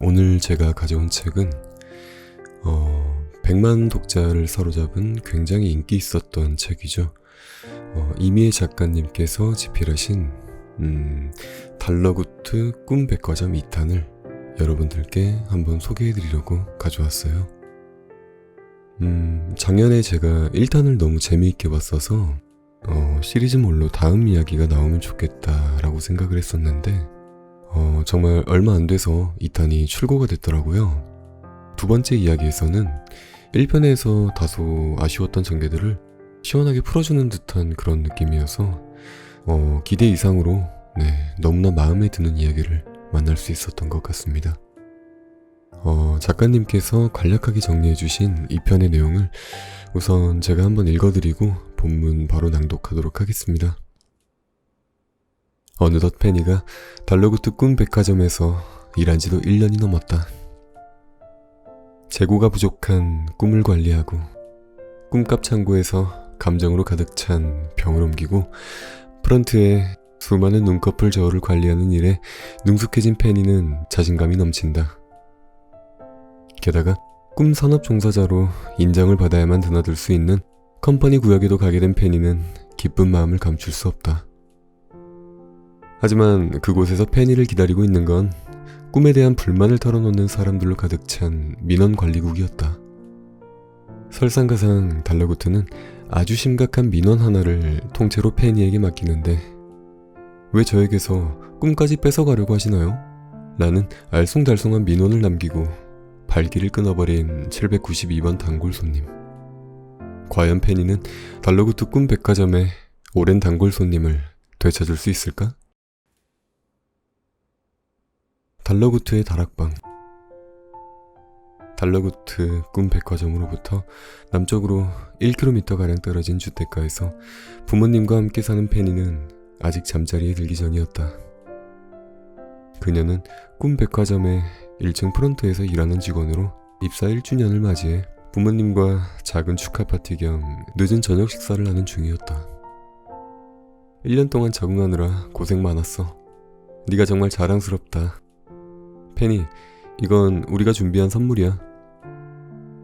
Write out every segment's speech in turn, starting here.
오늘 제가 가져온 책은 100만 독자를 사로잡은 굉장히 인기 있었던 책이죠. 이미애 작가님께서 집필하신 달러구트 꿈백화점 2탄을 여러분들께 한번 소개해드리려고 가져왔어요. 작년에 제가 1탄을 너무 재미있게 봤어서 시리즈물로 다음 이야기가 나오면 좋겠다라고 생각을 했었는데 정말 얼마 안 돼서 2탄이 출고가 됐더라고요. 두 번째 이야기에서는 1편에서 다소 아쉬웠던 전개들을 시원하게 풀어주는 듯한 그런 느낌이어서 기대 이상으로 너무나 마음에 드는 이야기를 만날 수 있었던 것 같습니다. 작가님께서 간략하게 정리해주신 2편의 내용을 우선 제가 한번 읽어드리고 본문 바로 낭독하도록 하겠습니다. 어느덧 페니가 달러구트 꿈 백화점에서 일한 지도 1년이 넘었다. 재고가 부족한 꿈을 관리하고 꿈값 창고에서 감정으로 가득 찬 병을 옮기고 프런트에 수많은 눈꺼풀 저울을 관리하는 일에 능숙해진 페니는 자신감이 넘친다. 게다가 꿈 산업 종사자로 인정을 받아야만 드나들 수 있는 컴퍼니 구역에도 가게 된 페니는 기쁜 마음을 감출 수 없다. 하지만 그곳에서 페니를 기다리고 있는 건 꿈에 대한 불만을 털어놓는 사람들로 가득 찬 민원관리국이었다. 설상가상 달러구트는 아주 심각한 민원 하나를 통째로 페니에게 맡기는데 왜 저에게서 꿈까지 뺏어가려고 하시나요? 라는 알쏭달쏭한 민원을 남기고 발길을 끊어버린 792번 단골 손님. 과연 페니는 달러구트 꿈 백화점의 오랜 단골 손님을 되찾을 수 있을까? 달러구트의 다락방. 달러구트 꿈 백화점으로부터 남쪽으로 1km가량 떨어진 주택가에서 부모님과 함께 사는 페니는 아직 잠자리에 들기 전이었다. 그녀는 꿈 백화점의 1층 프런트에서 일하는 직원으로 입사 1주년을 맞이해 부모님과 작은 축하 파티 겸 늦은 저녁 식사를 하는 중이었다. 1년 동안 적응하느라 고생 많았어. 네가 정말 자랑스럽다. 페니, 이건 우리가 준비한 선물이야.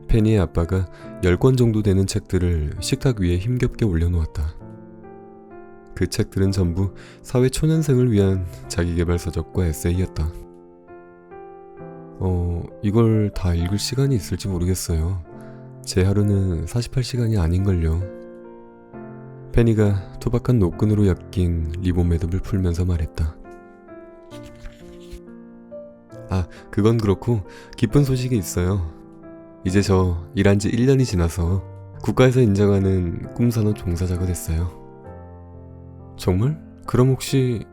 페니의 아빠가 10권 정도 되는 책들을 식탁 위에 힘겹게 올려놓았다. 그 책들은 전부 사회 초년생을 위한 자기계발 서적과 에세이였다. 이걸 다 읽을 시간이 있을지 모르겠어요. 제 하루는 48시간이 아닌걸요. 페니가 투박한 노끈으로 엮인 리본 매듭을 풀면서 말했다. 그건 그렇고 기쁜 소식이 있어요. 이제 저 일한 지 1년이 지나서 국가에서 인정하는 꿈산업 종사자가 됐어요. 정말? 그럼 혹시...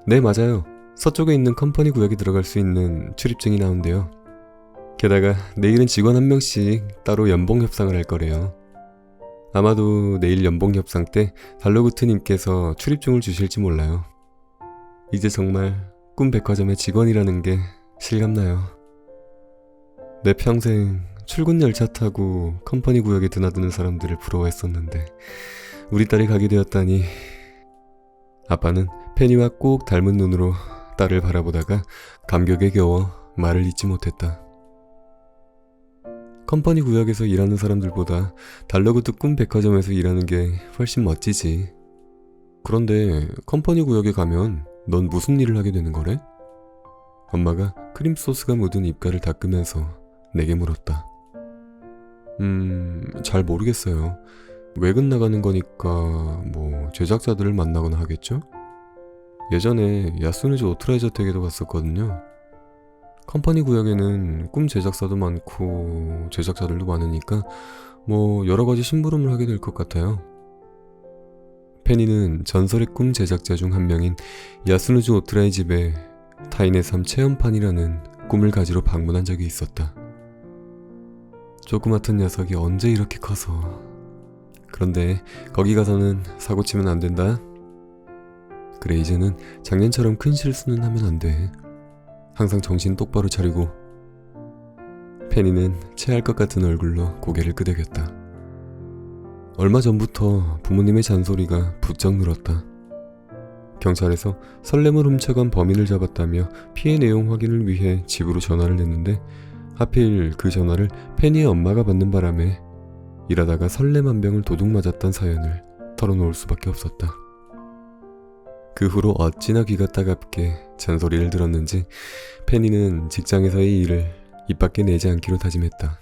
네, 맞아요. 서쪽에 있는 컴퍼니 구역에 들어갈 수 있는 출입증이 나온대요. 게다가 내일은 직원 한 명씩 따로 연봉 협상을 할 거래요. 아마도 내일 연봉 협상 때 달러구트님께서 출입증을 주실지 몰라요. 이제 정말 꿈 백화점의 직원이라는 게 실감나요. 내 평생 출근 열차 타고 컴퍼니 구역에 드나드는 사람들을 부러워했었는데 우리 딸이 가게 되었다니. 아빠는 페니와 꼭 닮은 눈으로 딸을 바라보다가 감격에 겨워 말을 잇지 못했다. 컴퍼니 구역에서 일하는 사람들보다 달러구트 꿈 백화점에서 일하는 게 훨씬 멋지지. 그런데 컴퍼니 구역에 가면 넌 무슨 일을 하게 되는 거래? 엄마가 크림 소스가 묻은 입가를 닦으면서 내게 물었다. 잘 모르겠어요. 외근 나가는 거니까 제작자들을 만나거나 하겠죠? 예전에 야스누즈 오토라이저택에도 갔었거든요. 컴퍼니 구역에는 꿈 제작사도 많고 제작자들도 많으니까 여러 가지 심부름을 하게 될 것 같아요. 페니는 전설의 꿈 제작자 중 한 명인 야스누즈 오토라이 집에 타인의 삶 체험판이라는 꿈을 가지러 방문한 적이 있었다. 조그맣던 녀석이 언제 이렇게 커서. 그런데 거기 가서는 사고 치면 안 된다. 그래, 이제는 작년처럼 큰 실수는 하면 안 돼. 항상 정신 똑바로 차리고. 페니는 체할 것 같은 얼굴로 고개를 끄덕였다. 얼마 전부터 부모님의 잔소리가 부쩍 늘었다. 경찰에서 설렘을 훔쳐간 범인을 잡았다며 피해 내용 확인을 위해 집으로 전화를 냈는데 하필 그 전화를 페니의 엄마가 받는 바람에 일하다가 설렘 한 병을 도둑 맞았던 사연을 털어놓을 수밖에 없었다. 그 후로 어찌나 귀가 따갑게 잔소리를 들었는지 페니는 직장에서의 일을 입 밖에 내지 않기로 다짐했다.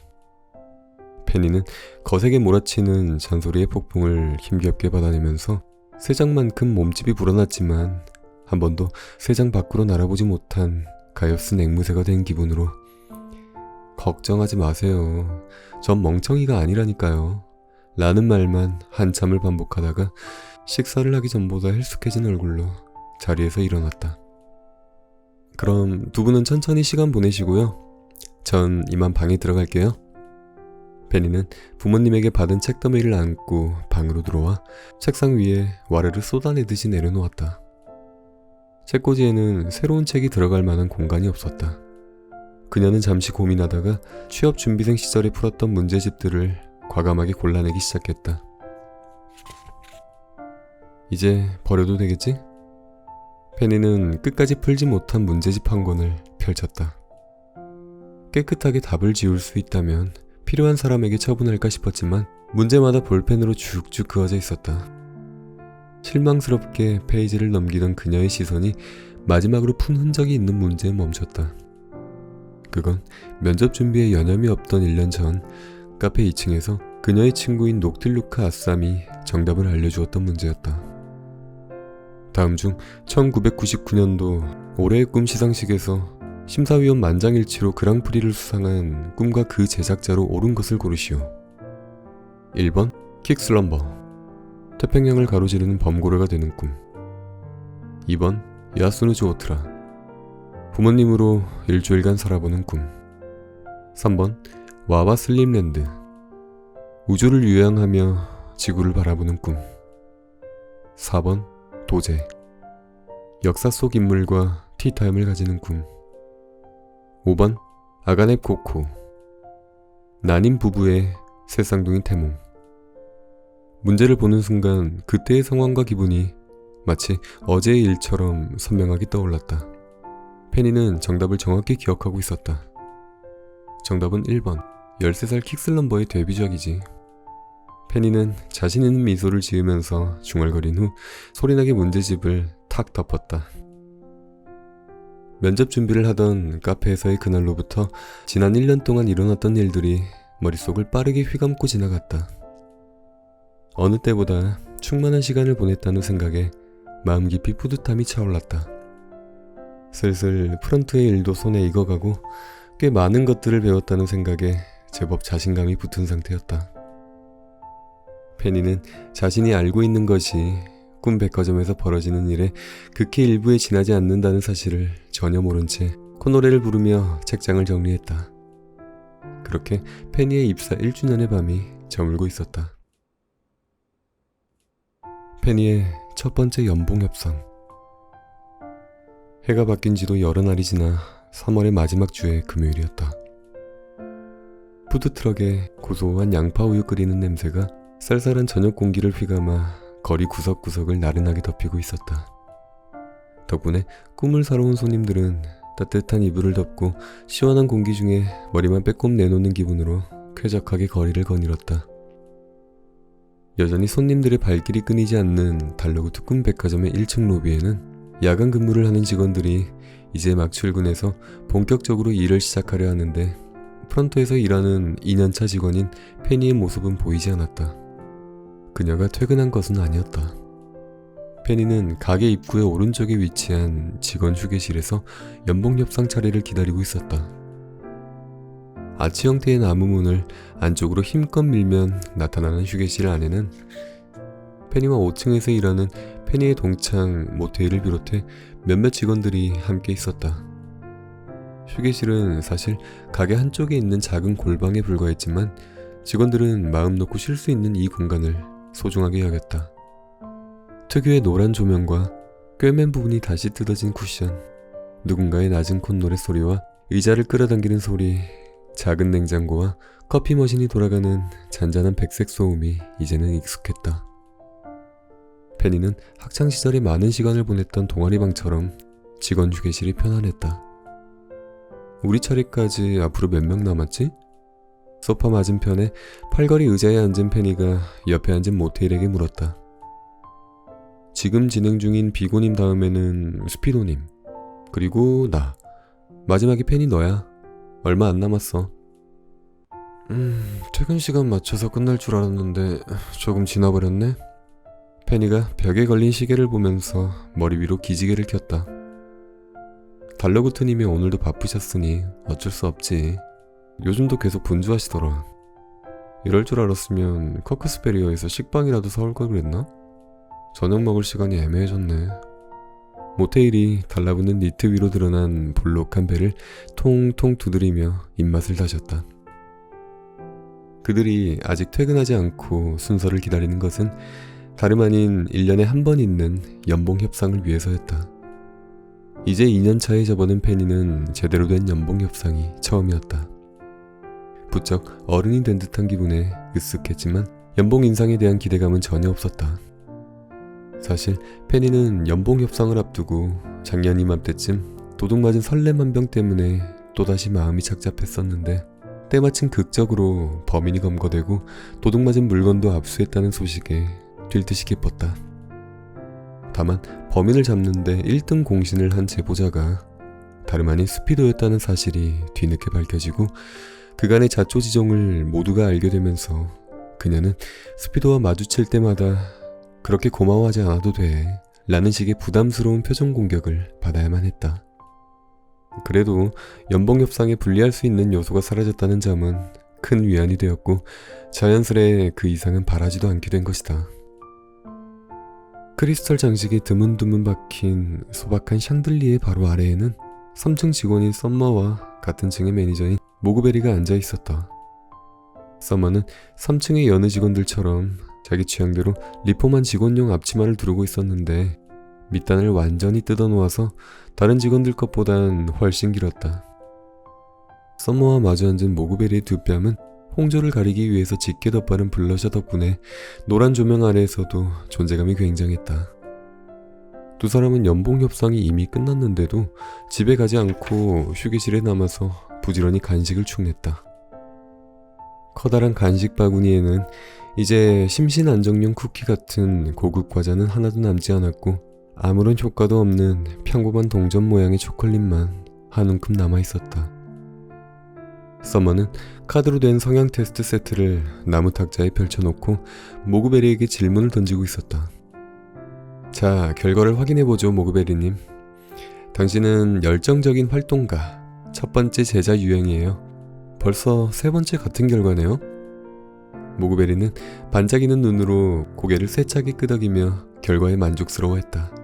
페니는 거세게 몰아치는 잔소리의 폭풍을 힘겹게 받아내면서 세 장만큼 몸집이 불어났지만 한 번도 세 장 밖으로 날아보지 못한 가엾은 앵무새가 된 기분으로 걱정하지 마세요. 전 멍청이가 아니라니까요. 라는 말만 한참을 반복하다가 식사를 하기 전보다 헬쑥해진 얼굴로 자리에서 일어났다. 그럼 두 분은 천천히 시간 보내시고요. 전 이만 방에 들어갈게요. 페니는 부모님에게 받은 책더미를 안고 방으로 들어와 책상 위에 와르르 쏟아내듯이 내려놓았다. 책꽂이에는 새로운 책이 들어갈 만한 공간이 없었다. 그녀는 잠시 고민하다가 취업 준비생 시절에 풀었던 문제집들을 과감하게 골라내기 시작했다. 이제 버려도 되겠지? 페니는 끝까지 풀지 못한 문제집 한 권을 펼쳤다. 깨끗하게 답을 지울 수 있다면 필요한 사람에게 처분할까 싶었지만 문제마다 볼펜으로 쭉쭉 그어져 있었다. 실망스럽게 페이지를 넘기던 그녀의 시선이 마지막으로 푼 흔적이 있는 문제에 멈췄다. 그건 면접 준비에 여념이 없던 1년 전 카페 2층에서 그녀의 친구인 녹틸루카 아쌈이 정답을 알려주었던 문제였다. 다음 중 1999년도 올해의 꿈 시상식에서 심사위원 만장일치로 그랑프리를 수상한 꿈과 그 제작자로 옳은 것을 고르시오. 1번 킥슬럼버, 태평양을 가로지르는 범고래가 되는 꿈. 2번 야스누 주오트라, 부모님으로 일주일간 살아보는 꿈. 3번 와와 슬림랜드, 우주를 유양하며 지구를 바라보는 꿈. 4번 도제, 역사 속 인물과 티타임을 가지는 꿈. 5번 아가네 코코, 난임 부부의 새 쌍둥이 태몽. 문제를 보는 순간 그때의 상황과 기분이 마치 어제의 일처럼 선명하게 떠올랐다. 페니는 정답을 정확히 기억하고 있었다. 정답은 1번 13살 킥슬럼버의 데뷔작이지. 페니는 자신 있는 미소를 지으면서 중얼거린 후 소리나게 문제집을 탁 덮었다. 면접 준비를 하던 카페에서의 그날로부터 지난 1년 동안 일어났던 일들이 머릿속을 빠르게 휘감고 지나갔다. 어느 때보다 충만한 시간을 보냈다는 생각에 마음 깊이 뿌듯함이 차올랐다. 슬슬 프런트의 일도 손에 익어가고 꽤 많은 것들을 배웠다는 생각에 제법 자신감이 붙은 상태였다. 페니는 자신이 알고 있는 것이 꿈 백화점에서 벌어지는 일에 극히 일부에 지나지 않는다는 사실을 전혀 모른 채 콧노래를 부르며 책장을 정리했다. 그렇게 페니의 입사 1주년의 밤이 저물고 있었다. 페니의 첫 번째 연봉 협상. 해가 바뀐 지도 여러 날이 지나 3월의 마지막 주의 금요일이었다. 푸드트럭에 고소한 양파우유 끓이는 냄새가 쌀쌀한 저녁 공기를 휘감아 거리 구석구석을 나른하게 덮이고 있었다. 덕분에 꿈을 사러 온 손님들은 따뜻한 이불을 덮고 시원한 공기 중에 머리만 빼꼼 내놓는 기분으로 쾌적하게 거리를 거닐었다. 여전히 손님들의 발길이 끊이지 않는 달러구트 꿈 백화점의 1층 로비에는 야간 근무를 하는 직원들이 이제 막 출근해서 본격적으로 일을 시작하려 하는데 프런트에서 일하는 2년차 직원인 페니의 모습은 보이지 않았다. 그녀가 퇴근한 것은 아니었다. 페니는 가게 입구의 오른쪽에 위치한 직원 휴게실에서 연봉 협상 차례를 기다리고 있었다. 아치 형태의 나무 문을 안쪽으로 힘껏 밀면 나타나는 휴게실 안에는 페니와 5층에서 일하는 페니의 동창 모테일을 비롯해 몇몇 직원들이 함께 있었다. 휴게실은 사실 가게 한쪽에 있는 작은 골방에 불과했지만 직원들은 마음 놓고 쉴 수 있는 이 공간을 소중하게 여겼다. 특유의 노란 조명과 꿰맨 부분이 다시 뜯어진 쿠션, 누군가의 낮은 콧노래 소리와 의자를 끌어당기는 소리, 작은 냉장고와 커피 머신이 돌아가는 잔잔한 백색 소음이 이제는 익숙했다. 페니는 학창시절에 많은 시간을 보냈던 동아리방처럼 직원 휴게실이 편안했다. 우리 차례까지 앞으로 몇 명 남았지? 소파 맞은편에 팔걸이 의자에 앉은 페니가 옆에 앉은 모테일에게 물었다. 지금 진행 중인 비고님 다음에는 스피도님, 그리고 나. 마지막이 페니 너야. 얼마 안 남았어. 퇴근 시간 맞춰서 끝날 줄 알았는데 조금 지나버렸네. 페니가 벽에 걸린 시계를 보면서 머리 위로 기지개를 켰다. 달러구트님이 오늘도 바쁘셨으니 어쩔 수 없지. 요즘도 계속 분주하시더라. 이럴 줄 알았으면 커크스베리어에서 식빵이라도 사올 걸 그랬나? 저녁 먹을 시간이 애매해졌네. 모테일이 달라붙는 니트 위로 드러난 볼록한 배를 통통 두드리며 입맛을 다졌다. 그들이 아직 퇴근하지 않고 순서를 기다리는 것은 다름 아닌 1년에 한 번 있는 연봉 협상을 위해서였다. 이제 2년차에 접어든 페니는 제대로 된 연봉 협상이 처음이었다. 부쩍 어른이 된 듯한 기분에 으쓱했지만 연봉 인상에 대한 기대감은 전혀 없었다. 사실 페니는 연봉 협상을 앞두고 작년 이맘때쯤 도둑맞은 설렘 한 병 때문에 또다시 마음이 착잡했었는데 때마침 극적으로 범인이 검거되고 도둑맞은 물건도 압수했다는 소식에 뛸 듯이 기뻤다. 다만 범인을 잡는데 1등 공신을 한 제보자가 다름 아닌 스피도였다는 사실이 뒤늦게 밝혀지고 그간의 자초지종을 모두가 알게 되면서 그녀는 스피도와 마주칠 때마다 그렇게 고마워하지 않아도 돼 라는 식의 부담스러운 표정 공격을 받아야만 했다. 그래도 연봉 협상에 불리할 수 있는 요소가 사라졌다는 점은 큰 위안이 되었고 자연스레 그 이상은 바라지도 않게 된 것이다. 크리스털 장식이 드문드문 박힌 소박한 샹들리에 바로 아래에는 3층 직원인 썸머와 같은 층의 매니저인 모그베리가 앉아 있었다. 썸머는 3층의 여느 직원들처럼 자기 취향대로 리폼한 직원용 앞치마를 두르고 있었는데 밑단을 완전히 뜯어놓아서 다른 직원들 것보단 훨씬 길었다. 썸머와 마주 앉은 모그베리의 두 뺨은 홍조를 가리기 위해서 짙게 덧바른 블러셔 덕분에 노란 조명 아래에서도 존재감이 굉장했다. 두 사람은 연봉 협상이 이미 끝났는데도 집에 가지 않고 휴게실에 남아서 부지런히 간식을 축냈다. 커다란 간식 바구니에는 이제 심신안정용 쿠키 같은 고급 과자는 하나도 남지 않았고 아무런 효과도 없는 평범한 동전 모양의 초콜릿만 한 움큼 남아있었다. 서머는 카드로 된 성향 테스트 세트를 나무 탁자에 펼쳐놓고 모그베리에게 질문을 던지고 있었다. 자, 결과를 확인해보죠, 모그베리님. 당신은 열정적인 활동가, 첫 번째 제자 유형이에요. 벌써 세 번째 같은 결과네요. 모그베리는 반짝이는 눈으로 고개를 세차게 끄덕이며 결과에 만족스러워했다.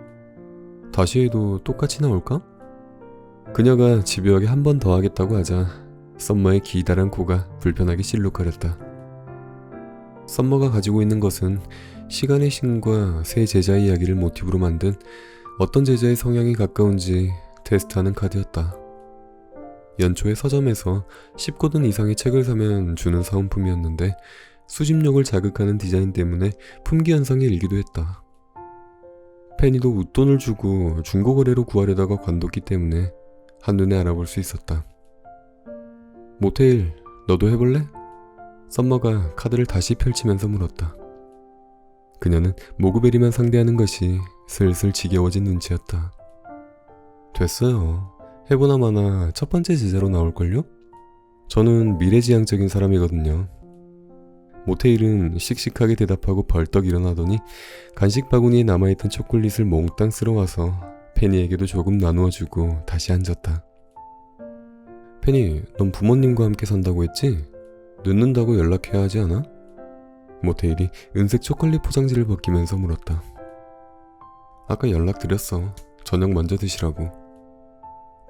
다시 해도 똑같이 나올까? 그녀가 집요하게 한 번 더 하겠다고 하자 썸머의 기다란 코가 불편하게 실룩거렸다. 썸머가 가지고 있는 것은 시간의 신과 새 제자의 이야기를 모티브로 만든 어떤 제자의 성향이 가까운지 테스트하는 카드였다. 연초에 서점에서 10권은 이상의 책을 사면 주는 사은품이었는데 수집욕을 자극하는 디자인 때문에 품귀 현상이 일기도 했다. 페니도 웃돈을 주고 중고거래로 구하려다가 관뒀기 때문에 한눈에 알아볼 수 있었다. 모테일, 너도 해볼래? 썸머가 카드를 다시 펼치면서 물었다. 그녀는 모그베리만 상대하는 것이 슬슬 지겨워진 눈치였다. 됐어요. 해보나 마나 첫 번째 제자로 나올걸요? 저는 미래지향적인 사람이거든요. 모테일은 씩씩하게 대답하고 벌떡 일어나더니 간식 바구니에 남아있던 초콜릿을 몽땅 쓸어와서 페니에게도 조금 나누어주고 다시 앉았다. 페니, 넌 부모님과 함께 산다고 했지? 늦는다고 연락해야 하지 않아? 모테일이 은색 초콜릿 포장지를 벗기면서 물었다. 아까 연락드렸어. 저녁 먼저 드시라고.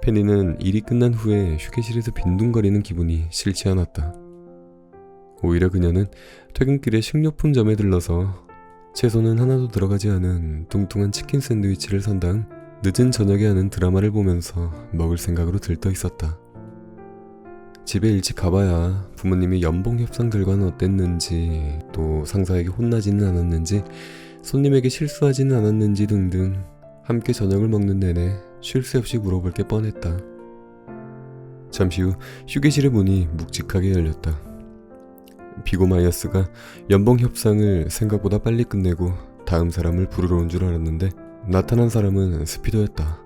페니는 일이 끝난 후에 휴게실에서 빈둥거리는 기분이 싫지 않았다. 오히려 그녀는 퇴근길에 식료품점에 들러서 채소는 하나도 들어가지 않은 뚱뚱한 치킨 샌드위치를 산 다음 늦은 저녁에 하는 드라마를 보면서 먹을 생각으로 들떠 있었다. 집에 일찍 가봐야 부모님이 연봉 협상 결과는 어땠는지 또 상사에게 혼나지는 않았는지 손님에게 실수하지는 않았는지 등등 함께 저녁을 먹는 내내 쉴 새 없이 물어볼 게 뻔했다. 잠시 후 휴게실의 문이 묵직하게 열렸다. 비고 마이어스가 연봉 협상을 생각보다 빨리 끝내고 다음 사람을 부르러 온 줄 알았는데 나타난 사람은 스피도였다.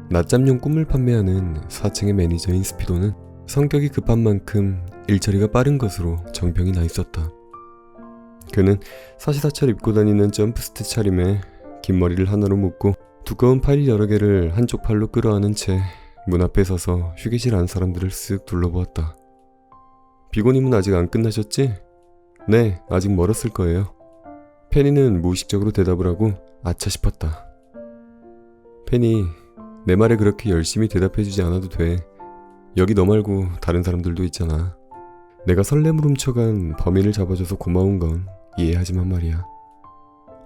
낮잠용 꿈을 판매하는 4층의 매니저인 스피도는 성격이 급한 만큼 일처리가 빠른 것으로 정평이 나 있었다. 그는 사시사철 입고 다니는 점프스트 차림에 긴 머리를 하나로 묶고 두꺼운 파일 여러 개를 한쪽 팔로 끌어안은 채 문 앞에 서서 휴게실 안 사람들을 쓱 둘러보았다. 비고님은 아직 안 끝나셨지? 네, 아직 멀었을 거예요. 페니는 무의식적으로 대답을 하고 아차 싶었다. 페니, 내 말에 그렇게 열심히 대답해주지 않아도 돼. 여기 너 말고 다른 사람들도 있잖아. 내가 설렘을 훔쳐간 범인을 잡아줘서 고마운 건 이해하지만 말이야.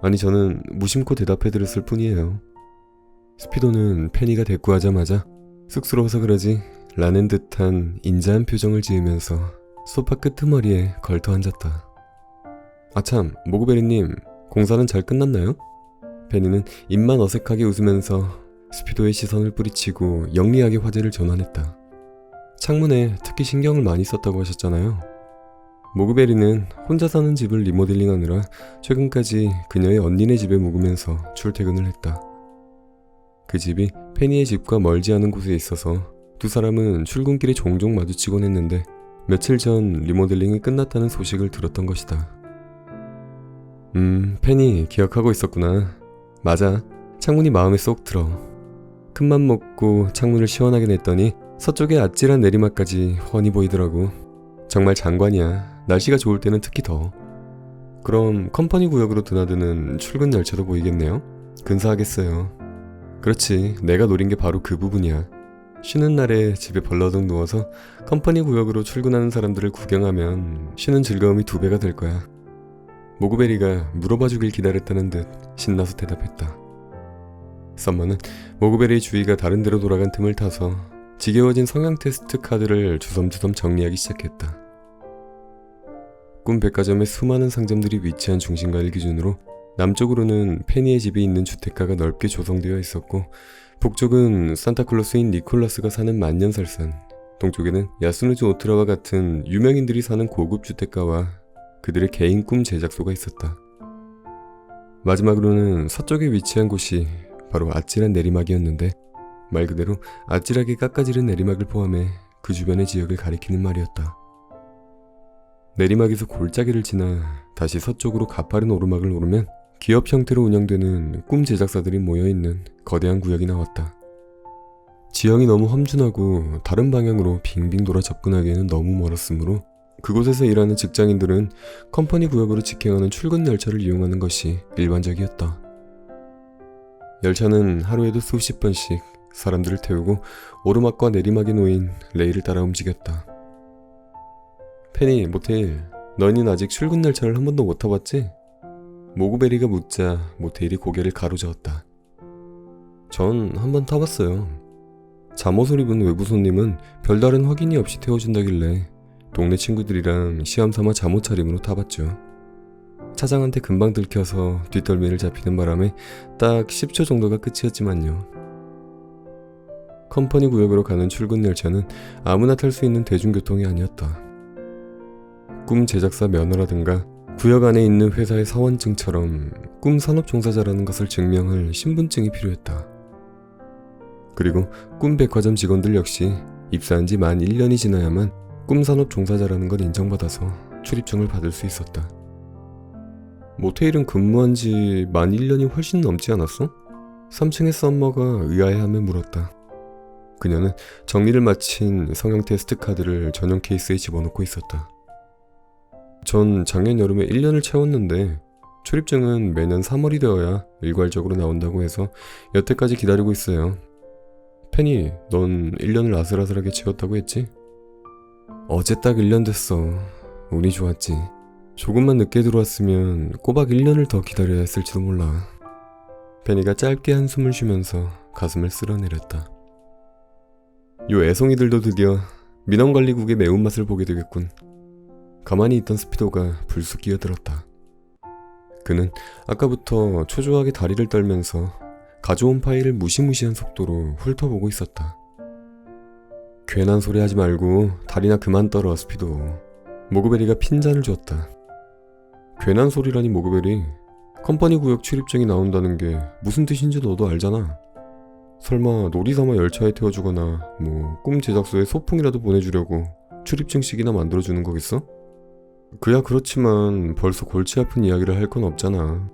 아니, 저는 무심코 대답해드렸을 뿐이에요. 스피도는 페니가 대꾸하자마자 쑥스러워서 그러지 라는 듯한 인자한 표정을 지으면서 소파 끄트머리에 걸터 앉았다. 아참, 모그베리님, 공사는 잘 끝났나요? 페니는 입만 어색하게 웃으면서 스피도의 시선을 뿌리치고 영리하게 화제를 전환했다. 창문에 특히 신경을 많이 썼다고 하셨잖아요. 모그베리는 혼자 사는 집을 리모델링하느라 최근까지 그녀의 언니네 집에 묵으면서 출퇴근을 했다. 그 집이 페니의 집과 멀지 않은 곳에 있어서 두 사람은 출근길에 종종 마주치곤 했는데 며칠 전 리모델링이 끝났다는 소식을 들었던 것이다. 페니 기억하고 있었구나. 맞아. 창문이 마음에 쏙 들어. 큰맘 먹고 창문을 시원하게 냈더니 서쪽의 아찔한 내리막까지 훤히 보이더라고. 정말 장관이야. 날씨가 좋을 때는 특히 더. 그럼 컴퍼니 구역으로 드나드는 출근 열차도 보이겠네요? 근사하겠어요. 그렇지, 내가 노린 게 바로 그 부분이야. 쉬는 날에 집에 벌러덩 누워서 컴퍼니 구역으로 출근하는 사람들을 구경하면 쉬는 즐거움이 2배가 될 거야. 모그베리가 물어봐주길 기다렸다는 듯 신나서 대답했다. 썸머는 모그베리의 주의가 다른 데로 돌아간 틈을 타서 지겨워진 성형 테스트 카드를 주섬주섬 정리하기 시작했다. 꿈 백화점의 수많은 상점들이 위치한 중심가를 기준으로 남쪽으로는 페니의 집이 있는 주택가가 넓게 조성되어 있었고 북쪽은 산타클로스인 니콜라스가 사는 만년설산, 동쪽에는 야스누즈 오트라와 같은 유명인들이 사는 고급 주택가와 그들의 개인 꿈 제작소가 있었다. 마지막으로는 서쪽에 위치한 곳이 바로 아찔한 내리막이었는데 말 그대로 아찔하게 깎아지른 내리막을 포함해 그 주변의 지역을 가리키는 말이었다. 내리막에서 골짜기를 지나 다시 서쪽으로 가파른 오르막을 오르면 기업 형태로 운영되는 꿈 제작사들이 모여있는 거대한 구역이 나왔다. 지형이 너무 험준하고 다른 방향으로 빙빙 돌아 접근하기에는 너무 멀었으므로 그곳에서 일하는 직장인들은 컴퍼니 구역으로 직행하는 출근 열차를 이용하는 것이 일반적이었다. 열차는 하루에도 수십 번씩 사람들을 태우고 오르막과 내리막에 놓인 레일을 따라 움직였다. 페니, 모테일, 너희는 아직 출근 열차를 한 번도 못 타봤지? 모그베리가 묻자 모테일이 고개를 가로저었다. 전 한 번 타봤어요. 잠옷을 입은 외부 손님은 별다른 확인이 없이 태워준다길래 동네 친구들이랑 시험삼아 잠옷 차림으로 타봤죠. 차장한테 금방 들켜서 뒷덜미를 잡히는 바람에 딱 10초 정도가 끝이었지만요. 컴퍼니 구역으로 가는 출근 열차는 아무나 탈 수 있는 대중교통이 아니었다. 꿈 제작사 면허라든가 구역 안에 있는 회사의 사원증처럼 꿈 산업 종사자라는 것을 증명할 신분증이 필요했다. 그리고 꿈 백화점 직원들 역시 입사한 지 만 1년이 지나야만 꿈 산업 종사자라는 걸 인정받아서 출입증을 받을 수 있었다. 모테일은 근무한 지 만 1년이 훨씬 넘지 않았어? 3층의 썸머가 의아해하며 물었다. 그녀는 정리를 마친 성형 테스트 카드를 전용 케이스에 집어넣고 있었다. 전 작년 여름에 1년을 채웠는데 출입증은 매년 3월이 되어야 일괄적으로 나온다고 해서 여태까지 기다리고 있어요. 페니, 넌 1년을 아슬아슬하게 채웠다고 했지? 어제 딱 1년 됐어. 운이 좋았지. 조금만 늦게 들어왔으면 꼬박 1년을 더 기다려야 했을지도 몰라. 페니가 짧게 한숨을 쉬면서 가슴을 쓸어내렸다. 요 애송이들도 드디어 민원관리국의 매운맛을 보게 되겠군. 가만히 있던 스피도가 불쑥 끼어들었다. 그는 아까부터 초조하게 다리를 떨면서 가져온 파일을 무시무시한 속도로 훑어보고 있었다. 괜한 소리 하지 말고 다리나 그만 떨어, 스피도. 모그베리가 핀잔을 줬다. 괜한 소리라니, 모그베리. 컴퍼니 구역 출입증이 나온다는 게 무슨 뜻인지 너도 알잖아. 설마 놀이삼아 열차에 태워주거나 꿈 제작소에 소풍이라도 보내주려고 출입증식이나 만들어주는 거겠어? 그야 그렇지만 벌써 골치 아픈 이야기를 할 건 없잖아.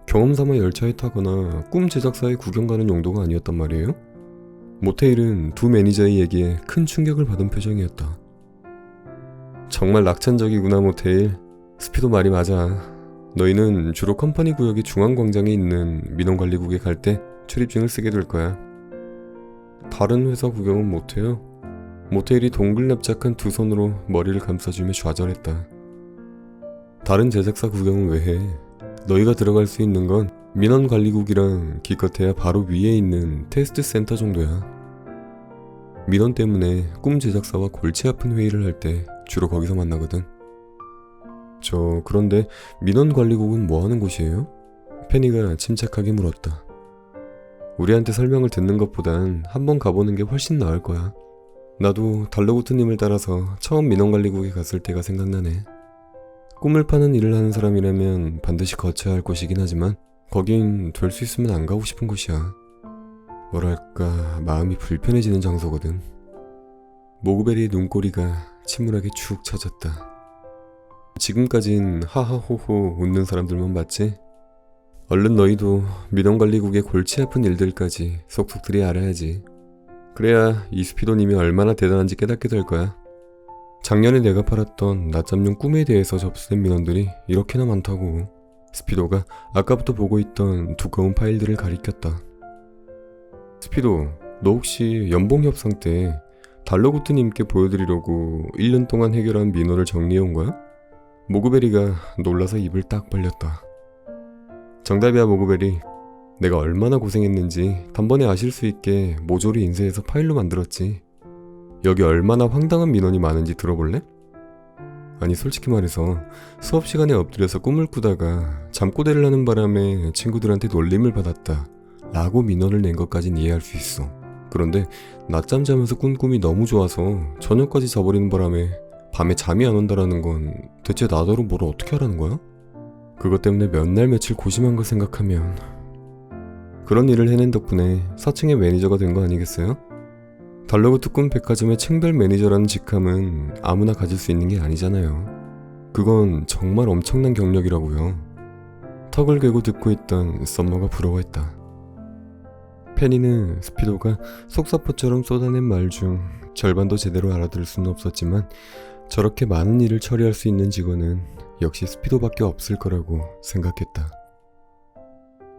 경험삼아 열차에 타거나 꿈 제작사에 구경 가는 용도가 아니었단 말이에요? 모테일은 두 매니저의 얘기에 큰 충격을 받은 표정이었다. 정말 낙천적이구나, 모테일. 스피도 말이 맞아. 너희는 주로 컴퍼니 구역의 중앙광장에 있는 민원관리국에 갈 때 출입증을 쓰게 될 거야. 다른 회사 구경은 못해요? 모테일이 동글납작한 두 손으로 머리를 감싸주며 좌절했다. 다른 제작사 구경은 왜 해? 너희가 들어갈 수 있는 건 민원관리국이랑 기껏해야 바로 위에 있는 테스트 센터 정도야. 민원 때문에 꿈 제작사와 골치 아픈 회의를 할 때 주로 거기서 만나거든. 그런데 민원관리국은 뭐 하는 곳이에요? 페니가 침착하게 물었다. 우리한테 설명을 듣는 것보단 한번 가보는 게 훨씬 나을 거야. 나도 달러구트님을 따라서 처음 민원관리국에 갔을 때가 생각나네. 꿈을 파는 일을 하는 사람이라면 반드시 거쳐야 할 곳이긴 하지만 거긴 될 수 있으면 안 가고 싶은 곳이야. 뭐랄까, 마음이 불편해지는 장소거든. 모그베리의 눈꼬리가 침울하게 축 처졌다. 지금까진 하하호호 웃는 사람들만 봤지? 얼른 너희도 민원관리국의 골치 아픈 일들까지 속속들이 알아야지. 그래야 이 스피도님이 얼마나 대단한지 깨닫게 될 거야. 작년에 내가 팔았던 낮잠용 꿈에 대해서 접수된 민원들이 이렇게나 많다고. 스피도가 아까부터 보고 있던 두꺼운 파일들을 가리켰다. 스피도, 너 혹시 연봉 협상 때 달러구트님께 보여드리려고 1년 동안 해결한 민원을 정리해온 거야? 모그베리가 놀라서 입을 딱 벌렸다. 정답이야, 모그베리. 내가 얼마나 고생했는지 단번에 아실 수 있게 모조리 인쇄해서 파일로 만들었지. 여기 얼마나 황당한 민원이 많은지 들어볼래? 아니, 솔직히 말해서 수업 시간에 엎드려서 꿈을 꾸다가 잠꼬대를 하는 바람에 친구들한테 놀림을 받았다 라고 민원을 낸 것까진 이해할 수 있어. 그런데 낮잠 자면서 꾼 꿈이 너무 좋아서 저녁까지 자버리는 바람에 밤에 잠이 안 온다라는 건 대체 나더러 뭘 어떻게 하라는 거야? 그것 때문에 몇 날 며칠 고심한 걸 생각하면 그런 일을 해낸 덕분에 4층의 매니저가 된 거 아니겠어요? 달러구트 꿈 백화점의 층별 매니저라는 직함은 아무나 가질 수 있는 게 아니잖아요. 그건 정말 엄청난 경력이라고요. 턱을 괴고 듣고 있던 썸머가 부러워했다. 페니는 스피도가 속사포처럼 쏟아낸 말 중 절반도 제대로 알아들을 수는 없었지만 저렇게 많은 일을 처리할 수 있는 직원은 역시 스피도밖에 없을 거라고 생각했다.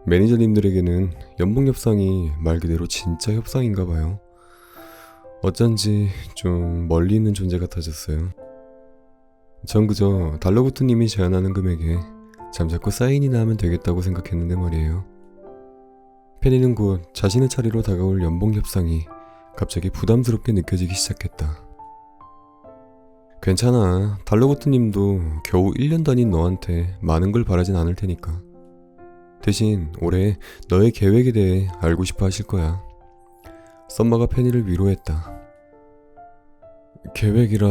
매니저님들에게는 연봉 협상이 말 그대로 진짜 협상인가 봐요. 어쩐지 좀 멀리 있는 존재 같아졌어요. 전 그저 달러구트님이 제안하는 금액에 잠자코 사인이나 하면 되겠다고 생각했는데 말이에요. 페니는 곧 자신의 차례로 다가올 연봉 협상이 갑자기 부담스럽게 느껴지기 시작했다. 괜찮아. 달러구트님도 겨우 1년 다닌 너한테 많은 걸 바라진 않을 테니까. 대신 올해 너의 계획에 대해 알고 싶어 하실 거야. 썸머가 페니를 위로했다. 계획이라...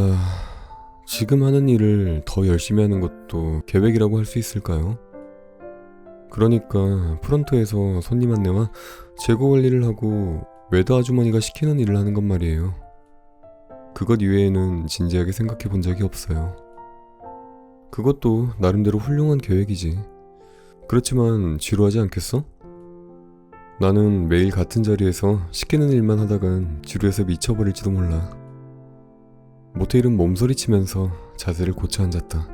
지금 하는 일을 더 열심히 하는 것도 계획이라고 할 수 있을까요? 그러니까 프런트에서 손님 안내와 재고 관리를 하고 웨더 아주머니가 시키는 일을 하는 것 말이에요. 그것 이외에는 진지하게 생각해 본 적이 없어요. 그것도 나름대로 훌륭한 계획이지. 그렇지만 지루하지 않겠어? 나는 매일 같은 자리에서 시키는 일만 하다간 지루해서 미쳐버릴지도 몰라. 모테일은 몸서리치면서 자세를 고쳐 앉았다.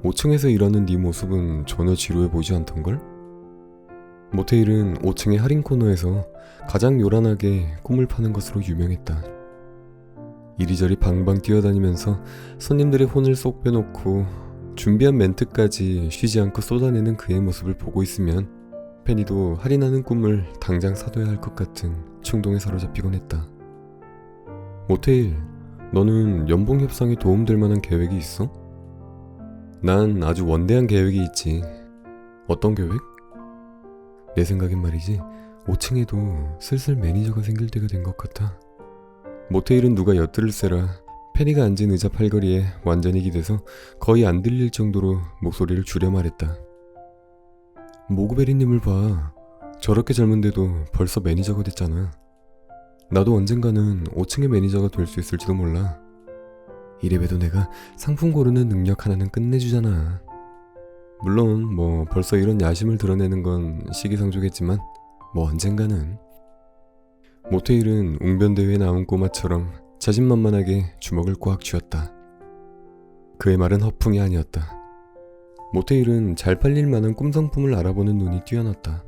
5층에서 일하는 네 모습은 전혀 지루해 보이지 않던걸? 모테일은 5층의 할인 코너에서 가장 요란하게 꿈을 파는 것으로 유명했다. 이리저리 방방 뛰어다니면서 손님들의 혼을 쏙 빼놓고 준비한 멘트까지 쉬지 않고 쏟아내는 그의 모습을 보고 있으면 페니도 할인하는 꿈을 당장 사둬야 할 것 같은 충동에 사로잡히곤 했다. 모테일, 너는 연봉 협상에 도움될 만한 계획이 있어? 난 아주 원대한 계획이 있지. 어떤 계획? 내 생각엔 말이지, 5층에도 슬슬 매니저가 생길 때가 된 것 같아. 모테일은 누가 엿들을세라 페니가 앉은 의자 팔걸이에 완전히 기대서 거의 안 들릴 정도로 목소리를 줄여 말했다. 모그베리님을 봐. 저렇게 젊은데도 벌써 매니저가 됐잖아. 나도 언젠가는 5층의 매니저가 될 수 있을지도 몰라. 이래봬도 내가 상품 고르는 능력 하나는 끝내주잖아. 물론 뭐 벌써 이런 야심을 드러내는 건 시기상조겠지만 뭐 언젠가는. 모테일은 웅변대회에 나온 꼬마처럼 자신만만하게 주먹을 꽉 쥐었다. 그의 말은 허풍이 아니었다. 모테일은 잘 팔릴 만한 꿈 상품을 알아보는 눈이 뛰어났다.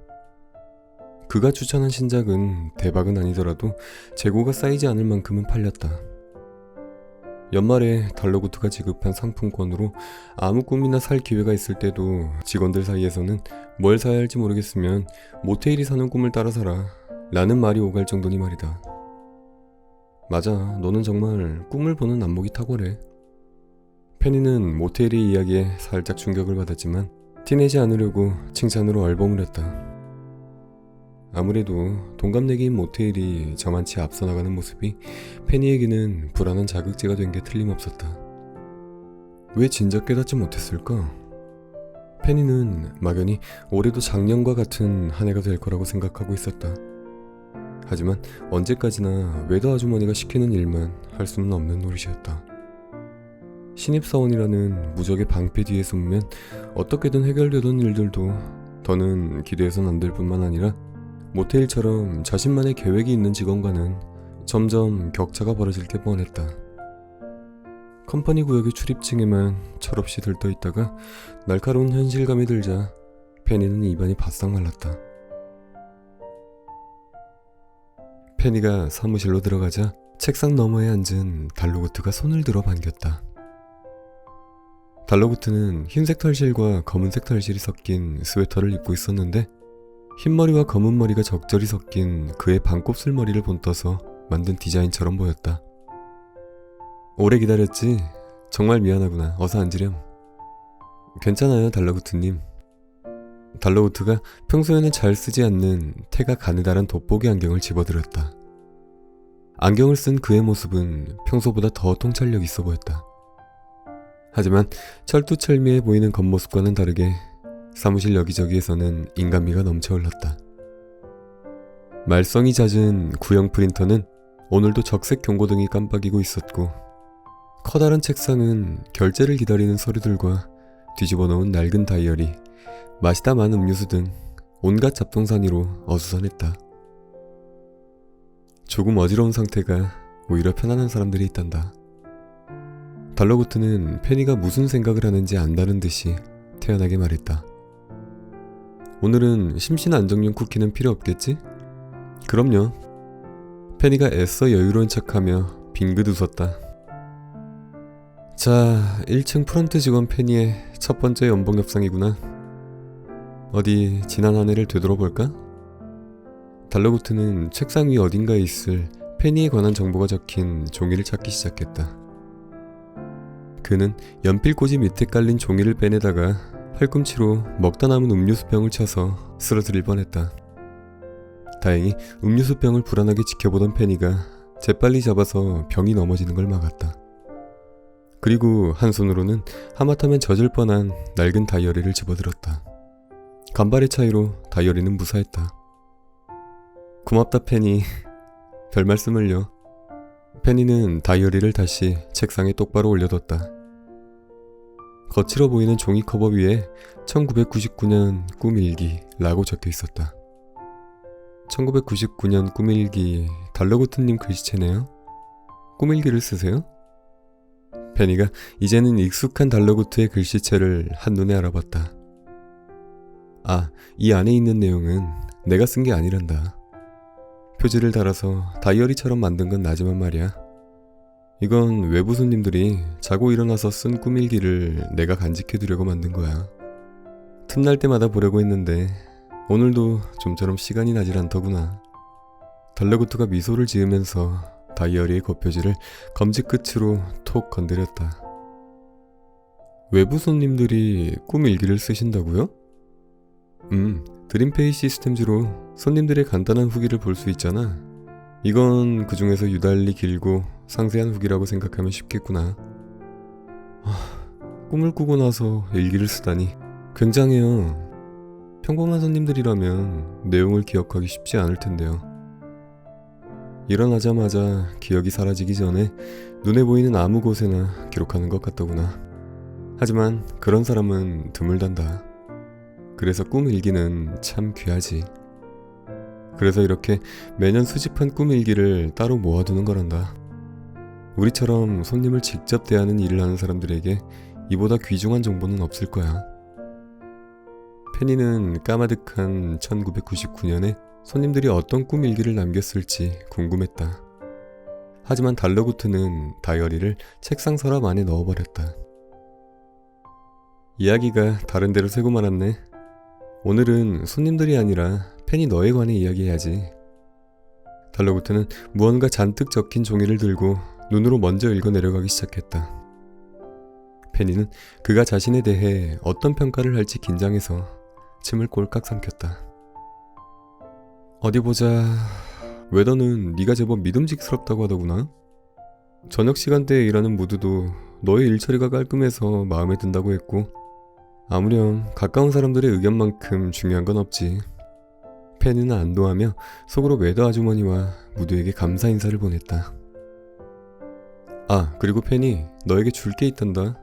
그가 추천한 신작은 대박은 아니더라도 재고가 쌓이지 않을 만큼은 팔렸다. 연말에 달러구트가 지급한 상품권으로 아무 꿈이나 살 기회가 있을 때도 직원들 사이에서는 뭘 사야 할지 모르겠으면 모테일이 사는 꿈을 따라 사라 라는 말이 오갈 정도니 말이다. 맞아, 너는 정말 꿈을 보는 안목이 탁월해. 페니는 모테일의 이야기에 살짝 충격을 받았지만 티내지 않으려고 칭찬으로 얼버무렸다. 아무래도 동갑내기인 모테일이 저만치 앞서 나가는 모습이 페니에게는 불안한 자극제가 된 게 틀림없었다. 왜 진작 깨닫지 못했을까? 페니는 막연히 올해도 작년과 같은 한 해가 될 거라고 생각하고 있었다. 하지만 언제까지나 외도 아주머니가 시키는 일만 할 수는 없는 노릇이었다. 신입사원이라는 무적의 방패 뒤에 숨으면 어떻게든 해결되던 일들도 더는 기대해선 안 될 뿐만 아니라 모테일처럼 자신만의 계획이 있는 직원과는 점점 격차가 벌어질 게 뻔했다. 컴퍼니 구역의 출입층에만 철없이 들떠 있다가 날카로운 현실감이 들자 페니는 입안이 바싹 말랐다. 페니가 사무실로 들어가자 책상 너머에 앉은 달로구트가 손을 들어 반겼다. 달로구트는 흰색 털실과 검은색 털실이 섞인 스웨터를 입고 있었는데 흰머리와 검은 머리가 적절히 섞인 그의 반곱슬 머리를 본떠서 만든 디자인처럼 보였다. 오래 기다렸지? 정말 미안하구나. 어서 앉으렴. 괜찮아요, 달러구트님. 달러구트가 평소에는 잘 쓰지 않는 태가 가느다란 돋보기 안경을 집어들었다. 안경을 쓴 그의 모습은 평소보다 더 통찰력 있어 보였다. 하지만 철두철미해 보이는 겉모습과는 다르게 사무실 여기저기에서는 인간미가 넘쳐 흘렀다. 말썽이 잦은 구형 프린터는 오늘도 적색 경고등이 깜빡이고 있었고 커다란 책상은 결제를 기다리는 서류들과 뒤집어 놓은 낡은 다이어리, 마시다 만 음료수 등 온갖 잡동사니로 어수선했다. 조금 어지러운 상태가 오히려 편안한 사람들이 있단다. 달러구트는 페니가 무슨 생각을 하는지 안다는 듯이 태연하게 말했다. 오늘은 심신안정용 쿠키는 필요 없겠지? 그럼요. 페니가 애써 여유로운 척하며 빙긋 웃었다. 자, 1층 프런트 직원 페니의 첫 번째 연봉 협상이구나. 어디 지난 한 해를 되돌아볼까? 달러구트는 책상 위 어딘가에 있을 페니에 관한 정보가 적힌 종이를 찾기 시작했다. 그는 연필꽂이 밑에 깔린 종이를 빼내다가 팔꿈치로 먹다 남은 음료수병을 쳐서 쓰러뜨릴 뻔했다. 다행히 음료수병을 불안하게 지켜보던 페니가 재빨리 잡아서 병이 넘어지는 걸 막았다. 그리고 한 손으로는 하마터면 젖을 뻔한 낡은 다이어리를 집어들었다. 간발의 차이로 다이어리는 무사했다. 고맙다, 페니. 별 말씀을요. 페니는 다이어리를 다시 책상에 똑바로 올려뒀다. 거칠어 보이는 종이 커버 위에 1999년 꿈일기라고 적혀 있었다. 1999년 꿈일기, 달러구트님 글씨체네요. 꿈일기를 쓰세요? 페니가 이제는 익숙한 달러구트의 글씨체를 한눈에 알아봤다. 아, 이 안에 있는 내용은 내가 쓴 게 아니란다. 표지를 달아서 다이어리처럼 만든 건 나지만 말이야. 이건 외부 손님들이 자고 일어나서 쓴 꿈일기를 내가 간직해두려고 만든 거야. 틈날 때마다 보려고 했는데 오늘도 좀처럼 시간이 나질 않더구나. 달러구트가 미소를 지으면서 다이어리의 겉표지를 검지 끝으로 톡 건드렸다. 외부 손님들이 꿈 일기를 쓰신다고요? 드림페이 시스템즈로 손님들의 간단한 후기를 볼 수 있잖아. 이건 그 중에서 유달리 길고 상세한 후기라고 생각하면 쉽겠구나. 꿈을 꾸고 나서 일기를 쓰다니 굉장해요. 평범한 손님들이라면 내용을 기억하기 쉽지 않을 텐데요. 일어나자마자 기억이 사라지기 전에 눈에 보이는 아무 곳에나 기록하는 것 같더구나. 하지만 그런 사람은 드물단다. 그래서 꿈 일기는 참 귀하지. 그래서 이렇게 매년 수집한 꿈 일기를 따로 모아두는 거란다. 우리처럼 손님을 직접 대하는 일을 하는 사람들에게 이보다 귀중한 정보는 없을 거야. 페니는 까마득한 1999년에 손님들이 어떤 꿈 일기를 남겼을지 궁금했다. 하지만 달러구트는 다이어리를 책상 서랍 안에 넣어버렸다. 이야기가 다른 데로 새고 말았네. 오늘은 손님들이 아니라 페니 너에 관해 이야기해야지. 달러구트는 무언가 잔뜩 적힌 종이를 들고 눈으로 먼저 읽어 내려가기 시작했다. 페니는 그가 자신에 대해 어떤 평가를 할지 긴장해서 침을 꼴깍 삼켰다. 어디 보자. 웨더는 네가 제법 믿음직스럽다고 하더구나. 저녁 시간대에 일하는 모두도 너의 일처리가 깔끔해서 마음에 든다고 했고, 아무렴 가까운 사람들의 의견만큼 중요한 건 없지. 페니는 안도하며 속으로 웨더 아주머니와 모두에게 감사 인사를 보냈다. 그리고 페니, 너에게 줄 게 있단다.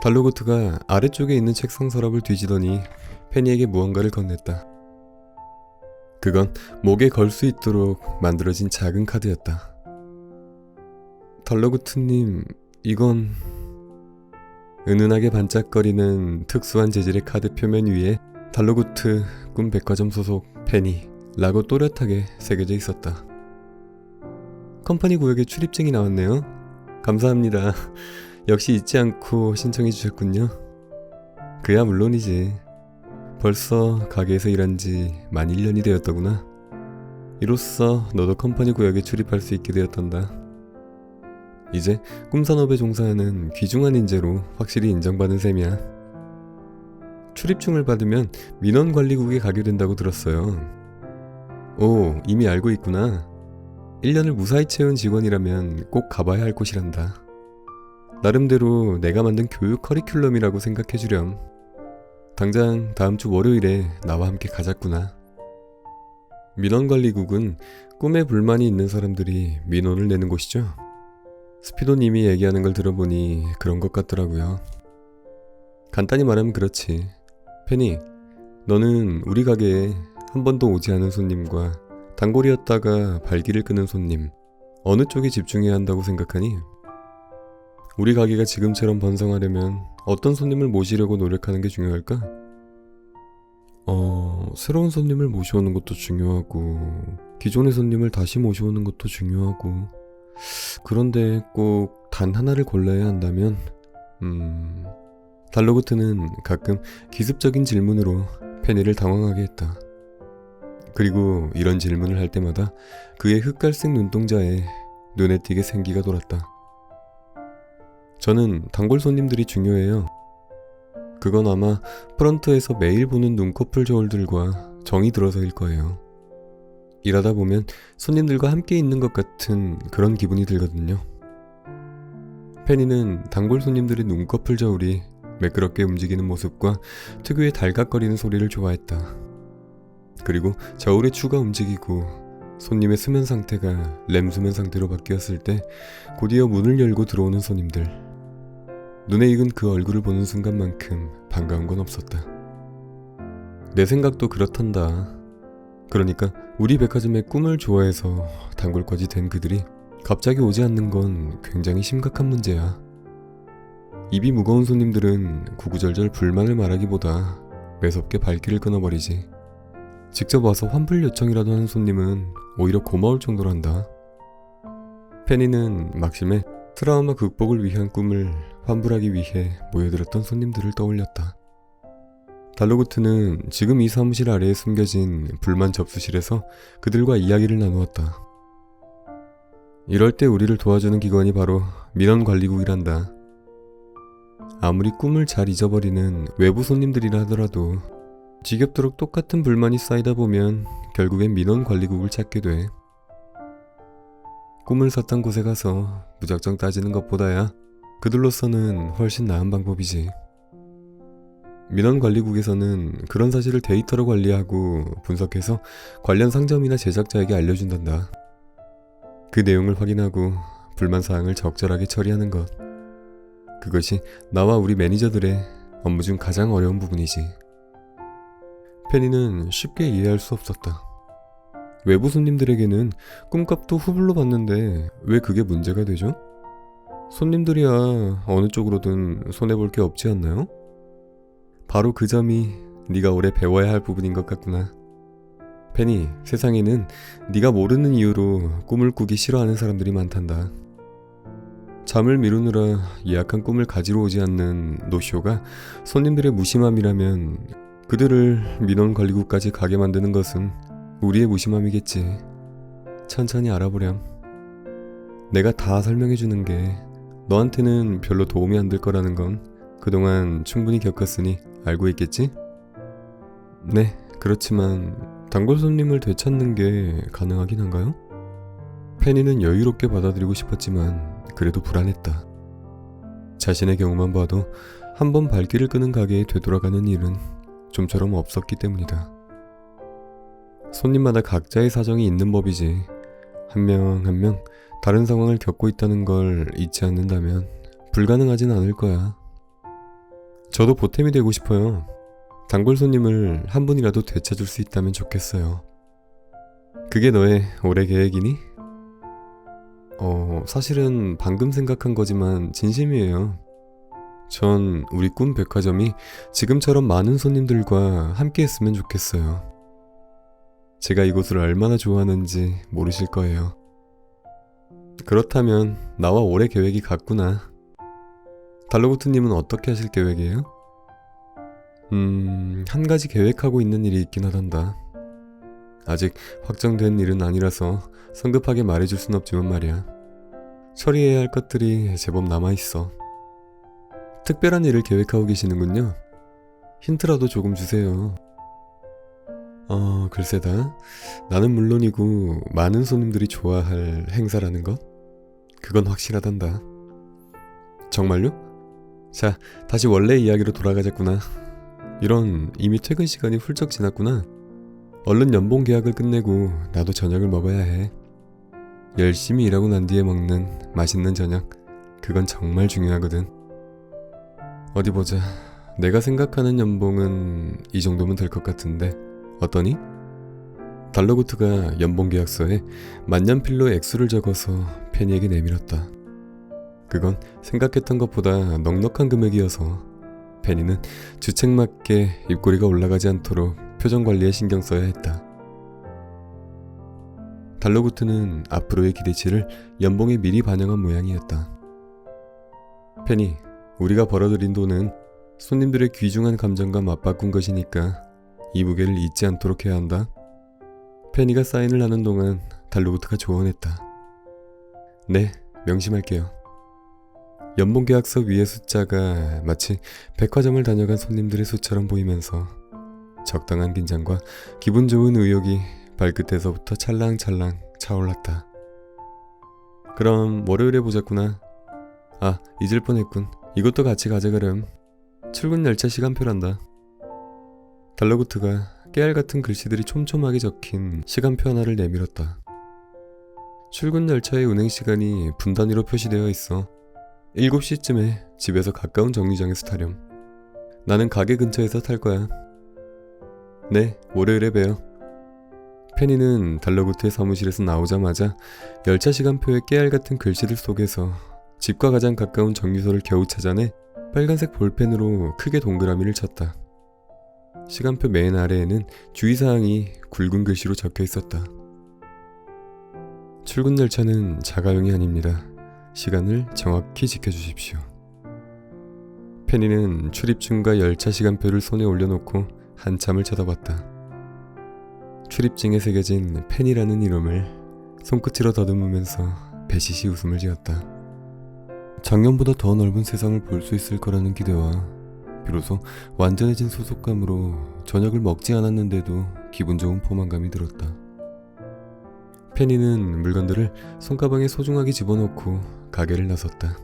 달로구트가 아래쪽에 있는 책상 서랍을 뒤지더니 페니에게 무언가를 건넸다. 그건 목에 걸 수 있도록 만들어진 작은 카드였다. 달러구트님, 이건... 은은하게 반짝거리는 특수한 재질의 카드 표면 위에 달러구트 꿈백화점 소속 페니라고 또렷하게 새겨져 있었다. 컴퍼니 구역에 출입증이 나왔네요. 감사합니다. 역시 잊지 않고 신청해 주셨군요. 그야 물론이지. 벌써 가게에서 일한 지 만 1년이 되었더구나. 이로써 너도 컴퍼니 구역에 출입할 수 있게 되었단다. 이제 꿈산업에 종사하는 귀중한 인재로 확실히 인정받은 셈이야. 출입증을 받으면 민원관리국에 가게 된다고 들었어요. 오, 이미 알고 있구나. 1년을 무사히 채운 직원이라면 꼭 가봐야 할 곳이란다. 나름대로 내가 만든 교육 커리큘럼이라고 생각해주렴. 당장 다음 주 월요일에 나와 함께 가자꾸나. 민원관리국은 꿈에 불만이 있는 사람들이 민원을 내는 곳이죠. 스피도님이 얘기하는 걸 들어보니 그런 것 같더라고요. 간단히 말하면 그렇지. 페니, 너는 우리 가게에 한 번도 오지 않은 손님과 단골이었다가 발기를 끄는 손님, 어느 쪽에 집중해야 한다고 생각하니? 우리 가게가 지금처럼 번성하려면 어떤 손님을 모시려고 노력하는 게 중요할까? 새로운 손님을 모셔오는 것도 중요하고, 기존의 손님을 다시 모셔오는 것도 중요하고, 그런데 꼭 단 하나를 골라야 한다면, 달로구트는 가끔 기습적인 질문으로 페니를 당황하게 했다. 그리고 이런 질문을 할 때마다 그의 흑갈색 눈동자에 눈에 띄게 생기가 돌았다. 저는 단골 손님들이 중요해요. 그건 아마 프런트에서 매일 보는 눈꺼풀 저울들과 정이 들어서일 거예요. 일하다 보면 손님들과 함께 있는 것 같은 그런 기분이 들거든요. 페니는 단골 손님들의 눈꺼풀 저울이 매끄럽게 움직이는 모습과 특유의 달각거리는 소리를 좋아했다. 그리고 저울의 추가 움직이고 손님의 수면 상태가 램 수면 상태로 바뀌었을 때 곧이어 문을 열고 들어오는 손님들. 눈에 익은 그 얼굴을 보는 순간만큼 반가운 건 없었다. 내 생각도 그렇단다. 그러니까 우리 백화점의 꿈을 좋아해서 단골까지 된 그들이 갑자기 오지 않는 건 굉장히 심각한 문제야. 입이 무거운 손님들은 구구절절 불만을 말하기보다 매섭게 발길을 끊어버리지. 직접 와서 환불 요청이라도 하는 손님은 오히려 고마울 정도란다. 페니는 막심에 트라우마 극복을 위한 꿈을 환불하기 위해 모여들었던 손님들을 떠올렸다. 달로구트는 지금 이 사무실 아래에 숨겨진 불만 접수실에서 그들과 이야기를 나누었다. 이럴 때 우리를 도와주는 기관이 바로 민원관리국이란다. 아무리 꿈을 잘 잊어버리는 외부 손님들이라 하더라도 지겹도록 똑같은 불만이 쌓이다 보면 결국엔 민원 관리국을 찾게 돼. 꿈을 샀던 곳에 가서 무작정 따지는 것보다야 그들로서는 훨씬 나은 방법이지. 민원 관리국에서는 그런 사실을 데이터로 관리하고 분석해서 관련 상점이나 제작자에게 알려준단다. 그 내용을 확인하고 불만 사항을 적절하게 처리하는 것. 그것이 나와 우리 매니저들의 업무 중 가장 어려운 부분이지. 페니는 쉽게 이해할 수 없었다. 외부 손님들에게는 꿈값도 후불로 받는데 왜 그게 문제가 되죠? 손님들이야 어느 쪽으로든 손해볼 게 없지 않나요? 바로 그 점이 네가 오래 배워야 할 부분인 것 같구나. 페니, 세상에는 네가 모르는 이유로 꿈을 꾸기 싫어하는 사람들이 많단다. 잠을 미루느라 예약한 꿈을 가지러 오지 않는 노쇼가 손님들의 무심함이라면 그들을 민원관리국까지 가게 만드는 것은 우리의 무심함이겠지. 천천히 알아보렴. 내가 다 설명해주는 게 너한테는 별로 도움이 안 될 거라는 건 그동안 충분히 겪었으니 알고 있겠지? 네, 그렇지만 단골 손님을 되찾는 게 가능하긴 한가요? 페니는 여유롭게 받아들이고 싶었지만 그래도 불안했다. 자신의 경우만 봐도 한 번 발길을 끄는 가게에 되돌아가는 일은 좀처럼 없었기 때문이다. 손님마다 각자의 사정이 있는 법이지. 한 명 한 명 다른 상황을 겪고 있다는 걸 잊지 않는다면 불가능하진 않을 거야. 저도 보탬이 되고 싶어요. 단골 손님을 한 분이라도 되찾을 수 있다면 좋겠어요. 그게 너의 올해 계획이니? 사실은 방금 생각한 거지만 진심이에요. 전 우리 꿈 백화점이 지금처럼 많은 손님들과 함께 했으면 좋겠어요. 제가 이곳을 얼마나 좋아하는지 모르실 거예요. 그렇다면 나와 올해 계획이 같구나. 달로구트님은 어떻게 하실 계획이에요? 한 가지 계획하고 있는 일이 있긴 하단다. 아직 확정된 일은 아니라서 성급하게 말해줄 순 없지만 말이야. 처리해야 할 것들이 제법 남아있어. 특별한 일을 계획하고 계시는군요. 힌트라도 조금 주세요. 글쎄다. 나는 물론이고 많은 손님들이 좋아할 행사라는 것? 그건 확실하단다. 정말요? 자, 다시 원래 이야기로 돌아가자꾸나. 이런, 이미 퇴근 시간이 훌쩍 지났구나. 얼른 연봉 계약을 끝내고 나도 저녁을 먹어야 해. 열심히 일하고 난 뒤에 먹는 맛있는 저녁, 그건 정말 중요하거든. 어디 보자. 내가 생각하는 연봉은 이 정도면 될 것 같은데 어떠니? 달러구트가 연봉 계약서에 만년필로 액수를 적어서 페니에게 내밀었다. 그건 생각했던 것보다 넉넉한 금액이어서 페니는 주책맞게 입꼬리가 올라가지 않도록 표정 관리에 신경 써야 했다. 달러구트는 앞으로의 기대치를 연봉에 미리 반영한 모양이었다. 페니, 우리가 벌어들인 돈은 손님들의 귀중한 감정과 맞바꾼 것이니까 이 무게를 잊지 않도록 해야 한다. 페니가 사인을 하는 동안 달로구트가 조언했다. 네, 명심할게요. 연봉계약서 위의 숫자가 마치 백화점을 다녀간 손님들의 수처럼 보이면서 적당한 긴장과 기분 좋은 의욕이 발끝에서부터 찰랑찰랑 차올랐다. 그럼 월요일에 보자꾸나. 아, 잊을 뻔했군. 이것도 같이 가져가렴. 출근 열차 시간표란다. 달러구트가 깨알같은 글씨들이 촘촘하게 적힌 시간표 하나를 내밀었다. 출근 열차의 운행 시간이 분 단위로 표시되어 있어. 7시쯤에 집에서 가까운 정류장에서 타렴. 나는 가게 근처에서 탈 거야. 네, 월요일에 봬요. 페니는 달러구트의 사무실에서 나오자마자 열차 시간표의 깨알같은 글씨들 속에서 집과 가장 가까운 정류소를 겨우 찾아내 빨간색 볼펜으로 크게 동그라미를 쳤다. 시간표 맨 아래에는 주의사항이 굵은 글씨로 적혀 있었다. 출근 열차는 자가용이 아닙니다. 시간을 정확히 지켜주십시오. 페니는 출입증과 열차 시간표를 손에 올려놓고 한참을 쳐다봤다. 출입증에 새겨진 페니라는 이름을 손끝으로 더듬으면서 배시시 웃음을 지었다. 작년보다 더 넓은 세상을 볼 수 있을 거라는 기대와 비로소 완전해진 소속감으로 저녁을 먹지 않았는데도 기분 좋은 포만감이 들었다. 페니는 물건들을 손가방에 소중하게 집어넣고 가게를 나섰다.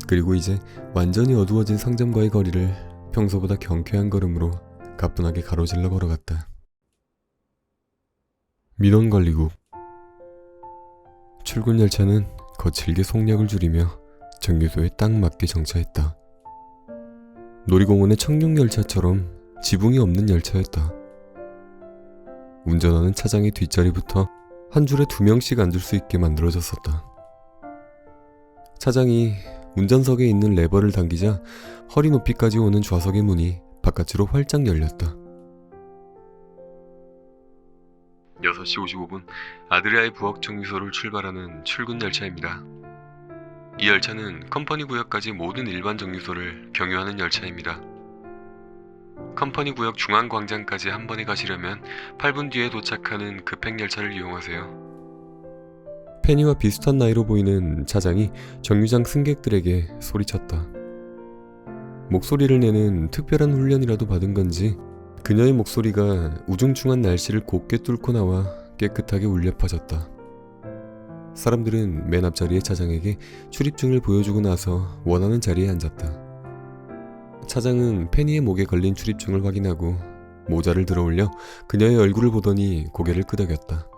그리고 이제 완전히 어두워진 상점과의 거리를 평소보다 경쾌한 걸음으로 가뿐하게 가로질러 걸어갔다. 민원관리국. 출근 열차는 거칠게 속력을 줄이며 정류소에 딱 맞게 정차했다. 놀이공원의 청룡열차처럼 지붕이 없는 열차였다. 운전하는 차장의 뒷자리부터 한 줄에 2명씩 앉을 수 있게 만들어졌었다. 차장이 운전석에 있는 레버를 당기자 허리 높이까지 오는 좌석의 문이 바깥으로 활짝 열렸다. 6시 55분 아드리아의 부엌 정류소를 출발하는 출근 열차입니다. 이 열차는 컴퍼니 구역까지 모든 일반 정류소를 경유하는 열차입니다. 컴퍼니 구역 중앙광장까지 한 번에 가시려면 8분 뒤에 도착하는 급행열차를 이용하세요. 페니와 비슷한 나이로 보이는 차장이 정류장 승객들에게 소리쳤다. 목소리를 내는 특별한 훈련이라도 받은 건지 그녀의 목소리가 우중충한 날씨를 곱게 뚫고 나와 깨끗하게 울려 퍼졌다. 사람들은 맨 앞자리의 차장에게 출입증을 보여주고 나서 원하는 자리에 앉았다. 차장은 페니의 목에 걸린 출입증을 확인하고 모자를 들어올려 그녀의 얼굴을 보더니 고개를 끄덕였다.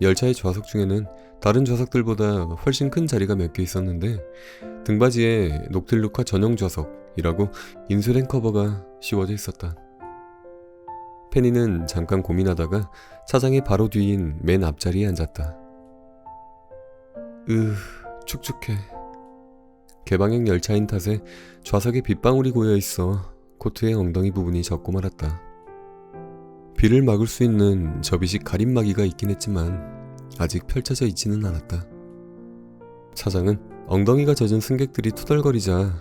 열차의 좌석 중에는 다른 좌석들보다 훨씬 큰 자리가 몇 개 있었는데 등받이에 녹틸루카 전용 좌석이라고 인쇄된 커버가 씌워져 있었다. 페니는 잠깐 고민하다가 차장의 바로 뒤인 맨 앞자리에 앉았다. 축축해. 개방형 열차인 탓에 좌석에 빗방울이 고여있어 코트의 엉덩이 부분이 젖고 말았다. 비를 막을 수 있는 접이식 가림막이가 있긴 했지만 아직 펼쳐져 있지는 않았다. 차장은 엉덩이가 젖은 승객들이 투덜거리자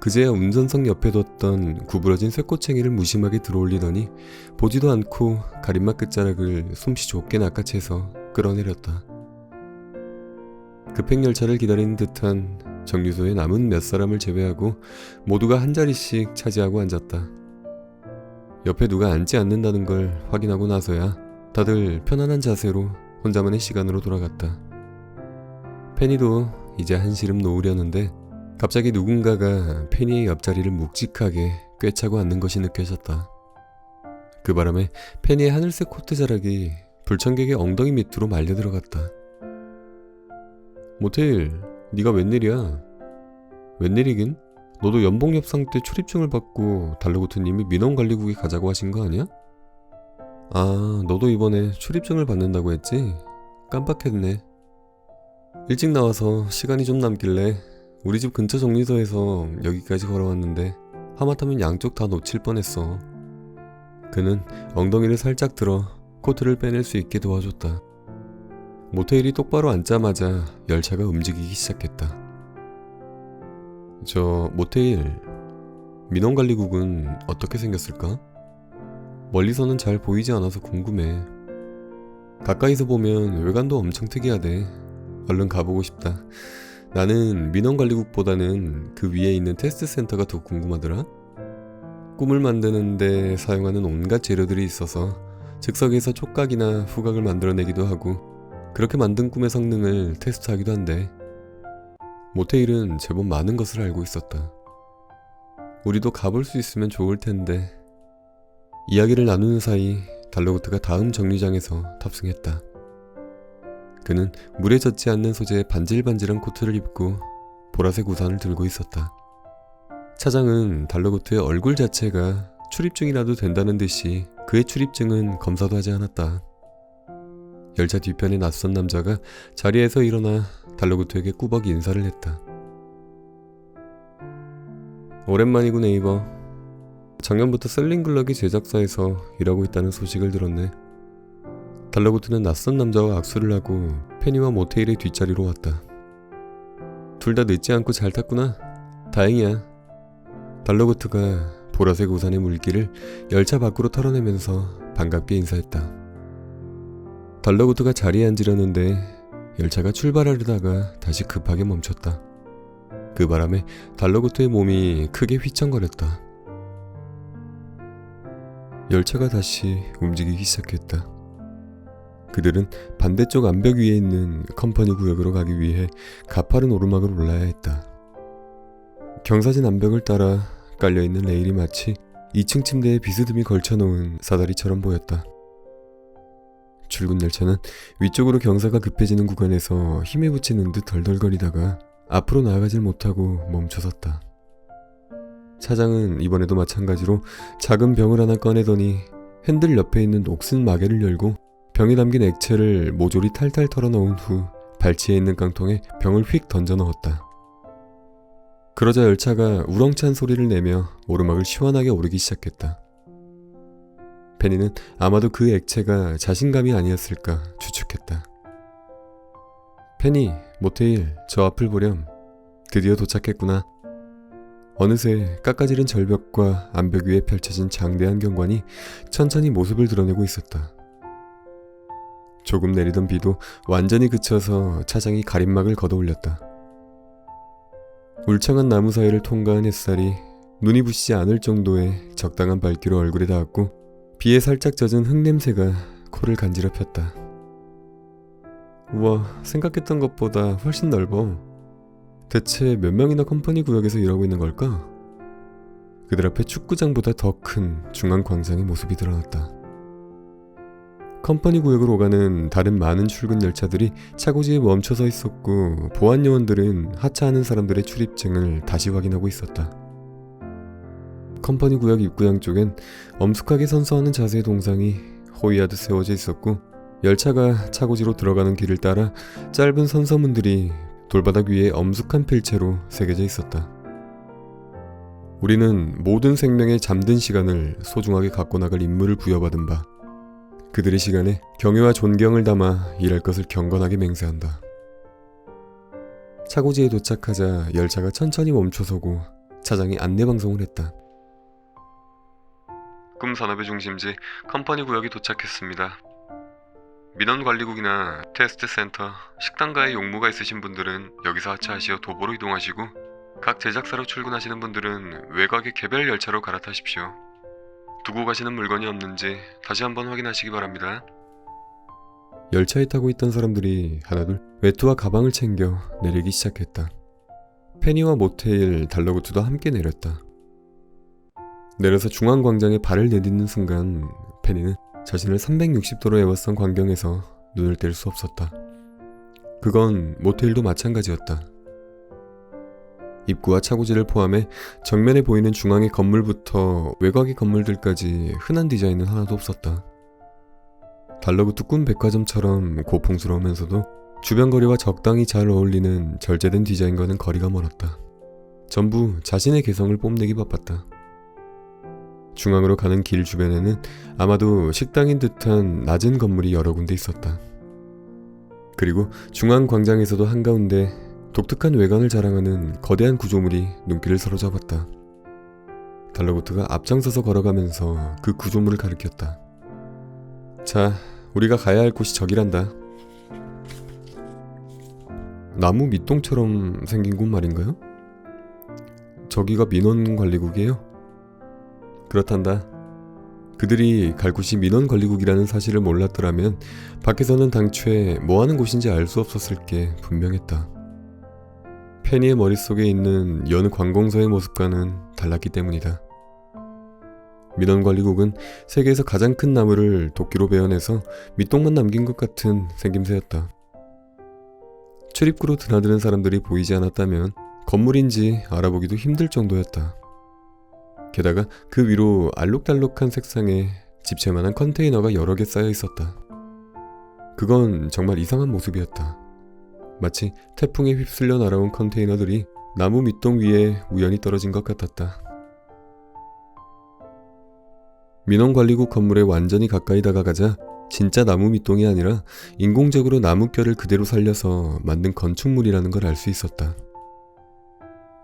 그제야 운전석 옆에 뒀던 구부러진 쇠꼬챙이를 무심하게 들어올리더니 보지도 않고 가림막 끝자락을 솜씨 좋게 낚아채서 끌어내렸다. 급행열차를 기다리는 듯한 정류소에 남은 몇 사람을 제외하고 모두가 한 자리씩 차지하고 앉았다. 옆에 누가 앉지 않는다는 걸 확인하고 나서야 다들 편안한 자세로 혼자만의 시간으로 돌아갔다. 페니도 이제 한시름 놓으려는데 갑자기 누군가가 페니의 옆자리를 묵직하게 꿰차고 앉는 것이 느껴졌다. 그 바람에 페니의 하늘색 코트 자락이 불청객의 엉덩이 밑으로 말려 들어갔다. 모테일, 네가 웬일이야? 웬일이긴? 너도 연봉 협상 때 출입증을 받고 달러구트님이 민원관리국에 가자고 하신 거 아니야? 아, 너도 이번에 출입증을 받는다고 했지? 깜빡했네. 일찍 나와서 시간이 좀 남길래 우리 집 근처 정류소에서 여기까지 걸어왔는데 하마터면 양쪽 다 놓칠 뻔했어. 그는 엉덩이를 살짝 들어 코트를 빼낼 수 있게 도와줬다. 모테일이 똑바로 앉자마자 열차가 움직이기 시작했다. 저 모테일, 민원관리국은 어떻게 생겼을까? 멀리서는 잘 보이지 않아서 궁금해. 가까이서 보면 외관도 엄청 특이하대. 얼른 가보고 싶다. 나는 민원관리국보다는 그 위에 있는 테스트 센터가 더 궁금하더라. 꿈을 만드는데 사용하는 온갖 재료들이 있어서 즉석에서 촉각이나 후각을 만들어내기도 하고 그렇게 만든 꿈의 성능을 테스트하기도 한대. 모테일은 제법 많은 것을 알고 있었다. 우리도 가볼 수 있으면 좋을 텐데. 이야기를 나누는 사이 달러구트가 다음 정류장에서 탑승했다. 그는 물에 젖지 않는 소재의 반질반질한 코트를 입고 보라색 우산을 들고 있었다. 차장은 달러구트의 얼굴 자체가 출입증이라도 된다는 듯이 그의 출입증은 검사도 하지 않았다. 열차 뒤편의 낯선 남자가 자리에서 일어나 달러구트에게 꾸벅 인사를 했다. 오랜만이군 네이버. 작년부터 셀링글럭이 제작사에서 일하고 있다는 소식을 들었네. 달러구트는 낯선 남자와 악수를 하고 페니와 모테일의 뒷자리로 왔다. 둘 다 늦지 않고 잘 탔구나. 다행이야. 달러구트가 보라색 우산의 물기를 열차 밖으로 털어내면서 반갑게 인사했다. 달러구트가 자리에 앉으려는데 열차가 출발하려다가 다시 급하게 멈췄다. 그 바람에 달러구트의 몸이 크게 휘청거렸다. 열차가 다시 움직이기 시작했다. 그들은 반대쪽 암벽 위에 있는 컴퍼니 구역으로 가기 위해 가파른 오르막을 올라야 했다. 경사진 암벽을 따라 깔려있는 레일이 마치 2층 침대에 비스듬히 걸쳐놓은 사다리처럼 보였다. 출근 열차는 위쪽으로 경사가 급해지는 구간에서 힘에 부치는 듯 덜덜거리다가 앞으로 나아가질 못하고 멈춰섰다. 차장은 이번에도 마찬가지로 작은 병을 하나 꺼내더니 핸들 옆에 있는 녹슨 마개를 열고 병에 담긴 액체를 모조리 탈탈 털어넣은 후 발치에 있는 깡통에 병을 휙 던져 넣었다. 그러자 열차가 우렁찬 소리를 내며 오르막을 시원하게 오르기 시작했다. 페니는 아마도 그 액체가 자신감이 아니었을까 추측했다. 페니, 모테일, 저 앞을 보렴. 드디어 도착했구나. 어느새 깎아지른 절벽과 암벽 위에 펼쳐진 장대한 경관이 천천히 모습을 드러내고 있었다. 조금 내리던 비도 완전히 그쳐서 차장이 가림막을 걷어올렸다. 울창한 나무 사이를 통과한 햇살이 눈이 부시지 않을 정도의 적당한 밝기로 얼굴에 닿았고 비에 살짝 젖은 흙냄새가 코를 간지럽혔다. 우와, 생각했던 것보다 훨씬 넓어. 대체 몇 명이나 컴퍼니 구역에서 일하고 있는 걸까? 그들 앞에 축구장보다 더 큰 중앙 광장의 모습이 드러났다. 컴퍼니 구역으로 오가는 다른 많은 출근 열차들이 차고지에 멈춰서 있었고 보안 요원들은 하차하는 사람들의 출입증을 다시 확인하고 있었다. 컴퍼니 구역 입구양 쪽엔 엄숙하게 선서하는 자세의 동상이 호위하듯 세워져 있었고 열차가 차고지로 들어가는 길을 따라 짧은 선서문들이 돌바닥 위에 엄숙한 필체로 새겨져 있었다. 우리는 모든 생명의 잠든 시간을 소중하게 갖고 나갈 임무를 부여받은 바 그들의 시간에 경외와 존경을 담아 일할 것을 경건하게 맹세한다. 차고지에 도착하자 열차가 천천히 멈춰서고 차장이 안내방송을 했다. 꿈산업의 중심지 컴퍼니 구역이 도착했습니다. 민원관리국이나 테스트센터, 식당가에 용무가 있으신 분들은 여기서 하차하시어 도보로 이동하시고 각 제작사로 출근하시는 분들은 외곽의 개별 열차로 갈아타십시오. 두고 가시는 물건이 없는지 다시 한번 확인하시기 바랍니다. 열차에 타고 있던 사람들이 하나둘 외투와 가방을 챙겨 내리기 시작했다. 페니와 모테일, 달러구트도 함께 내렸다. 내려서 중앙광장에 발을 내딛는 순간 페니는 자신을 360도로 에워싼 광경에서 눈을 뗄 수 없었다. 그건 모테일도 마찬가지였다. 입구와 차고지를 포함해 정면에 보이는 중앙의 건물부터 외곽의 건물들까지 흔한 디자인은 하나도 없었다. 달러구트 꿈 백화점처럼 고풍스러우면서도 주변 거리와 적당히 잘 어울리는 절제된 디자인과는 거리가 멀었다. 전부 자신의 개성을 뽐내기 바빴다. 중앙으로 가는 길 주변에는 아마도 식당인 듯한 낮은 건물이 여러 군데 있었다. 그리고 중앙 광장에서도 한가운데 독특한 외관을 자랑하는 거대한 구조물이 눈길을 사로잡았다. 달러구트가 앞장서서 걸어가면서 그 구조물을 가리켰다. 자, 우리가 가야 할 곳이 저기란다. 나무 밑동처럼 생긴 곳 말인가요? 저기가 민원관리국이에요? 그렇단다. 그들이 갈 곳이 민원관리국이라는 사실을 몰랐더라면 밖에서는 당최 뭐하는 곳인지 알 수 없었을 게 분명했다. 페니의 머릿속에 있는 여느 관공서의 모습과는 달랐기 때문이다. 민원관리국은 세계에서 가장 큰 나무를 도끼로 베어내서 밑동만 남긴 것 같은 생김새였다. 출입구로 드나드는 사람들이 보이지 않았다면 건물인지 알아보기도 힘들 정도였다. 게다가 그 위로 알록달록한 색상의 집채만한 컨테이너가 여러 개 쌓여 있었다. 그건 정말 이상한 모습이었다. 마치 태풍에 휩쓸려 날아온 컨테이너들이 나무 밑동 위에 우연히 떨어진 것 같았다. 민원관리국 건물에 완전히 가까이 다가가자 진짜 나무 밑동이 아니라 인공적으로 나뭇결을 그대로 살려서 만든 건축물이라는 걸 알 수 있었다.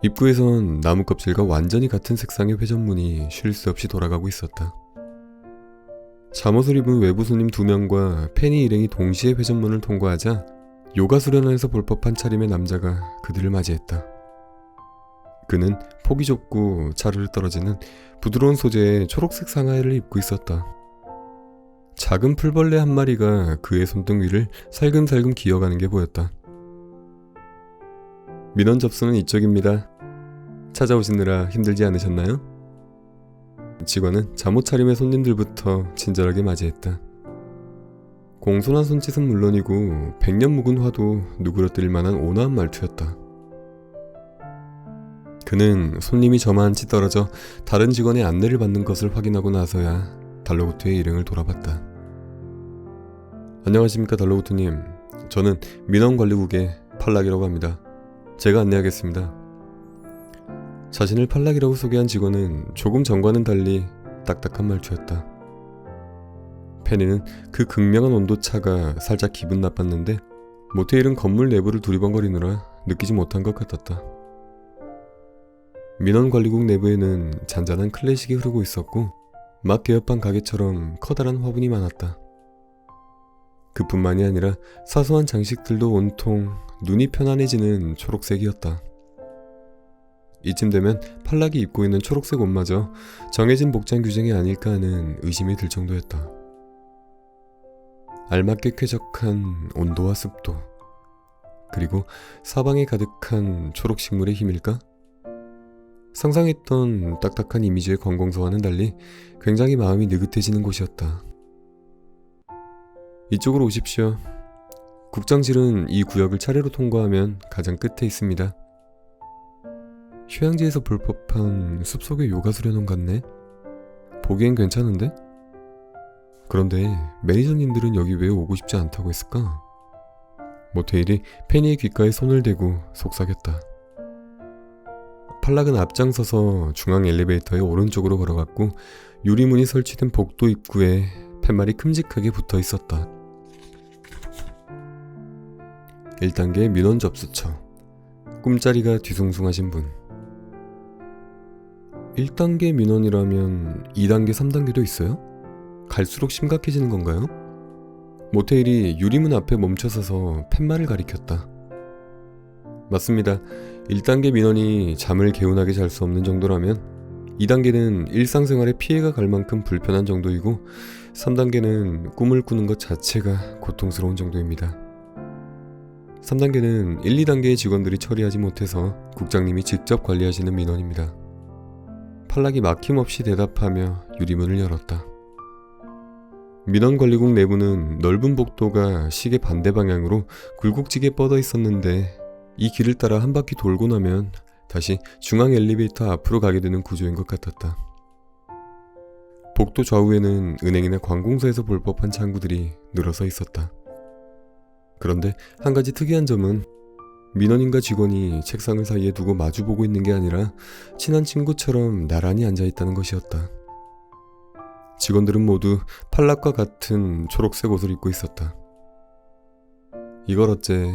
입구에선 나무 껍질과 완전히 같은 색상의 회전문이 쉴 새 없이 돌아가고 있었다. 잠옷을 입은 외부 손님 2명과 페니 일행이 동시에 회전문을 통과하자 요가 수련원에서 볼 법한 차림의 남자가 그들을 맞이했다. 그는 폭이 좁고 자르르 떨어지는 부드러운 소재의 초록색 상하이를 입고 있었다. 작은 풀벌레 한 마리가 그의 손등 위를 살금살금 기어가는 게 보였다. 민원 접수는 이쪽입니다. 찾아오시느라 힘들지 않으셨나요? 직원은 잠옷 차림의 손님들부터 친절하게 맞이했다. 공손한 손짓은 물론이고 100년 묵은 화도 누그러뜨릴 만한 온화한 말투였다. 그는 손님이 저만치 떨어져 다른 직원의 안내를 받는 것을 확인하고 나서야 달로구트의 일행을 돌아봤다. 안녕하십니까 달로구트님. 저는 민원관리국의 팔락이라고 합니다. 제가 안내하겠습니다. 자신을 팔락이라고 소개한 직원은 조금 전과는 달리 딱딱한 말투였다. 페니는 그 극명한 온도차가 살짝 기분 나빴는데 모텔은 건물 내부를 두리번거리느라 느끼지 못한 것 같았다. 민원관리국 내부에는 잔잔한 클래식이 흐르고 있었고 막 개업한 가게처럼 커다란 화분이 많았다. 그뿐만이 아니라 사소한 장식들도 온통 눈이 편안해지는 초록색이었다. 이쯤 되면 팔락이 입고 있는 초록색 옷마저 정해진 복장 규정이 아닐까 하는 의심이 들 정도였다. 알맞게 쾌적한 온도와 습도, 그리고 사방에 가득한 초록식물의 힘일까? 상상했던 딱딱한 이미지의 관공서와는 달리 굉장히 마음이 느긋해지는 곳이었다. 이쪽으로 오십시오. 국장실은 이 구역을 차례로 통과하면 가장 끝에 있습니다. 휴양지에서 볼 법한 숲속의 요가 수련원 같네? 보기엔 괜찮은데? 그런데 매니저님들은 여기 왜 오고 싶지 않다고 했을까? 모테일이 페니의 귓가에 손을 대고 속삭였다. 팔락은 앞장서서 중앙 엘리베이터의 오른쪽으로 걸어갔고 유리문이 설치된 복도 입구에 팻말이 큼직하게 붙어 있었다. 1단계 민원 접수처. 꿈자리가 뒤숭숭하신 분. 1단계 민원이라면 2단계, 3단계도 있어요? 갈수록 심각해지는 건가요? 모테일이 유리문 앞에 멈춰서서 팻말을 가리켰다. 맞습니다. 1단계 민원이 잠을 개운하게 잘 수 없는 정도라면 2단계는 일상생활에 피해가 갈 만큼 불편한 정도이고 3단계는 꿈을 꾸는 것 자체가 고통스러운 정도입니다. 3단계는 1, 2단계의 직원들이 처리하지 못해서 국장님이 직접 관리하시는 민원입니다. 팔락이 막힘없이 대답하며 유리문을 열었다. 민원관리국 내부는 넓은 복도가 시계 반대 방향으로 굴곡지게 뻗어 있었는데 이 길을 따라 한 바퀴 돌고 나면 다시 중앙 엘리베이터 앞으로 가게 되는 구조인 것 같았다. 복도 좌우에는 은행이나 관공서에서 볼 법한 창구들이 늘어서 있었다. 그런데 한 가지 특이한 점은 민원인과 직원이 책상을 사이에 두고 마주보고 있는 게 아니라 친한 친구처럼 나란히 앉아있다는 것이었다. 직원들은 모두 팔락과 같은 초록색 옷을 입고 있었다. 이걸 어째...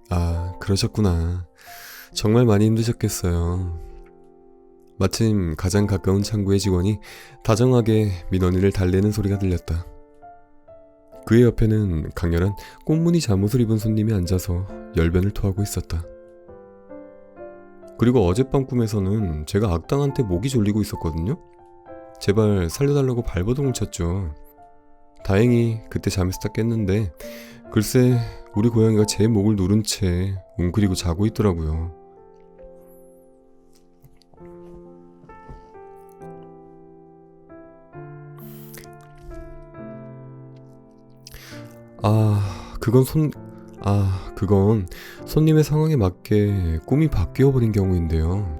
아, 그러셨구나. 정말 많이 힘드셨겠어요. 마침 가장 가까운 창구의 직원이 다정하게 민원인을 달래는 소리가 들렸다. 그의 옆에는 강렬한 꽃무늬 잠옷을 입은 손님이 앉아서 열변을 토하고 있었다. 그리고 어젯밤 꿈에서는 제가 악당한테 목이 졸리고 있었거든요. 제발 살려달라고 발버둥을 쳤죠. 다행히 그때 잠에서 딱 깼는데 글쎄 우리 고양이가 제 목을 누른 채 웅크리고 자고 있더라고요. 그건 손님의 상황에 맞게 꿈이 바뀌어 버린 경우인데요.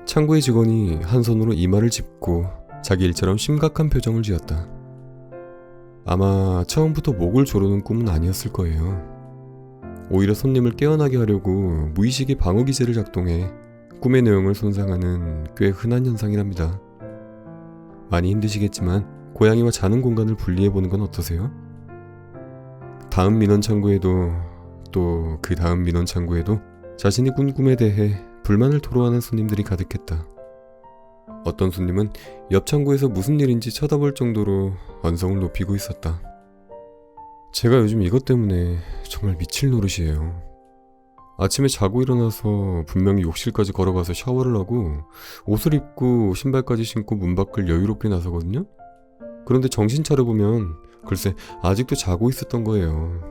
창구의 직원이 한 손으로 이마를 짚고 자기 일처럼 심각한 표정을 지었다. 아마 처음부터 목을 조르는 꿈은 아니었을 거예요. 오히려 손님을 깨어나게 하려고 무의식의 방어 기제를 작동해 꿈의 내용을 손상하는 꽤 흔한 현상이랍니다. 많이 힘드시겠지만 고양이와 자는 공간을 분리해보는 건 어떠세요? 다음 민원 창구에도 또 그 다음 민원 창구에도 자신이 꾼 꿈에 대해 불만을 토로하는 손님들이 가득했다. 어떤 손님은 옆 창구에서 무슨 일인지 쳐다볼 정도로 언성을 높이고 있었다. 제가 요즘 이것 때문에 정말 미칠 노릇이에요. 아침에 자고 일어나서 분명히 욕실까지 걸어가서 샤워를 하고 옷을 입고 신발까지 신고 문 밖을 여유롭게 나서거든요? 그런데 정신 차려보면 글쎄 아직도 자고 있었던 거예요.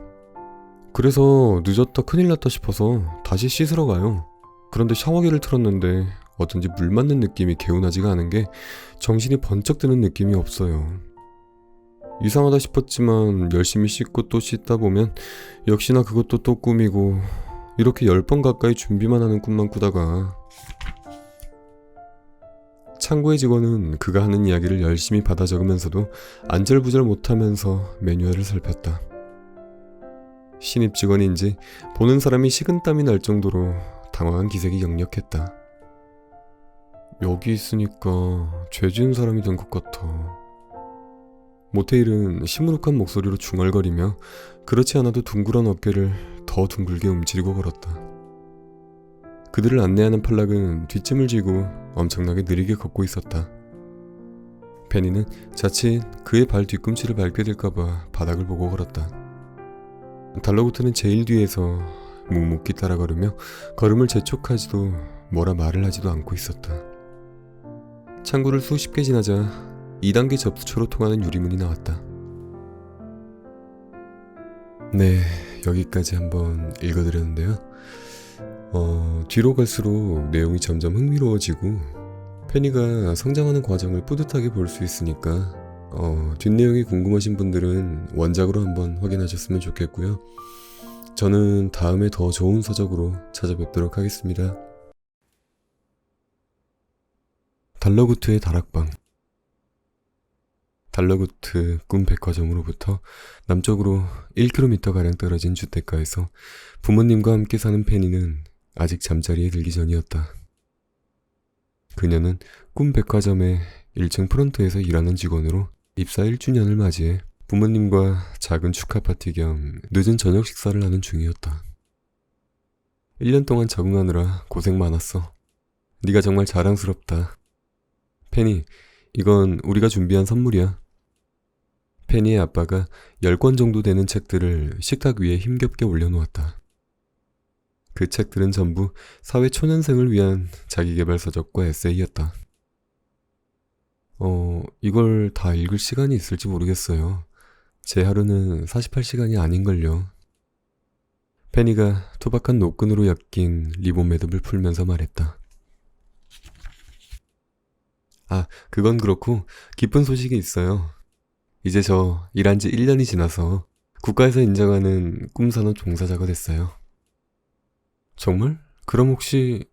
그래서 늦었다 큰일 났다 싶어서 다시 씻으러 가요. 그런데 샤워기를 틀었는데 어쩐지 물 맞는 느낌이 개운하지가 않은 게 정신이 번쩍 드는 느낌이 없어요. 이상하다 싶었지만 열심히 씻고 또 씻다 보면 역시나 그것도 또 꿈이고 이렇게 10번 가까이 준비만 하는 꿈만 꾸다가 창고의 직원은 그가 하는 이야기를 열심히 받아 적으면서도 안절부절 못하면서 매뉴얼을 살폈다. 신입 직원인지 보는 사람이 식은땀이 날 정도로 당황한 기색이 역력했다. 여기 있으니까 죄 지은 사람이 된 것 같아. 모테일은 시무룩한 목소리로 중얼거리며 그렇지 않아도 둥그런 어깨를 더 둥글게 움츠리고 걸었다. 그들을 안내하는 팔락은 뒷짐을 지고 엄청나게 느리게 걷고 있었다. 페니는 자칫 그의 발 뒤꿈치를 밟게 될까봐 바닥을 보고 걸었다. 달러구트는 제일 뒤에서 묵묵히 따라 걸으며 걸음을 재촉하지도 뭐라 말을 하지도 않고 있었다. 창구를 수십 개 지나자 2단계 접수초로 통하는 유리문이 나왔다. 네, 여기까지 한번 읽어드렸는데요. 뒤로 갈수록 내용이 점점 흥미로워지고 페니가 성장하는 과정을 뿌듯하게 볼 수 있으니까 뒷내용이 궁금하신 분들은 원작으로 한번 확인하셨으면 좋겠고요. 저는 다음에 더 좋은 서적으로 찾아뵙도록 하겠습니다. 달러구트의 다락방. 달러구트 꿈백화점으로부터 남쪽으로 1km가량 떨어진 주택가에서 부모님과 함께 사는 페니는 아직 잠자리에 들기 전이었다. 그녀는 꿈백화점의 1층 프런트에서 일하는 직원으로 입사 1주년을 맞이해 부모님과 작은 축하 파티 겸 늦은 저녁 식사를 하는 중이었다. 1년 동안 적응하느라 고생 많았어. 네가 정말 자랑스럽다. 페니, 이건 우리가 준비한 선물이야. 페니의 아빠가 10권 정도 되는 책들을 식탁 위에 힘겹게 올려놓았다. 그 책들은 전부 사회 초년생을 위한 자기계발 서적과 에세이였다. 이걸 다 읽을 시간이 있을지 모르겠어요. 제 하루는 48시간이 아닌걸요. 페니가 투박한 노끈으로 엮인 리본 매듭을 풀면서 말했다. 아, 그건 그렇고 기쁜 소식이 있어요. 이제 저 일한 지 1년이 지나서 국가에서 인정하는 꿈산업 종사자가 됐어요. 정말? 그럼 혹시...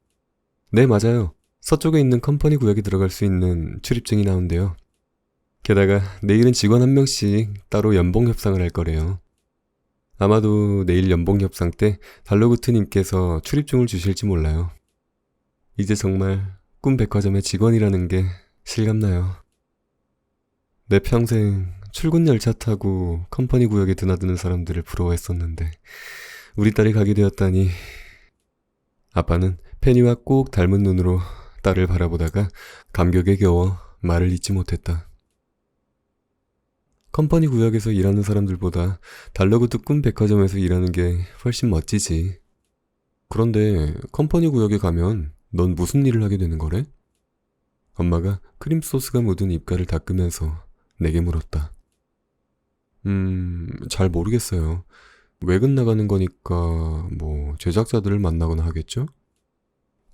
네, 맞아요. 서쪽에 있는 컴퍼니 구역에 들어갈 수 있는 출입증이 나온대요. 게다가 내일은 직원 한 명씩 따로 연봉 협상을 할 거래요. 아마도 내일 연봉 협상 때 달러구트님께서 출입증을 주실지 몰라요. 이제 정말 꿈백화점의 직원이라는 게 실감나요. 내 평생 출근 열차 타고 컴퍼니 구역에 드나드는 사람들을 부러워했었는데 우리 딸이 가게 되었다니. 아빠는 페니와 꼭 닮은 눈으로 딸을 바라보다가 감격에 겨워 말을 잇지 못했다. 컴퍼니 구역에서 일하는 사람들보다 달러구트 꿈백화점에서 일하는 게 훨씬 멋지지. 그런데 컴퍼니 구역에 가면 넌 무슨 일을 하게 되는 거래? 엄마가 크림 소스가 묻은 입가를 닦으면서 내게 물었다. 잘 모르겠어요. 외근 나가는 거니까 뭐 제작자들을 만나거나 하겠죠?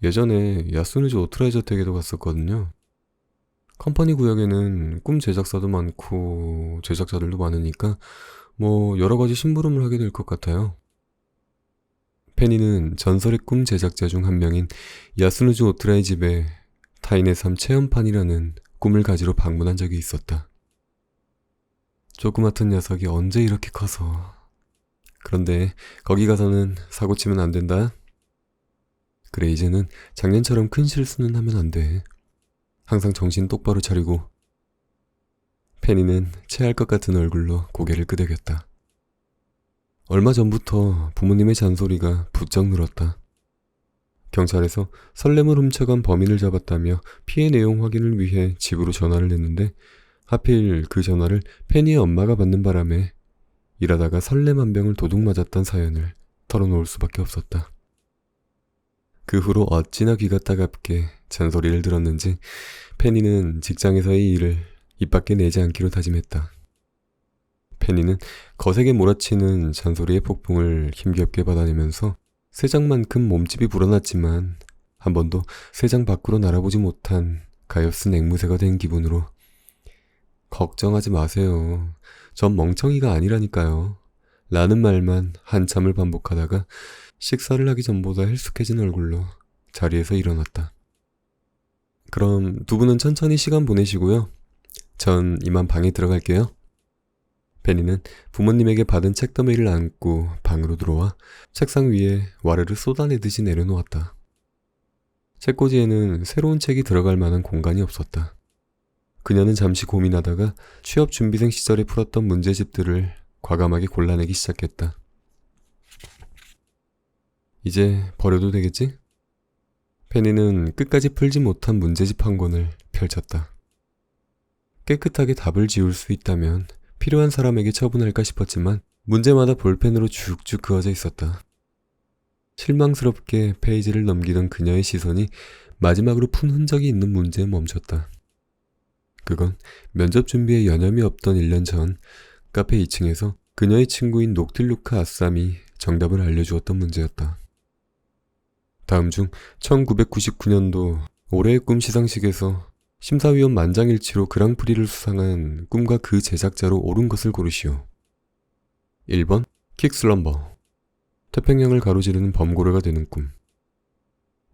예전에 야스누즈 오토라이저 댁에도 갔었거든요. 컴퍼니 구역에는 꿈 제작사도 많고 제작자들도 많으니까 뭐 여러 가지 심부름을 하게 될 것 같아요. 페니는 전설의 꿈 제작자 중 한 명인 야스누즈 오토라이 집에 타인의 삶 체험판이라는 꿈을 가지러 방문한 적이 있었다. 조그맣던 녀석이 언제 이렇게 커서. 그런데 거기 가서는 사고 치면 안 된다. 그래, 이제는 작년처럼 큰 실수는 하면 안 돼. 항상 정신 똑바로 차리고. 페니는 체할 것 같은 얼굴로 고개를 끄덕였다. 얼마 전부터 부모님의 잔소리가 부쩍 늘었다. 경찰에서 설렘을 훔쳐간 범인을 잡았다며 피해 내용 확인을 위해 집으로 전화를 냈는데 하필 그 전화를 페니의 엄마가 받는 바람에 일하다가 설렘한병을 도둑 맞았던 사연을 털어놓을 수밖에 없었다. 그 후로 어찌나 귀가 따갑게 잔소리를 들었는지 페니는 직장에서의 일을 입 밖에 내지 않기로 다짐했다. 페니는 거세게 몰아치는 잔소리의 폭풍을 힘겹게 받아내면서 세 장만큼 몸집이 불어났지만 한 번도 세 장 밖으로 날아보지 못한 가엾은 앵무새가 된 기분으로 걱정하지 마세요. 전 멍청이가 아니라니까요. 라는 말만 한참을 반복하다가 식사를 하기 전보다 헬쑥해진 얼굴로 자리에서 일어났다. 그럼 두 분은 천천히 시간 보내시고요. 전 이만 방에 들어갈게요. 페니는 부모님에게 받은 책더미를 안고 방으로 들어와 책상 위에 와르르 쏟아내듯이 내려놓았다. 책꽂이에는 새로운 책이 들어갈 만한 공간이 없었다. 그녀는 잠시 고민하다가 취업 준비생 시절에 풀었던 문제집들을 과감하게 골라내기 시작했다. 이제 버려도 되겠지? 페니는 끝까지 풀지 못한 문제집 한 권을 펼쳤다. 깨끗하게 답을 지울 수 있다면 필요한 사람에게 처분할까 싶었지만 문제마다 볼펜으로 쭉쭉 그어져 있었다. 실망스럽게 페이지를 넘기던 그녀의 시선이 마지막으로 푼 흔적이 있는 문제에 멈췄다. 그건 면접 준비에 여념이 없던 1년 전 카페 2층에서 그녀의 친구인 녹틸루크 아쌈이 정답을 알려주었던 문제였다. 다음 중 1999년도 올해의 꿈 시상식에서 심사위원 만장일치로 그랑프리를 수상한 꿈과 그 제작자로 옳은 것을 고르시오. 1번 킥슬럼버, 태평양을 가로지르는 범고래가 되는 꿈.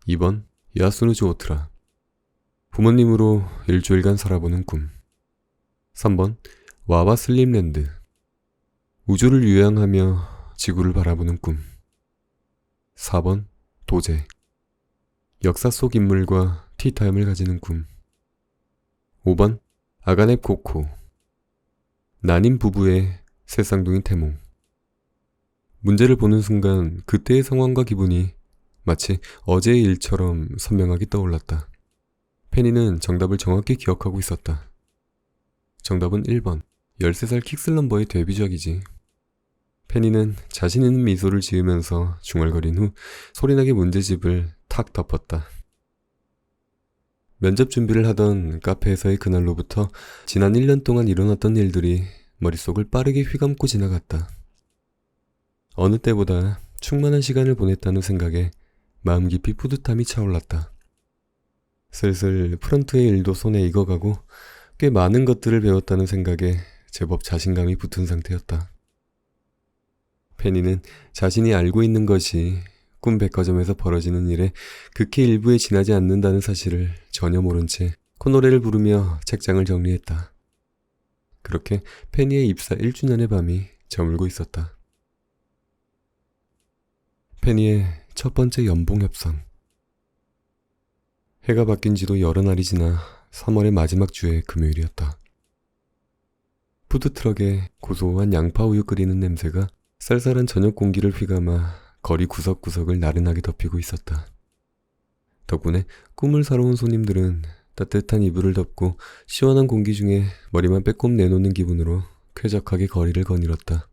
2번 야스누즈 오트라, 부모님으로 일주일간 살아보는 꿈. 3번 와와 슬림랜드, 우주를 유양하며 지구를 바라보는 꿈. 4번 도제, 역사 속 인물과 티타임을 가지는 꿈. 5번 아가넵 코코, 난임 부부의 새 쌍둥이 태몽. 문제를 보는 순간 그때의 상황과 기분이 마치 어제의 일처럼 선명하게 떠올랐다. 페니는 정답을 정확히 기억하고 있었다. 정답은 1번 13살 킥슬럼버의 데뷔작이지. 페니는 자신 있는 미소를 지으면서 중얼거린 후 소리나게 문제집을 탁 덮었다. 면접 준비를 하던 카페에서의 그날로부터 지난 1년 동안 일어났던 일들이 머릿속을 빠르게 휘감고 지나갔다. 어느 때보다 충만한 시간을 보냈다는 생각에 마음 깊이 뿌듯함이 차올랐다. 슬슬 프런트의 일도 손에 익어가고 꽤 많은 것들을 배웠다는 생각에 제법 자신감이 붙은 상태였다. 페니는 자신이 알고 있는 것이 꿈 백화점에서 벌어지는 일에 극히 일부에 지나지 않는다는 사실을 전혀 모른 채 콧노래를 부르며 책장을 정리했다. 그렇게 페니의 입사 1주년의 밤이 저물고 있었다. 페니의 첫 번째 연봉 협상. 해가 바뀐 지도 여러 날이 지나 3월의 마지막 주의 금요일이었다. 푸드트럭에 고소한 양파우유 끓이는 냄새가 쌀쌀한 저녁 공기를 휘감아 거리 구석구석을 나른하게 덮이고 있었다. 덕분에 꿈을 사러 온 손님들은 따뜻한 이불을 덮고 시원한 공기 중에 머리만 빼꼼 내놓는 기분으로 쾌적하게 거리를 거닐었다.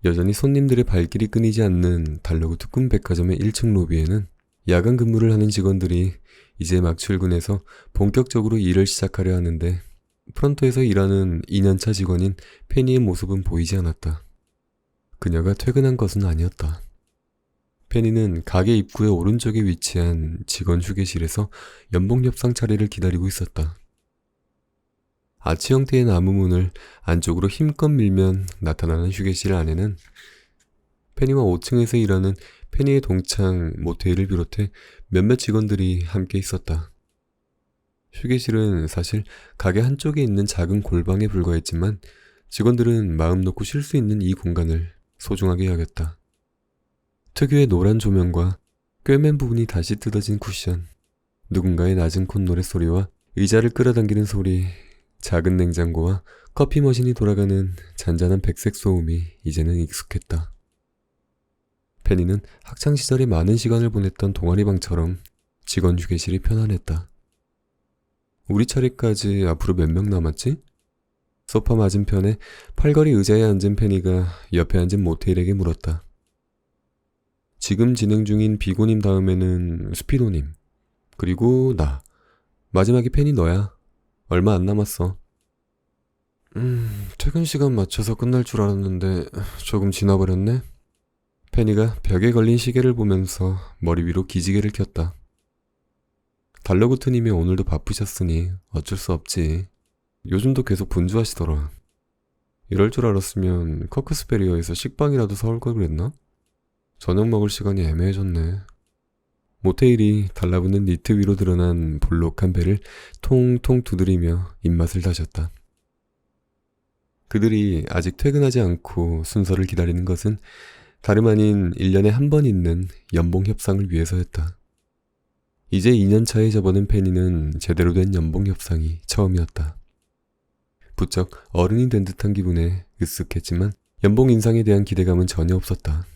여전히 손님들의 발길이 끊이지 않는 달러구트 꿈 백화점의 1층 로비에는 야간 근무를 하는 직원들이 이제 막 출근해서 본격적으로 일을 시작하려 하는데 프런트에서 일하는 2년차 직원인 페니의 모습은 보이지 않았다. 그녀가 퇴근한 것은 아니었다. 페니는 가게 입구의 오른쪽에 위치한 직원 휴게실에서 연봉 협상 차례를 기다리고 있었다. 아치 형태의 나무 문을 안쪽으로 힘껏 밀면 나타나는 휴게실 안에는 페니와 5층에서 일하는 페니의 동창 모테이를 비롯해 몇몇 직원들이 함께 있었다. 휴게실은 사실 가게 한쪽에 있는 작은 골방에 불과했지만 직원들은 마음 놓고 쉴 수 있는 이 공간을 소중하게 여겼다. 특유의 노란 조명과 꿰맨 부분이 다시 뜯어진 쿠션, 누군가의 낮은 콧노래 소리와 의자를 끌어당기는 소리, 작은 냉장고와 커피 머신이 돌아가는 잔잔한 백색 소음이 이제는 익숙했다. 페니는 학창시절에 많은 시간을 보냈던 동아리방처럼 직원 휴게실이 편안했다. 우리 차례까지 앞으로 몇 명 남았지? 소파 맞은편에 팔걸이 의자에 앉은 페니가 옆에 앉은 모테일에게 물었다. 지금 진행 중인 비고님 다음에는 스피노님, 그리고 나. 마지막이 페니 너야. 얼마 안 남았어. 퇴근 시간 맞춰서 끝날 줄 알았는데 조금 지나버렸네. 페니가 벽에 걸린 시계를 보면서 머리 위로 기지개를 켰다. 달러구트님이 오늘도 바쁘셨으니 어쩔 수 없지. 요즘도 계속 분주하시더라. 이럴 줄 알았으면 커크스베리어에서 식빵이라도 사올 걸 그랬나? 저녁 먹을 시간이 애매해졌네. 모테일이 달라붙는 니트 위로 드러난 볼록한 배를 통통 두드리며 입맛을 다졌다. 그들이 아직 퇴근하지 않고 순서를 기다리는 것은 다름 아닌 1년에 한 번 있는 연봉 협상을 위해서였다. 이제 2년 차에 접어든 페니는 제대로 된 연봉 협상이 처음이었다. 부쩍 어른이 된 듯한 기분에 으쓱했지만 연봉 인상에 대한 기대감은 전혀 없었다.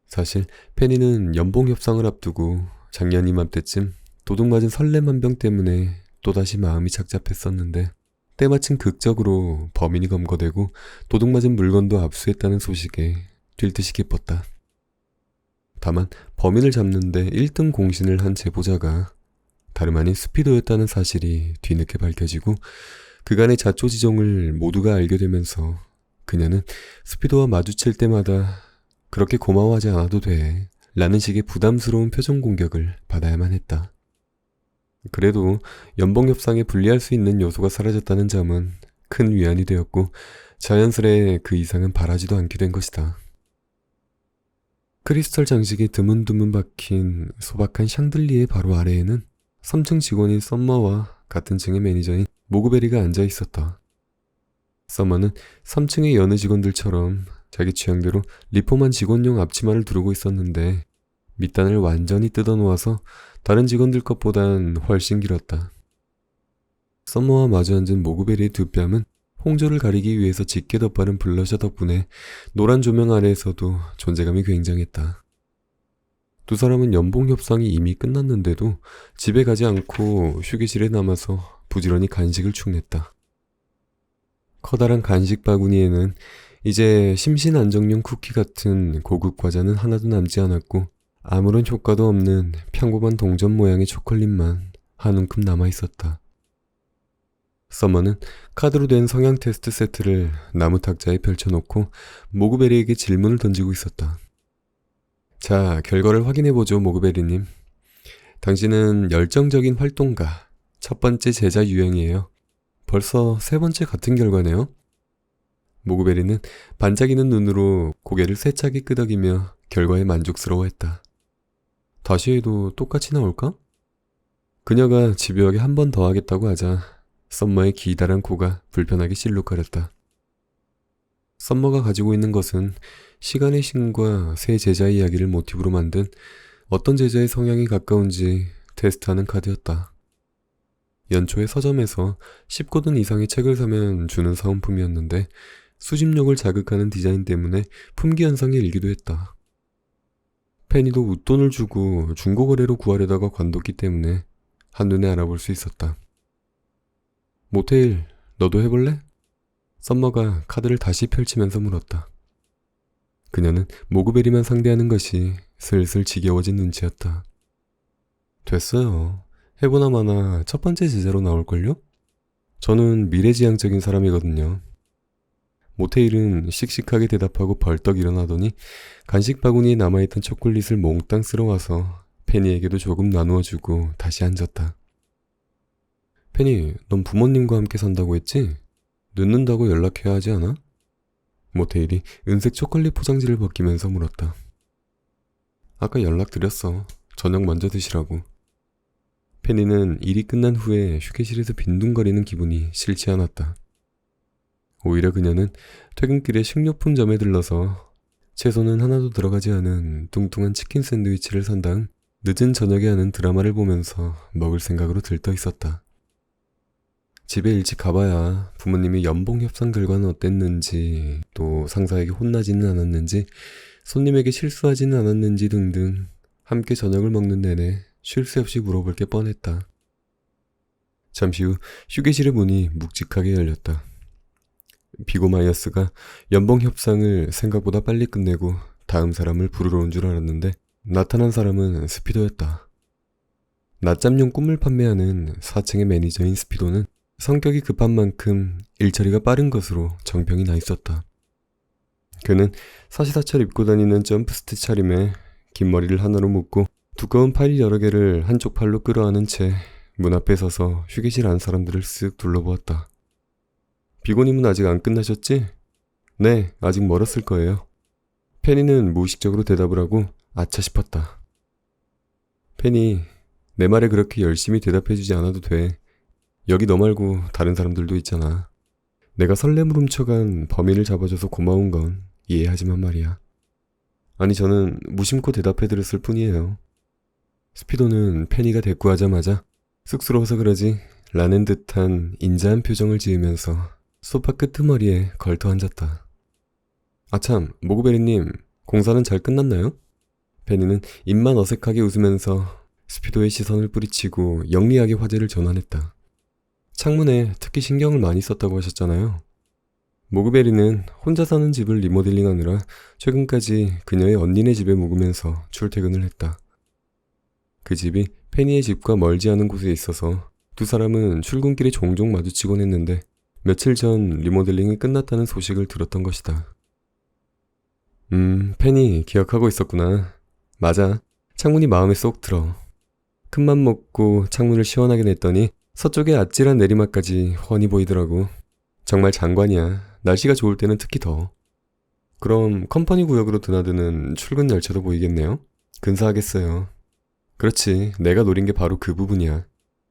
사실 페니는 연봉 협상을 앞두고 작년 이맘때쯤 도둑맞은 설렘 한 병 때문에 또다시 마음이 착잡했었는데 때마침 극적으로 범인이 검거되고 도둑맞은 물건도 압수했다는 소식에 뛸 듯이 기뻤다. 다만 범인을 잡는데 1등 공신을 한 제보자가 다름 아닌 스피도였다는 사실이 뒤늦게 밝혀지고 그간의 자초지종을 모두가 알게 되면서 그녀는 스피도와 마주칠 때마다 그렇게 고마워하지 않아도 돼 라는 식의 부담스러운 표정 공격을 받아야만 했다. 그래도 연봉 협상에 불리할 수 있는 요소가 사라졌다는 점은 큰 위안이 되었고 자연스레 그 이상은 바라지도 않게 된 것이다. 크리스털 장식이 드문드문 박힌 소박한 샹들리에 바로 아래에는 3층 직원인 썸머와 같은 층의 매니저인 모그베리가 앉아 있었다. 썸머는 3층의 여느 직원들처럼 자기 취향대로 리폼한 직원용 앞치마를 두르고 있었는데 밑단을 완전히 뜯어놓아서 다른 직원들 것보단 훨씬 길었다. 썸머와 마주 앉은 모그베리의 두 뺨은 홍조를 가리기 위해서 짙게 덧바른 블러셔 덕분에 노란 조명 아래에서도 존재감이 굉장했다. 두 사람은 연봉 협상이 이미 끝났는데도 집에 가지 않고 휴게실에 남아서 부지런히 간식을 축냈다. 커다란 간식 바구니에는 이제 심신안정용 쿠키 같은 고급 과자는 하나도 남지 않았고 아무런 효과도 없는 평범한 동전 모양의 초콜릿만 한 움큼 남아있었다. 서머는 카드로 된 성향 테스트 세트를 나무 탁자에 펼쳐놓고 모그베리에게 질문을 던지고 있었다. 자, 결과를 확인해보죠, 모그베리님. 당신은 열정적인 활동가, 첫 번째 제자 유형이에요. 벌써 세 번째 같은 결과네요. 모그베리는 반짝이는 눈으로 고개를 세차게 끄덕이며 결과에 만족스러워했다. 다시 해도 똑같이 나올까? 그녀가 집요하게 한 번 더 하겠다고 하자 썸머의 기다란 코가 불편하게 실룩거렸다. 썸머가 가지고 있는 것은 시간의 신과 새 제자의 이야기를 모티브로 만든 어떤 제자의 성향이 가까운지 테스트하는 카드였다. 연초에 서점에서 10권은 이상의 책을 사면 주는 사은품이었는데 수집력을 자극하는 디자인 때문에 품귀 현상이 일기도 했다. 페니도 웃돈을 주고 중고거래로 구하려다가 관뒀기 때문에 한눈에 알아볼 수 있었다. 모테일, 너도 해볼래? 썸머가 카드를 다시 펼치면서 물었다. 그녀는 모그베리만 상대하는 것이 슬슬 지겨워진 눈치였다. 됐어요. 해보나 마나 첫 번째 제자로 나올걸요? 저는 미래지향적인 사람이거든요. 모테일은 씩씩하게 대답하고 벌떡 일어나더니 간식 바구니에 남아있던 초콜릿을 몽땅 쓸어와서 페니에게도 조금 나누어주고 다시 앉았다. 페니, 넌 부모님과 함께 산다고 했지? 늦는다고 연락해야 하지 않아? 모테일이 은색 초콜릿 포장지를 벗기면서 물었다. 아까 연락드렸어. 저녁 먼저 드시라고. 페니는 일이 끝난 후에 휴게실에서 빈둥거리는 기분이 싫지 않았다. 오히려 그녀는 퇴근길에 식료품점에 들러서 채소는 하나도 들어가지 않은 뚱뚱한 치킨 샌드위치를 산 다음 늦은 저녁에 하는 드라마를 보면서 먹을 생각으로 들떠 있었다. 집에 일찍 가봐야 부모님이 연봉 협상 결과는 어땠는지, 또 상사에게 혼나지는 않았는지, 손님에게 실수하지는 않았는지 등등 함께 저녁을 먹는 내내 쉴 새 없이 물어볼 게 뻔했다. 잠시 후 휴게실의 문이 묵직하게 열렸다. 비고 마이어스가 연봉 협상을 생각보다 빨리 끝내고 다음 사람을 부르러 온 줄 알았는데 나타난 사람은 스피도였다. 낮잠용 꿈을 판매하는 4층의 매니저인 스피도는 성격이 급한 만큼 일처리가 빠른 것으로 정평이 나 있었다. 그는 사시사철 입고 다니는 점프스트 차림에 긴 머리를 하나로 묶고 두꺼운 파일 여러 개를 한쪽 팔로 끌어안은 채 문 앞에 서서 휴게실 안 사람들을 쓱 둘러보았다. 비고님은 아직 안 끝나셨지? 네, 아직 멀었을 거예요. 페니는 무의식적으로 대답을 하고 아차 싶었다. 페니, 내 말에 그렇게 열심히 대답해주지 않아도 돼. 여기 너 말고 다른 사람들도 있잖아. 내가 설렘을 훔쳐간 범인을 잡아줘서 고마운 건 이해하지만 말이야. 아니 저는 무심코 대답해드렸을 뿐이에요. 스피도는 페니가 대꾸하자마자 쑥스러워서 그러지 라는 듯한 인자한 표정을 지으면서 소파 끄트머리에 걸터 앉았다. 아참, 모그베리님, 공사는 잘 끝났나요? 페니는 입만 어색하게 웃으면서 스피도의 시선을 뿌리치고 영리하게 화제를 전환했다. 창문에 특히 신경을 많이 썼다고 하셨잖아요. 모그베리는 혼자 사는 집을 리모델링하느라 최근까지 그녀의 언니네 집에 묵으면서 출퇴근을 했다. 그 집이 페니의 집과 멀지 않은 곳에 있어서 두 사람은 출근길에 종종 마주치곤 했는데 며칠 전 리모델링이 끝났다는 소식을 들었던 것이다. 페니 기억하고 있었구나. 맞아. 창문이 마음에 쏙 들어. 큰맘 먹고 창문을 시원하게 냈더니 서쪽의 아찔한 내리막까지 훤히 보이더라고. 정말 장관이야. 날씨가 좋을 때는 특히 더. 그럼 컴퍼니 구역으로 드나드는 출근 열차도 보이겠네요? 근사하겠어요. 그렇지. 내가 노린 게 바로 그 부분이야.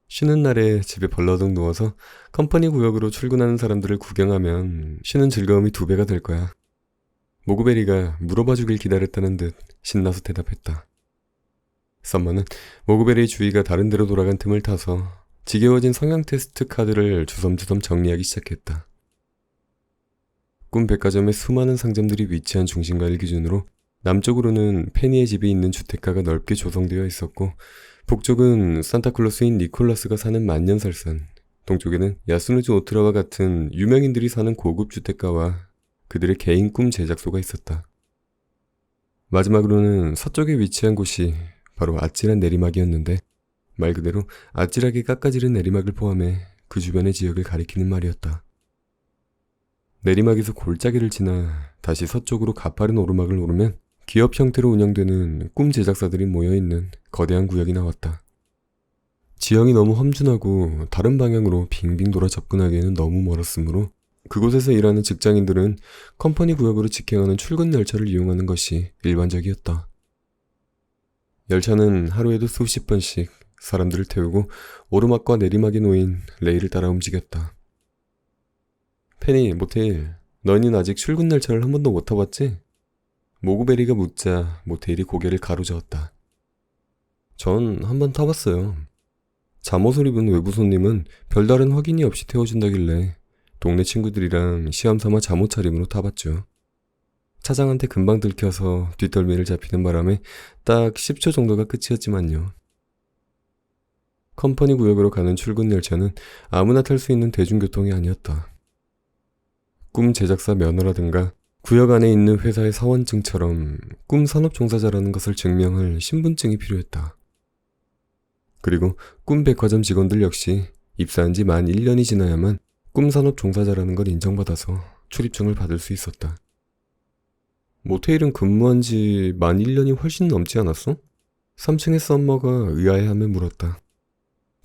쉬는 날에 집에 벌러덩 누워서 컴퍼니 구역으로 출근하는 사람들을 구경하면 쉬는 즐거움이 2배가 될 거야. 모그베리가 물어봐 주길 기다렸다는 듯 신나서 대답했다. 썸머는 모그베리의 주위가 다른 데로 돌아간 틈을 타서 지겨워진 성형 테스트 카드를 주섬주섬 정리하기 시작했다. 꿈 백화점의 수많은 상점들이 위치한 중심가를 기준으로 남쪽으로는 페니의 집이 있는 주택가가 넓게 조성되어 있었고 북쪽은 산타클로스인 니콜라스가 사는 만년설산, 동쪽에는 야스누즈 오트라와 같은 유명인들이 사는 고급 주택가와 그들의 개인 꿈 제작소가 있었다. 마지막으로는 서쪽에 위치한 곳이 바로 아찔한 내리막이었는데 말 그대로 아찔하게 깎아지른 내리막을 포함해 그 주변의 지역을 가리키는 말이었다. 내리막에서 골짜기를 지나 다시 서쪽으로 가파른 오르막을 오르면 기업 형태로 운영되는 꿈 제작사들이 모여있는 거대한 구역이 나왔다. 지형이 너무 험준하고 다른 방향으로 빙빙 돌아 접근하기에는 너무 멀었으므로 그곳에서 일하는 직장인들은 컴퍼니 구역으로 직행하는 출근 열차를 이용하는 것이 일반적이었다. 열차는 하루에도 수십 번씩 사람들을 태우고 오르막과 내리막이 놓인 레일을 따라 움직였다. 페니, 모테일, 너희는 아직 출근 열차를 한 번도 못 타봤지? 모그베리가 묻자 모테일이 고개를 가로저었다. 전 한 번 타봤어요. 잠옷을 입은 외부 손님은 별다른 확인이 없이 태워준다길래 동네 친구들이랑 시험삼아 잠옷 차림으로 타봤죠. 차장한테 금방 들켜서 뒷덜미를 잡히는 바람에 딱 10초 정도가 끝이었지만요. 컴퍼니 구역으로 가는 출근 열차는 아무나 탈 수 있는 대중교통이 아니었다. 꿈 제작사 면허라든가 구역 안에 있는 회사의 사원증처럼 꿈 산업 종사자라는 것을 증명할 신분증이 필요했다. 그리고 꿈 백화점 직원들 역시 입사한 지 만 1년이 지나야만 꿈 산업 종사자라는 걸 인정받아서 출입증을 받을 수 있었다. 모테일은 근무한 지 만 1년이 훨씬 넘지 않았어? 3층의 썸머가 의아해하며 물었다.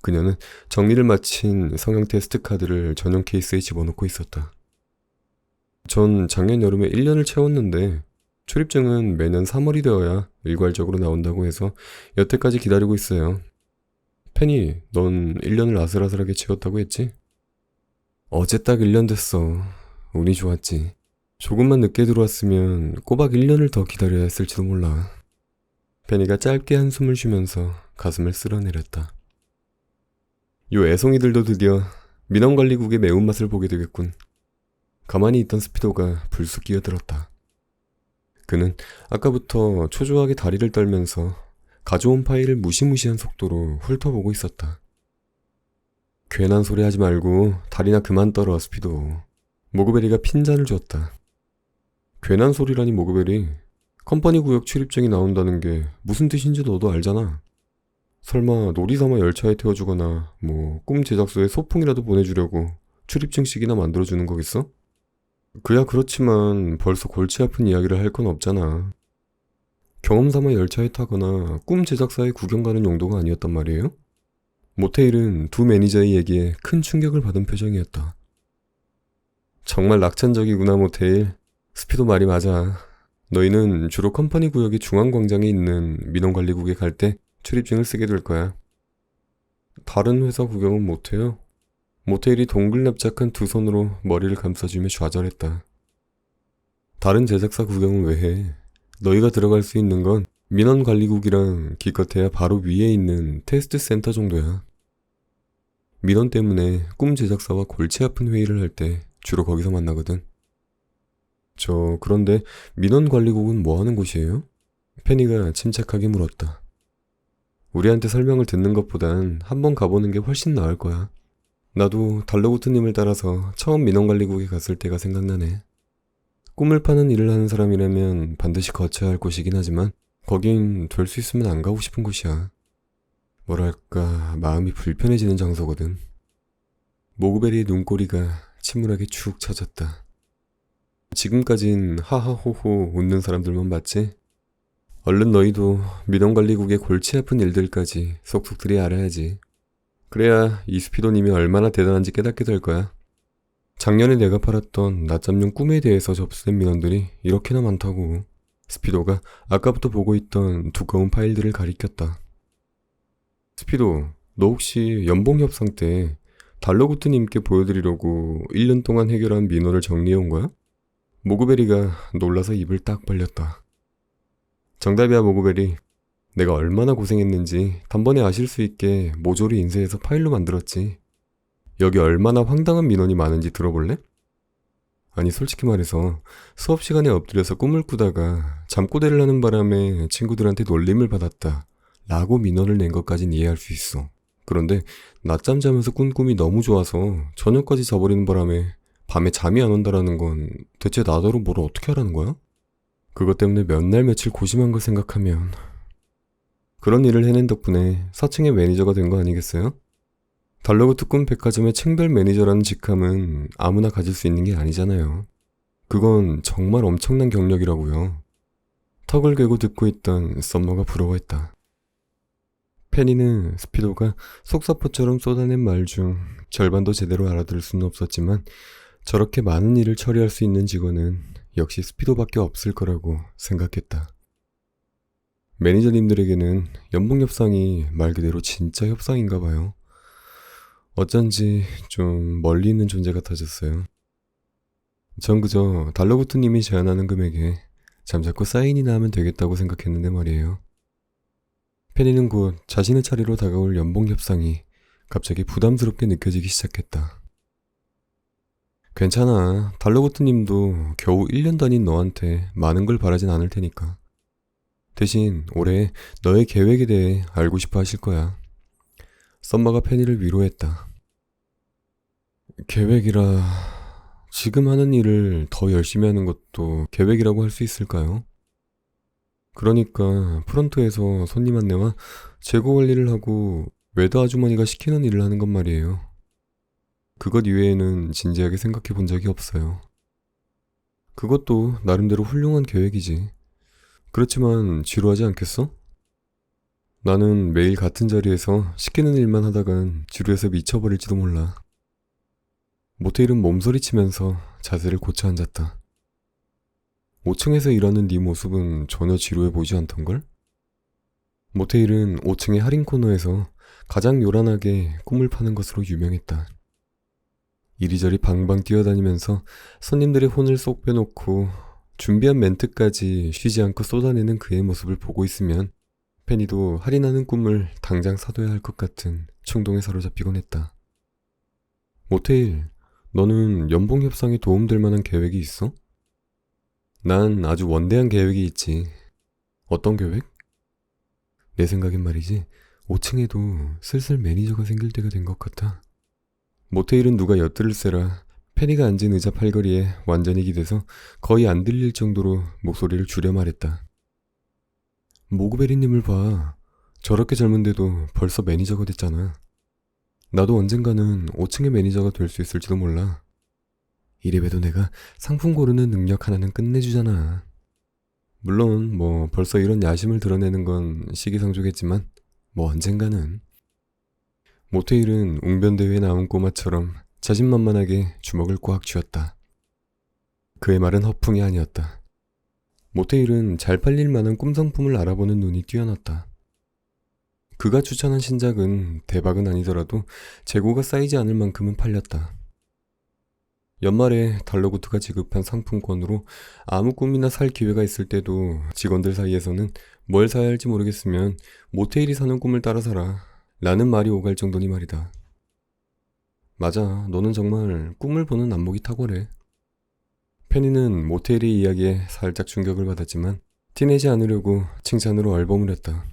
그녀는 정리를 마친 성형 테스트 카드를 전용 케이스에 집어넣고 있었다. 전 작년 여름에 1년을 채웠는데 출입증은 매년 3월이 되어야 일괄적으로 나온다고 해서 여태까지 기다리고 있어요. 페니, 넌 1년을 아슬아슬하게 채웠다고 했지? 어제 딱 1년 됐어. 운이 좋았지. 조금만 늦게 들어왔으면 꼬박 1년을 더 기다려야 했을지도 몰라. 페니가 짧게 한숨을 쉬면서 가슴을 쓸어내렸다. 요 애송이들도 드디어 민원관리국의 매운맛을 보게 되겠군. 가만히 있던 스피도가 불쑥 끼어들었다. 그는 아까부터 초조하게 다리를 떨면서 가져온 파일을 무시무시한 속도로 훑어보고 있었다. 괜한 소리 하지 말고 다리나 그만 떨어, 스피도. 모그베리가 핀잔을 줬다. 괜한 소리라니 모그베리. 컴퍼니 구역 출입증이 나온다는 게 무슨 뜻인지 너도 알잖아. 설마 놀이삼아 열차에 태워주거나 꿈 제작소에 소풍이라도 보내주려고 출입증식이나 만들어주는 거겠어? 그야 그렇지만 벌써 골치 아픈 이야기를 할 건 없잖아. 경험삼아 열차에 타거나 꿈 제작사에 구경 가는 용도가 아니었단 말이에요? 모테일은 두 매니저의 얘기에 큰 충격을 받은 표정이었다. 정말 낙천적이구나 모테일. 스피도 말이 맞아. 너희는 주로 컴퍼니 구역의 중앙광장에 있는 민원관리국에 갈 때 출입증을 쓰게 될 거야. 다른 회사 구경은 못해요? 모테일이 동글납작한 두 손으로 머리를 감싸주며 좌절했다. 다른 제작사 구경은 왜 해? 너희가 들어갈 수 있는 건 민원관리국이랑 기껏해야 바로 위에 있는 테스트 센터 정도야. 민원 때문에 꿈 제작사와 골치 아픈 회의를 할 때 주로 거기서 만나거든. 그런데 민원관리국은 뭐 하는 곳이에요? 페니가 침착하게 물었다. 우리한테 설명을 듣는 것보단 한번 가보는 게 훨씬 나을 거야. 나도 달러구트님을 따라서 처음 민원관리국에 갔을 때가 생각나네. 꿈을 파는 일을 하는 사람이라면 반드시 거쳐야 할 곳이긴 하지만 거긴 될 수 있으면 안 가고 싶은 곳이야. 뭐랄까 마음이 불편해지는 장소거든. 모그베리의 눈꼬리가 침울하게 축 처졌다. 지금까진 하하호호 웃는 사람들만 봤지? 얼른 너희도 민원관리국의 골치 아픈 일들까지 속속들이 알아야지. 그래야 이스피도님이 얼마나 대단한지 깨닫게 될 거야. 작년에 내가 팔았던 낮잠용 꿈에 대해서 접수된 민원들이 이렇게나 많다고. 스피도가 아까부터 보고 있던 두꺼운 파일들을 가리켰다. 스피도, 너 혹시 연봉 협상 때 달러구트님께 보여드리려고 1년 동안 해결한 민원을 정리해 온 거야? 모그베리가 놀라서 입을 딱 벌렸다. 정답이야 모그베리. 내가 얼마나 고생했는지 단번에 아실 수 있게 모조리 인쇄해서 파일로 만들었지. 여기 얼마나 황당한 민원이 많은지 들어볼래? 아니 솔직히 말해서 수업 시간에 엎드려서 꿈을 꾸다가 잠꼬대를 하는 바람에 친구들한테 놀림을 받았다 라고 민원을 낸 것까진 이해할 수 있어. 그런데 낮잠 자면서 꾼 꿈이 너무 좋아서 저녁까지 자버리는 바람에 밤에 잠이 안 온다라는 건 대체 나더러 뭘 어떻게 하라는 거야? 그것 때문에 몇 날 며칠 고심한 걸 생각하면 그런 일을 해낸 덕분에 4층의 매니저가 된 거 아니겠어요? 달러구트 꿈 백화점의 층별 매니저라는 직함은 아무나 가질 수 있는 게 아니잖아요. 그건 정말 엄청난 경력이라고요. 턱을 괴고 듣고 있던 썸머가 부러워했다. 페니는 스피도가 속사포처럼 쏟아낸 말 중 절반도 제대로 알아들을 수는 없었지만 저렇게 많은 일을 처리할 수 있는 직원은 역시 스피도밖에 없을 거라고 생각했다. 매니저님들에게는 연봉 협상이 말 그대로 진짜 협상인가 봐요. 어쩐지 좀 멀리 있는 존재 같아졌어요. 전 그저 달러구트님이 제안하는 금액에 잠자코 사인이나 하면 되겠다고 생각했는데 말이에요. 페니는 곧 자신의 차례로 다가올 연봉 협상이 갑자기 부담스럽게 느껴지기 시작했다. 괜찮아. 달러구트님도 겨우 1년 다닌 너한테 많은 걸 바라진 않을 테니까. 대신 올해 너의 계획에 대해 알고 싶어 하실 거야. 썸머가 페니를 위로했다. 계획이라... 지금 하는 일을 더 열심히 하는 것도 계획이라고 할 수 있을까요? 그러니까 프런트에서 손님 안내와 재고 관리를 하고 웨더 아주머니가 시키는 일을 하는 것 말이에요. 그것 이외에는 진지하게 생각해 본 적이 없어요. 그것도 나름대로 훌륭한 계획이지. 그렇지만 지루하지 않겠어? 나는 매일 같은 자리에서 시키는 일만 하다간 지루해서 미쳐버릴지도 몰라. 모테일은 몸서리치면서 자세를 고쳐 앉았다. 5층에서 일하는 네 모습은 전혀 지루해 보이지 않던걸? 모테일은 5층의 할인 코너에서 가장 요란하게 꿈을 파는 것으로 유명했다. 이리저리 방방 뛰어다니면서 손님들의 혼을 쏙 빼놓고 준비한 멘트까지 쉬지 않고 쏟아내는 그의 모습을 보고 있으면 페니도 할인하는 꿈을 당장 사둬야 할 것 같은 충동에 사로잡히곤 했다. 모테일, 너는 연봉 협상에 도움될 만한 계획이 있어? 난 아주 원대한 계획이 있지. 어떤 계획? 내 생각엔 말이지 5층에도 슬슬 매니저가 생길 때가 된 것 같아. 모테일은 누가 엿들을세라 페니가 앉은 의자 팔걸이에 완전히 기대서 거의 안 들릴 정도로 목소리를 줄여 말했다. 모그베리님을 봐. 저렇게 젊은데도 벌써 매니저가 됐잖아. 나도 언젠가는 5층의 매니저가 될 수 있을지도 몰라. 이래봬도 내가 상품 고르는 능력 하나는 끝내주잖아. 물론 벌써 이런 야심을 드러내는 건 시기상조겠지만 언젠가는. 모테일은 웅변대회에 나온 꼬마처럼 자신만만하게 주먹을 꽉 쥐었다. 그의 말은 허풍이 아니었다. 모테일은 잘 팔릴 만한 꿈 상품을 알아보는 눈이 뛰어났다. 그가 추천한 신작은 대박은 아니더라도 재고가 쌓이지 않을 만큼은 팔렸다. 연말에 달러구트가 지급한 상품권으로 아무 꿈이나 살 기회가 있을 때도 직원들 사이에서는 뭘 사야 할지 모르겠으면 모테일이 사는 꿈을 따라 사라 라는 말이 오갈 정도니 말이다. 맞아, 너는 정말 꿈을 보는 안목이 탁월해. 페니는 모테일의 이야기에 살짝 충격을 받았지만 티내지 않으려고 칭찬으로 얼버무렸다.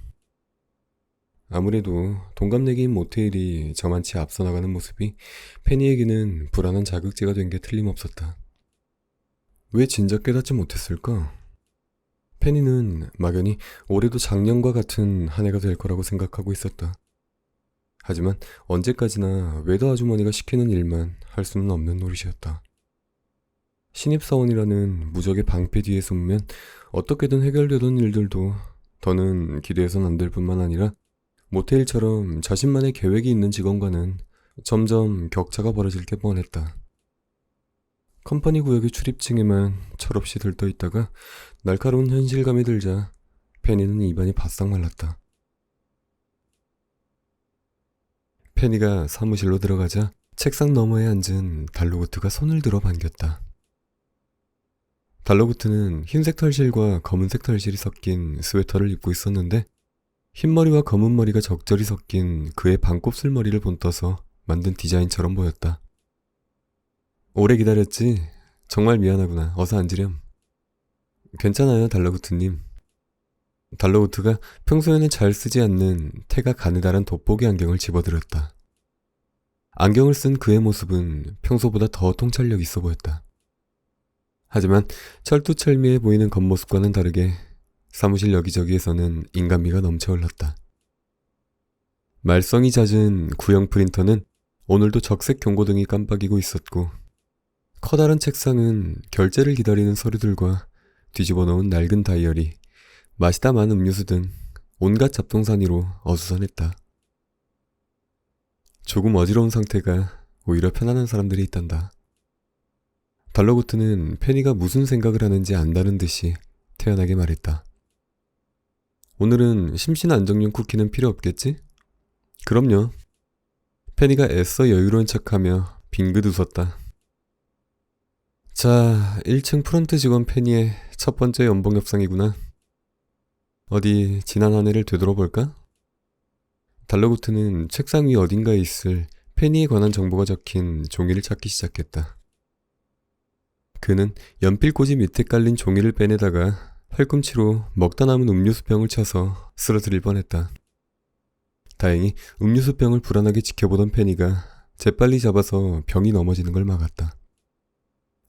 아무래도 동갑내기인 모테일이 저만치 앞서 나가는 모습이 페니에게는 불안한 자극제가 된 게 틀림없었다. 왜 진작 깨닫지 못했을까? 페니는 막연히 올해도 작년과 같은 한 해가 될 거라고 생각하고 있었다. 하지만 언제까지나 외도 아주머니가 시키는 일만 할 수는 없는 노릇이었다. 신입사원이라는 무적의 방패 뒤에 숨으면 어떻게든 해결되던 일들도 더는 기대해선 안 될 뿐만 아니라 모테일처럼 자신만의 계획이 있는 직원과는 점점 격차가 벌어질 게 뻔했다. 컴퍼니 구역의 출입증에만 철없이 들떠 있다가 날카로운 현실감이 들자 페니는 입안이 바싹 말랐다. 페니가 사무실로 들어가자 책상 너머에 앉은 달로구트가 손을 들어 반겼다. 달로구트는 흰색 털실과 검은색 털실이 섞인 스웨터를 입고 있었는데 흰머리와 검은 머리가 적절히 섞인 그의 반곱슬 머리를 본떠서 만든 디자인처럼 보였다. 오래 기다렸지? 정말 미안하구나. 어서 앉으렴. 괜찮아요, 달러구트님. 달러구트가 평소에는 잘 쓰지 않는 태가 가느다란 돋보기 안경을 집어들었다. 안경을 쓴 그의 모습은 평소보다 더 통찰력 있어 보였다. 하지만 철두철미해 보이는 겉모습과는 다르게 사무실 여기저기에서는 인간미가 넘쳐 흘렀다. 말썽이 잦은 구형 프린터는 오늘도 적색 경고등이 깜빡이고 있었고 커다란 책상은 결제를 기다리는 서류들과 뒤집어 놓은 낡은 다이어리, 마시다 만 음료수 등 온갖 잡동사니로 어수선했다. 조금 어지러운 상태가 오히려 편안한 사람들이 있단다. 달러구트는 페니가 무슨 생각을 하는지 안다는 듯이 태연하게 말했다. 오늘은 심신 안정용 쿠키는 필요 없겠지? 그럼요. 페니가 애써 여유로운 척하며 빙긋 웃었다. 자, 1층 프런트 직원 페니의 첫 번째 연봉 협상이구나. 어디 지난 한 해를 되돌아볼까? 달러구트는 책상 위 어딘가에 있을 페니에 관한 정보가 적힌 종이를 찾기 시작했다. 그는 연필꽂이 밑에 깔린 종이를 빼내다가 팔꿈치로 먹다 남은 음료수병을 쳐서 쓰러뜨릴 뻔했다. 다행히 음료수병을 불안하게 지켜보던 페니가 재빨리 잡아서 병이 넘어지는 걸 막았다.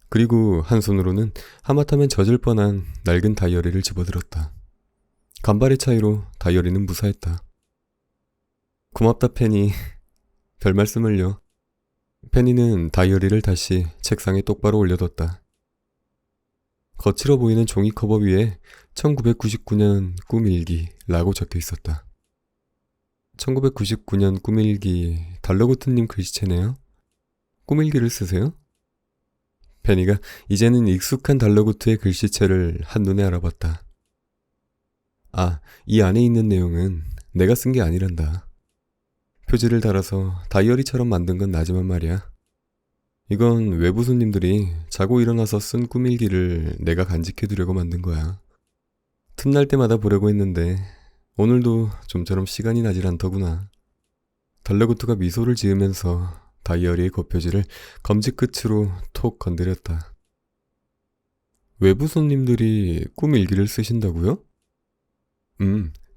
그리고 한 손으로는 하마터면 젖을 뻔한 낡은 다이어리를 집어들었다. 간발의 차이로 다이어리는 무사했다. 고맙다, 페니. 별 말씀을요. 페니는 다이어리를 다시 책상에 똑바로 올려뒀다. 거칠어 보이는 종이 커버 위에 1999년 꿈일기라고 적혀 있었다. 1999년 꿈일기, 달러구트님 글씨체네요. 꿈일기를 쓰세요? 페니가 이제는 익숙한 달러구트의 글씨체를 한눈에 알아봤다. 아, 이 안에 있는 내용은 내가 쓴 게 아니란다. 표지를 달아서 다이어리처럼 만든 건 나지만 말이야. 이건 외부 손님들이 자고 일어나서 쓴 꿈일기를 내가 간직해두려고 만든 거야. 틈날 때마다 보려고 했는데 오늘도 좀처럼 시간이 나질 않더구나. 달러구트가 미소를 지으면서 다이어리의 겉표지를 검지 끝으로 톡 건드렸다. 외부 손님들이 꿈일기를 쓰신다고요?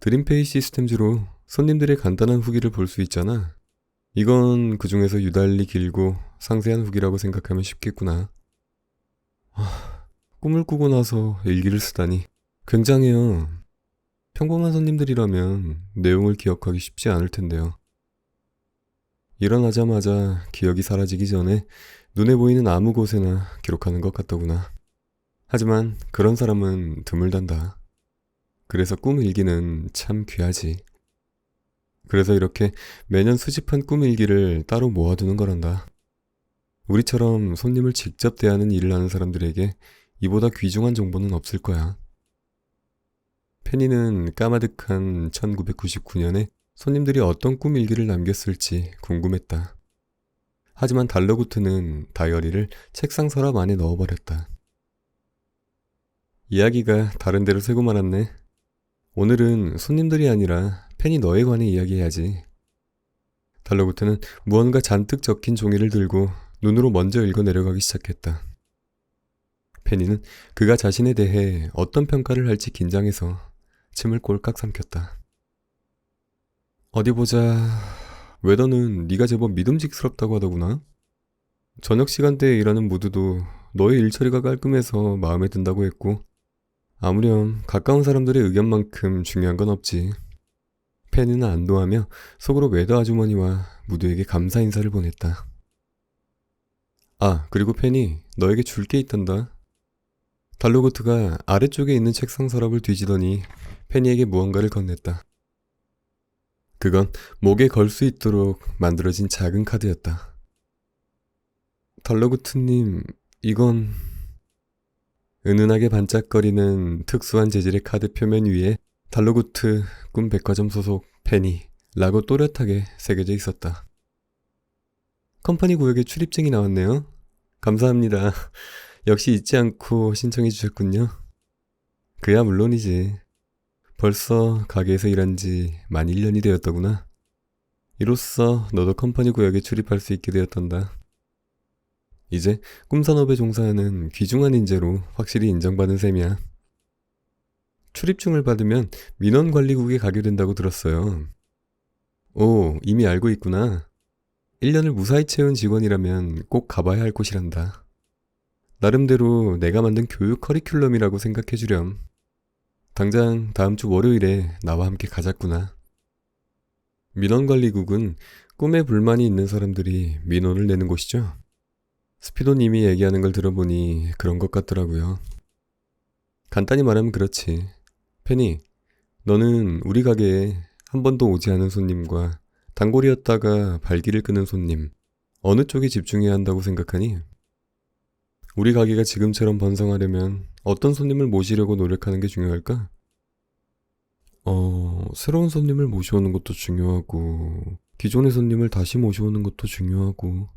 드림페이 시스템즈로 손님들의 간단한 후기를 볼 수 있잖아. 이건 그 중에서 유달리 길고 상세한 후기라고 생각하면 쉽겠구나. 꿈을 꾸고 나서 일기를 쓰다니 굉장해요. 평범한 손님들이라면 내용을 기억하기 쉽지 않을 텐데요. 일어나자마자 기억이 사라지기 전에 눈에 보이는 아무 곳에나 기록하는 것 같더구나. 하지만 그런 사람은 드물단다. 그래서 꿈 일기는 참 귀하지. 그래서 이렇게 매년 수집한 꿈 일기를 따로 모아두는 거란다. 우리처럼 손님을 직접 대하는 일을 하는 사람들에게 이보다 귀중한 정보는 없을 거야. 페니는 까마득한 1999년에 손님들이 어떤 꿈 일기를 남겼을지 궁금했다. 하지만 달러구트는 다이어리를 책상 서랍 안에 넣어버렸다. 이야기가 다른 데로 새고 말았네. 오늘은 손님들이 아니라 페니 너에 관해 이야기해야지. 달러구트는 무언가 잔뜩 적힌 종이를 들고 눈으로 먼저 읽어 내려가기 시작했다. 페니는 그가 자신에 대해 어떤 평가를 할지 긴장해서 침을 꼴깍 삼켰다. 어디 보자. 웨더는 네가 제법 믿음직스럽다고 하더구나. 저녁 시간대에 일하는 모두도 너의 일처리가 깔끔해서 마음에 든다고 했고 아무렴 가까운 사람들의 의견만큼 중요한 건 없지. 페니는 안도하며 속으로 웨더 아주머니와 모두에게 감사 인사를 보냈다. 아, 그리고 페니, 너에게 줄 게 있단다. 달로고트가 아래쪽에 있는 책상 서랍을 뒤지더니 페니에게 무언가를 건넸다. 그건 목에 걸 수 있도록 만들어진 작은 카드였다. 달로고트님, 이건... 은은하게 반짝거리는 특수한 재질의 카드 표면 위에 달로구트 꿈 백화점 소속 페니라고 또렷하게 새겨져 있었다. 컴퍼니 구역에 출입증이 나왔네요. 감사합니다. 역시 잊지 않고 신청해 주셨군요. 그야 물론이지. 벌써 가게에서 일한 지 만 1년이 되었더구나. 이로써 너도 컴퍼니 구역에 출입할 수 있게 되었단다. 이제 꿈산업에 종사하는 귀중한 인재로 확실히 인정받은 셈이야. 출입증을 받으면 민원관리국에 가게 된다고 들었어요. 오, 이미 알고 있구나. 1년을 무사히 채운 직원이라면 꼭 가봐야 할 곳이란다. 나름대로 내가 만든 교육 커리큘럼이라고 생각해주렴. 당장 다음 주 월요일에 나와 함께 가자꾸나. 민원관리국은 꿈에 불만이 있는 사람들이 민원을 내는 곳이죠. 스피도님이 얘기하는 걸 들어보니 그런 것 같더라고요. 간단히 말하면 그렇지. 페니, 너는 우리 가게에 한 번도 오지 않은 손님과 단골이었다가 발기를 끄는 손님, 어느 쪽에 집중해야 한다고 생각하니? 우리 가게가 지금처럼 번성하려면 어떤 손님을 모시려고 노력하는 게 중요할까? 새로운 손님을 모셔오는 것도 중요하고, 기존의 손님을 다시 모셔오는 것도 중요하고,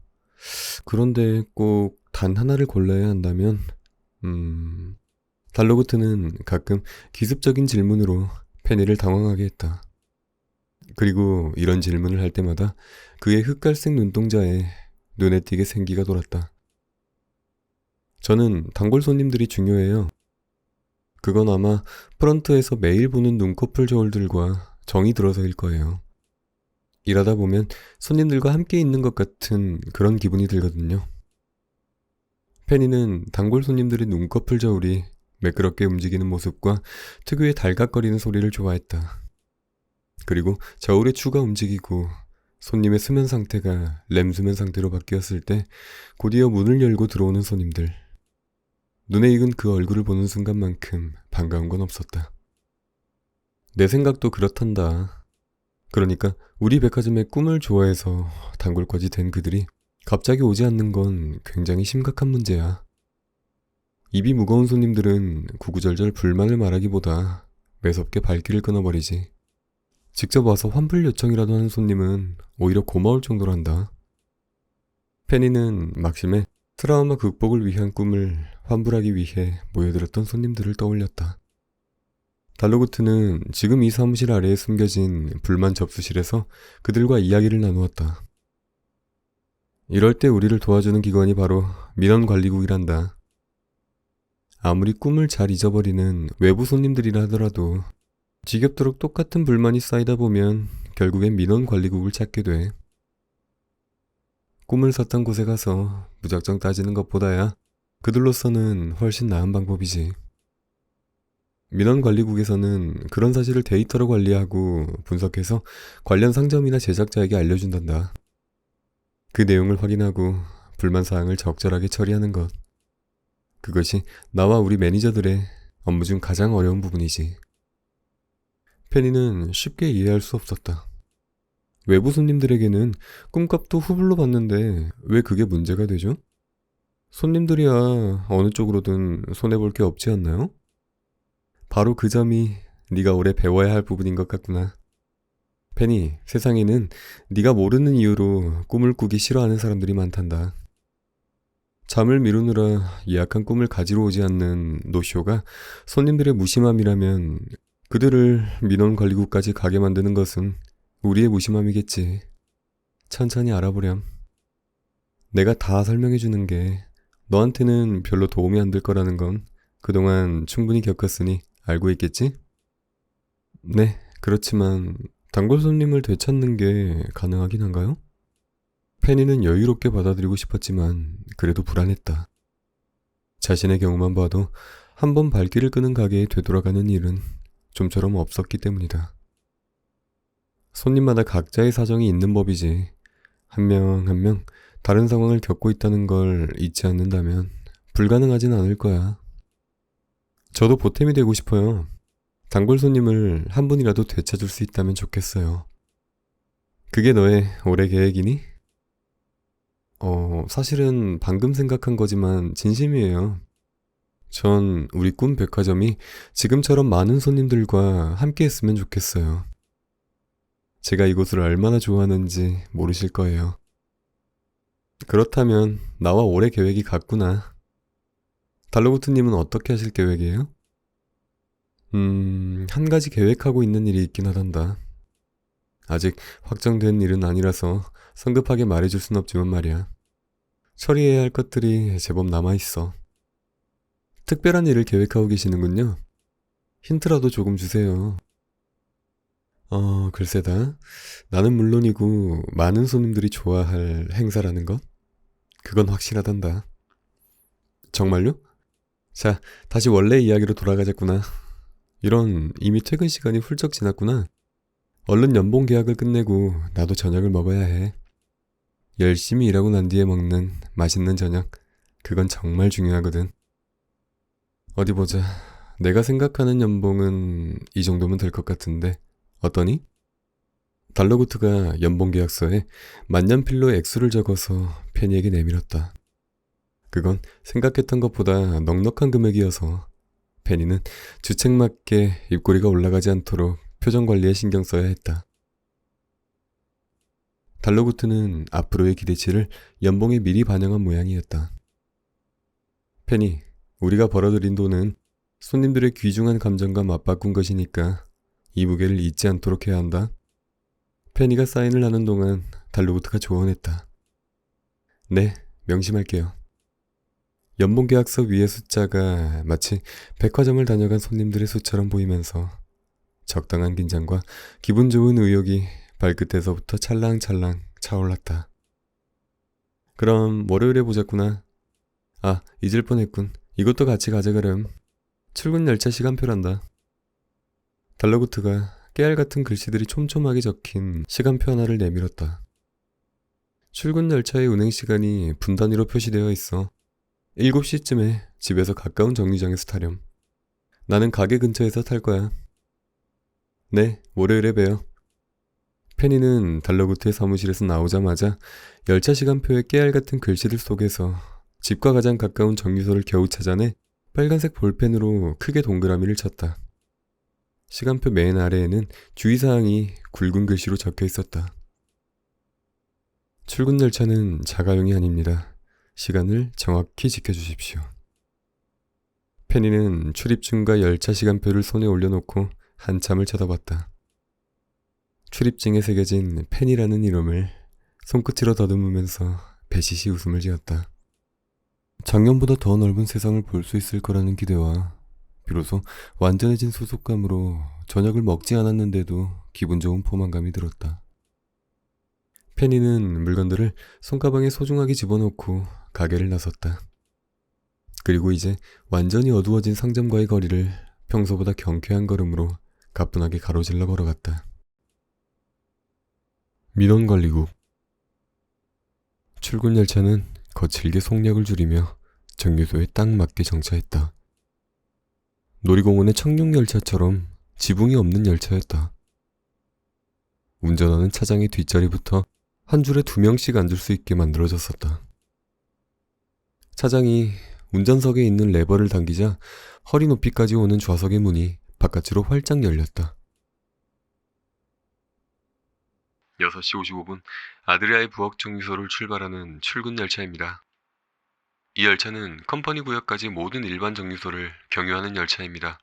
그런데 꼭 단 하나를 골라야 한다면, 달로구트는 가끔 기습적인 질문으로 페니를 당황하게 했다. 그리고 이런 질문을 할 때마다 그의 흑갈색 눈동자에 눈에 띄게 생기가 돌았다. 저는 단골 손님들이 중요해요. 그건 아마 프런트에서 매일 보는 눈꺼풀 저울들과 정이 들어서일 거예요. 일하다 보면 손님들과 함께 있는 것 같은 그런 기분이 들거든요. 페니는 단골 손님들의 눈꺼풀 저울이 매끄럽게 움직이는 모습과 특유의 달각거리는 소리를 좋아했다. 그리고 저울의 추가 움직이고 손님의 수면 상태가 램수면 상태로 바뀌었을 때 곧이어 문을 열고 들어오는 손님들. 눈에 익은 그 얼굴을 보는 순간만큼 반가운 건 없었다. 내 생각도 그렇단다. 그러니까 우리 백화점의 꿈을 좋아해서 단골까지 된 그들이 갑자기 오지 않는 건 굉장히 심각한 문제야. 입이 무거운 손님들은 구구절절 불만을 말하기보다 매섭게 발길을 끊어버리지. 직접 와서 환불 요청이라도 하는 손님은 오히려 고마울 정도란다. 페니는 막심에 트라우마 극복을 위한 꿈을 환불하기 위해 모여들었던 손님들을 떠올렸다. 달로구트는 지금 이 사무실 아래에 숨겨진 불만 접수실에서 그들과 이야기를 나누었다. 이럴 때 우리를 도와주는 기관이 바로 민원관리국이란다. 아무리 꿈을 잘 잊어버리는 외부 손님들이라 하더라도 지겹도록 똑같은 불만이 쌓이다 보면 결국엔 민원관리국을 찾게 돼. 꿈을 샀던 곳에 가서 무작정 따지는 것보다야 그들로서는 훨씬 나은 방법이지. 민원관리국에서는 그런 사실을 데이터로 관리하고 분석해서 관련 상점이나 제작자에게 알려준단다. 그 내용을 확인하고 불만 사항을 적절하게 처리하는 것. 그것이 나와 우리 매니저들의 업무 중 가장 어려운 부분이지. 페니는 쉽게 이해할 수 없었다. 외부 손님들에게는 꿈값도 후불로 받는데 왜 그게 문제가 되죠? 손님들이야 어느 쪽으로든 손해볼 게 없지 않나요? 바로 그 점이 네가 오래 배워야 할 부분인 것 같구나. 페니, 세상에는 네가 모르는 이유로 꿈을 꾸기 싫어하는 사람들이 많단다. 잠을 미루느라 예약한 꿈을 가지러 오지 않는 노쇼가 손님들의 무심함이라면 그들을 민원관리국까지 가게 만드는 것은 우리의 무심함이겠지. 천천히 알아보렴. 내가 다 설명해 주는 게 너한테는 별로 도움이 안 될 거라는 건 그동안 충분히 겪었으니 알고 있겠지? 네, 그렇지만 단골 손님을 되찾는 게 가능하긴 한가요? 페니는 여유롭게 받아들이고 싶었지만 그래도 불안했다. 자신의 경우만 봐도 한 번 발길을 끄는 가게에 되돌아가는 일은 좀처럼 없었기 때문이다. 손님마다 각자의 사정이 있는 법이지. 한 명 한 명 다른 상황을 겪고 있다는 걸 잊지 않는다면 불가능하진 않을 거야. 저도 보탬이 되고 싶어요. 단골 손님을 한 분이라도 되찾을 수 있다면 좋겠어요. 그게 너의 올해 계획이니? 사실은 방금 생각한 거지만 진심이에요. 전 우리 꿈 백화점이 지금처럼 많은 손님들과 함께 했으면 좋겠어요. 제가 이곳을 얼마나 좋아하는지 모르실 거예요. 그렇다면 나와 올해 계획이 같구나. 달로구트님은 어떻게 하실 계획이에요? 한 가지 계획하고 있는 일이 있긴 하단다. 아직 확정된 일은 아니라서 성급하게 말해줄 순 없지만 말이야. 처리해야 할 것들이 제법 남아있어. 특별한 일을 계획하고 계시는군요. 힌트라도 조금 주세요. 글쎄다. 나는 물론이고 많은 손님들이 좋아할 행사라는 것? 그건 확실하단다. 정말요? 자, 다시 원래 이야기로 돌아가자꾸나. 이런, 이미 퇴근 시간이 훌쩍 지났구나. 얼른 연봉 계약을 끝내고 나도 저녁을 먹어야 해. 열심히 일하고 난 뒤에 먹는 맛있는 저녁. 그건 정말 중요하거든. 어디 보자. 내가 생각하는 연봉은 이 정도면 될 것 같은데. 어떠니? 달러구트가 연봉 계약서에 만년필로 액수를 적어서 페니에게 내밀었다. 그건 생각했던 것보다 넉넉한 금액이어서 페니는 주책맞게 입꼬리가 올라가지 않도록 표정 관리에 신경 써야 했다. 달러구트는 앞으로의 기대치를 연봉에 미리 반영한 모양이었다. 페니, 우리가 벌어들인 돈은 손님들의 귀중한 감정과 맞바꾼 것이니까 이 무게를 잊지 않도록 해야 한다. 페니가 사인을 하는 동안 달로구트가 조언했다. 네, 명심할게요. 연봉계약서 위의 숫자가 마치 백화점을 다녀간 손님들의 수처럼 보이면서 적당한 긴장과 기분 좋은 의욕이 발끝에서부터 찰랑찰랑 차올랐다. 그럼 월요일에 보자꾸나. 아, 잊을 뻔했군. 이것도 같이 가져가렴. 출근 열차 시간표란다. 달러구트가 깨알같은 글씨들이 촘촘하게 적힌 시간표 하나를 내밀었다. 출근 열차의 운행 시간이 분 단위로 표시되어 있어. 7시쯤에 집에서 가까운 정류장에서 타렴. 나는 가게 근처에서 탈 거야. 네, 월요일에 봬요. 페니는 달러구트의 사무실에서 나오자마자 열차 시간표의 깨알같은 글씨들 속에서 집과 가장 가까운 정류소를 겨우 찾아내 빨간색 볼펜으로 크게 동그라미를 쳤다. 시간표 맨 아래에는 주의사항이 굵은 글씨로 적혀 있었다. 출근 열차는 자가용이 아닙니다. 시간을 정확히 지켜주십시오. 페니는 출입증과 열차 시간표를 손에 올려놓고 한참을 쳐다봤다. 출입증에 새겨진 페니라는 이름을 손끝으로 더듬으면서 배시시 웃음을 지었다. 작년보다 더 넓은 세상을 볼 수 있을 거라는 기대와 비로소 완전해진 소속감으로 저녁을 먹지 않았는데도 기분 좋은 포만감이 들었다. 페니는 물건들을 손가방에 소중하게 집어넣고 가게를 나섰다. 그리고 이제 완전히 어두워진 상점과의 거리를 평소보다 경쾌한 걸음으로 가뿐하게 가로질러 걸어갔다. 민원관리국. 출근 열차는 거칠게 속력을 줄이며 정류소에 딱 맞게 정차했다. 놀이공원의 청룡열차처럼 지붕이 없는 열차였다. 운전하는 차장의 뒷자리부터 한 줄에 2명씩 앉을 수 있게 만들어졌었다. 차장이 운전석에 있는 레버를 당기자 허리 높이까지 오는 좌석의 문이 바깥으로 활짝 열렸다. 6시 55분 아드리아의 부엌 정류소를 출발하는 출근 열차입니다. 이 열차는 컴퍼니 구역까지 모든 일반 정류소를 경유하는 열차입니다.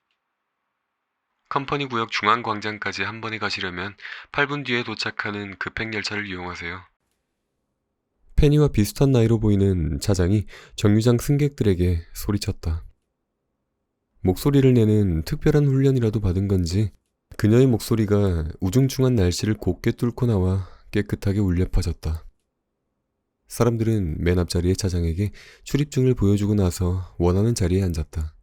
컴퍼니 구역 중앙광장까지 한 번에 가시려면 8분 뒤에 도착하는 급행 열차를 이용하세요. 페니와 비슷한 나이로 보이는 차장이 정류장 승객들에게 소리쳤다. 목소리를 내는 특별한 훈련이라도 받은 건지 그녀의 목소리가 우중충한 날씨를 곱게 뚫고 나와 깨끗하게 울려 퍼졌다. 사람들은 맨 앞자리의 차장에게 출입증을 보여주고 나서 원하는 자리에 앉았다.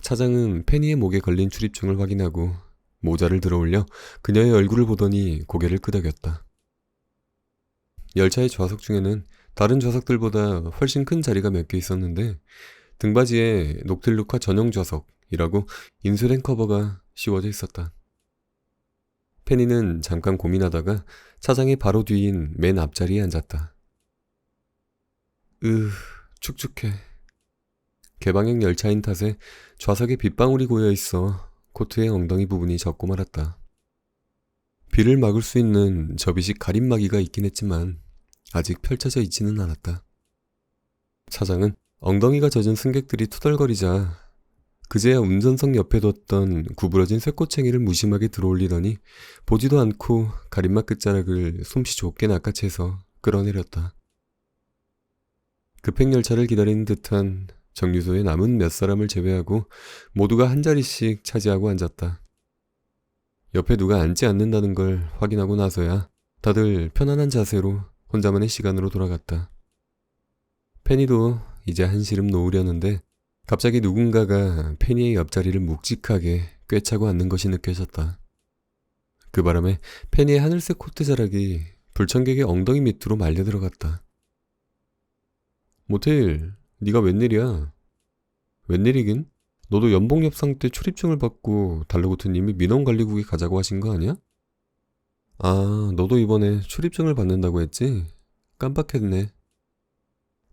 차장은 페니의 목에 걸린 출입증을 확인하고 모자를 들어올려 그녀의 얼굴을 보더니 고개를 끄덕였다. 열차의 좌석 중에는 다른 좌석들보다 훨씬 큰 자리가 몇 개 있었는데 등받이에 녹틸루카 전용 좌석이라고 인쇄된 커버가 씌워져 있었다. 페니는 잠깐 고민하다가 차장의 바로 뒤인 맨 앞자리에 앉았다. 축축해. 개방형 열차인 탓에 좌석에 빗방울이 고여 있어 코트의 엉덩이 부분이 젖고 말았다. 비를 막을 수 있는 접이식 가림막이가 있긴 했지만 아직 펼쳐져 있지는 않았다. 차장은 엉덩이가 젖은 승객들이 투덜거리자 그제야 운전석 옆에 뒀던 구부러진 쇠꼬챙이를 무심하게 들어올리더니 보지도 않고 가림막 끝자락을 솜씨 좁게 낚아채서 끌어내렸다. 급행열차를 기다리는 듯한 정류소에 남은 몇 사람을 제외하고 모두가 한 자리씩 차지하고 앉았다. 옆에 누가 앉지 않는다는 걸 확인하고 나서야 다들 편안한 자세로 혼자만의 시간으로 돌아갔다. 페니도 이제 한시름 놓으려는데 갑자기 누군가가 페니의 옆자리를 묵직하게 꿰차고 앉는 것이 느껴졌다. 그 바람에 페니의 하늘색 코트 자락이 불청객의 엉덩이 밑으로 말려 들어갔다. 모테일, 네가 웬일이야? 웬일이긴? 너도 연봉 협상 때 출입증을 받고 달러구트님이 민원관리국에 가자고 하신 거 아니야? 아, 너도 이번에 출입증을 받는다고 했지? 깜빡했네.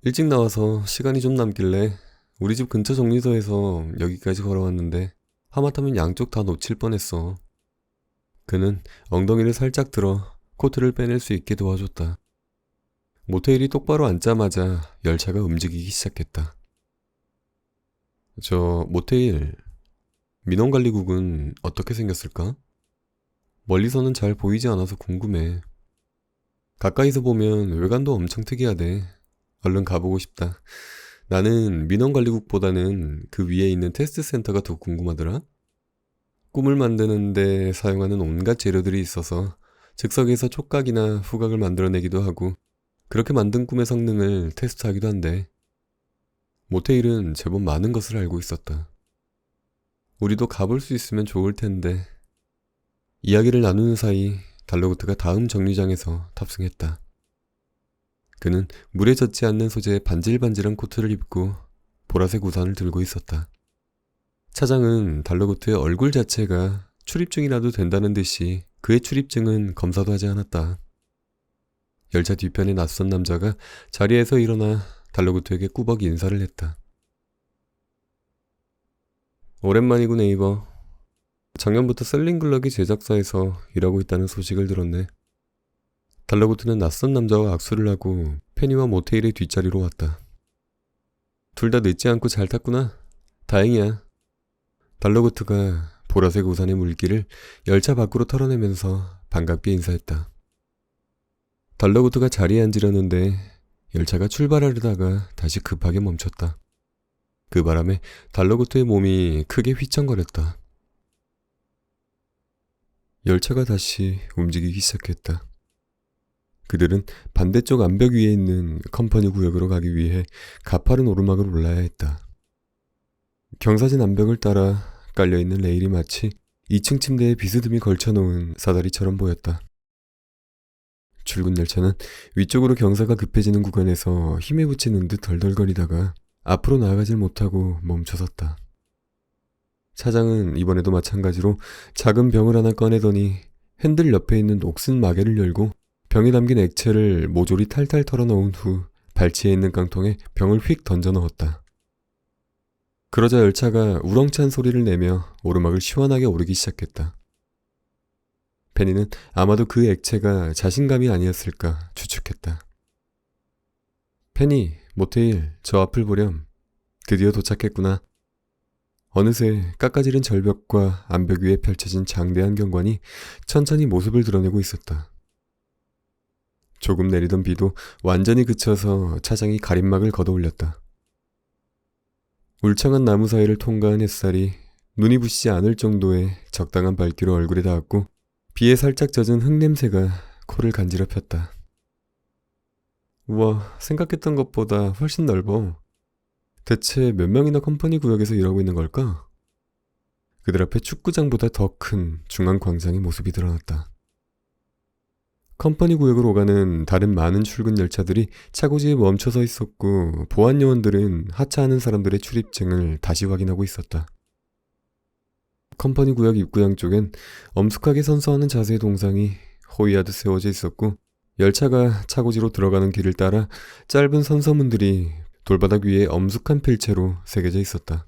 일찍 나와서 시간이 좀 남길래 우리 집 근처 정류소에서 여기까지 걸어왔는데 하마터면 양쪽 다 놓칠 뻔했어. 그는 엉덩이를 살짝 들어 코트를 빼낼 수 있게 도와줬다. 모테일이 똑바로 앉자마자 열차가 움직이기 시작했다. 모테일, 민원관리국은 어떻게 생겼을까? 멀리서는 잘 보이지 않아서 궁금해. 가까이서 보면 외관도 엄청 특이하대. 얼른 가보고 싶다. 나는 민원관리국보다는 그 위에 있는 테스트 센터가 더 궁금하더라. 꿈을 만드는데 사용하는 온갖 재료들이 있어서 즉석에서 촉각이나 후각을 만들어내기도 하고 그렇게 만든 꿈의 성능을 테스트하기도 한대. 모테일은 제법 많은 것을 알고 있었다. 우리도 가볼 수 있으면 좋을 텐데. 이야기를 나누는 사이 달러구트가 다음 정류장에서 탑승했다. 그는 물에 젖지 않는 소재의 반질반질한 코트를 입고 보라색 우산을 들고 있었다. 차장은 달러구트의 얼굴 자체가 출입증이라도 된다는 듯이 그의 출입증은 검사도 하지 않았다. 열차 뒤편의 낯선 남자가 자리에서 일어나 달러구트에게 꾸벅 인사를 했다. 오랜만이군, 네이버. 작년부터 셀링글럭이 제작사에서 일하고 있다는 소식을 들었네. 달러구트는 낯선 남자와 악수를 하고 페니와 모테일의 뒷자리로 왔다. 둘 다 늦지 않고 잘 탔구나. 다행이야. 달러구트가 보라색 우산의 물기를 열차 밖으로 털어내면서 반갑게 인사했다. 달러구트가 자리에 앉으려는데 열차가 출발하려다가 다시 급하게 멈췄다. 그 바람에 달러구트의 몸이 크게 휘청거렸다. 열차가 다시 움직이기 시작했다. 그들은 반대쪽 암벽 위에 있는 컴퍼니 구역으로 가기 위해 가파른 오르막을 올라야 했다. 경사진 암벽을 따라 깔려있는 레일이 마치 2층 침대에 비스듬히 걸쳐놓은 사다리처럼 보였다. 출근 열차는 위쪽으로 경사가 급해지는 구간에서 힘에 부치는 듯 덜덜거리다가 앞으로 나아가질 못하고 멈춰섰다. 차장은 이번에도 마찬가지로 작은 병을 하나 꺼내더니 핸들 옆에 있는 녹슨 마개를 열고 병에 담긴 액체를 모조리 탈탈 털어넣은 후 발치에 있는 깡통에 병을 휙 던져 넣었다. 그러자 열차가 우렁찬 소리를 내며 오르막을 시원하게 오르기 시작했다. 페니는 아마도 그 액체가 자신감이 아니었을까 추측했다. 페니, 모테일, 저 앞을 보렴. 드디어 도착했구나. 어느새 깎아지른 절벽과 암벽 위에 펼쳐진 장대한 경관이 천천히 모습을 드러내고 있었다. 조금 내리던 비도 완전히 그쳐서 차장이 가림막을 걷어올렸다. 울창한 나무 사이를 통과한 햇살이 눈이 부시지 않을 정도의 적당한 밝기로 얼굴에 닿았고 비에 살짝 젖은 흙냄새가 코를 간지럽혔다. 우와, 생각했던 것보다 훨씬 넓어. 대체 몇 명이나 컴퍼니 구역에서 일하고 있는 걸까? 그들 앞에 축구장보다 더 큰 중앙 광장의 모습이 드러났다. 컴퍼니 구역으로 오가는 다른 많은 출근 열차들이 차고지에 멈춰서 있었고 보안 요원들은 하차하는 사람들의 출입증을 다시 확인하고 있었다. 컴퍼니 구역 입구양 쪽엔 엄숙하게 선서하는 자세의 동상이 호위하듯 세워져 있었고 열차가 차고지로 들어가는 길을 따라 짧은 선서문들이 돌바닥 위에 엄숙한 필체로 새겨져 있었다.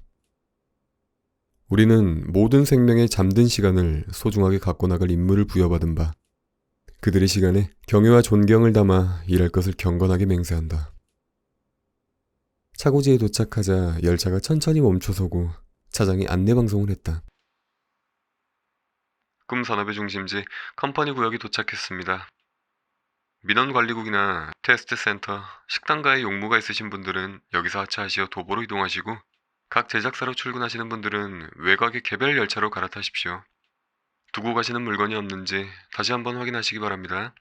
우리는 모든 생명의 잠든 시간을 소중하게 갖고 나갈 임무를 부여받은 바 그들의 시간에 경외와 존경을 담아 일할 것을 경건하게 맹세한다. 차고지에 도착하자 열차가 천천히 멈춰서고 차장이 안내방송을 했다. 꿈산업의 중심지 컴퍼니 구역이 도착했습니다. 민원관리국이나 테스트센터, 식당가에 용무가 있으신 분들은 여기서 하차하시어 도보로 이동하시고 각 제작사로 출근하시는 분들은 외곽의 개별 열차로 갈아타십시오. 두고 가시는 물건이 없는지 다시 한번 확인하시기 바랍니다.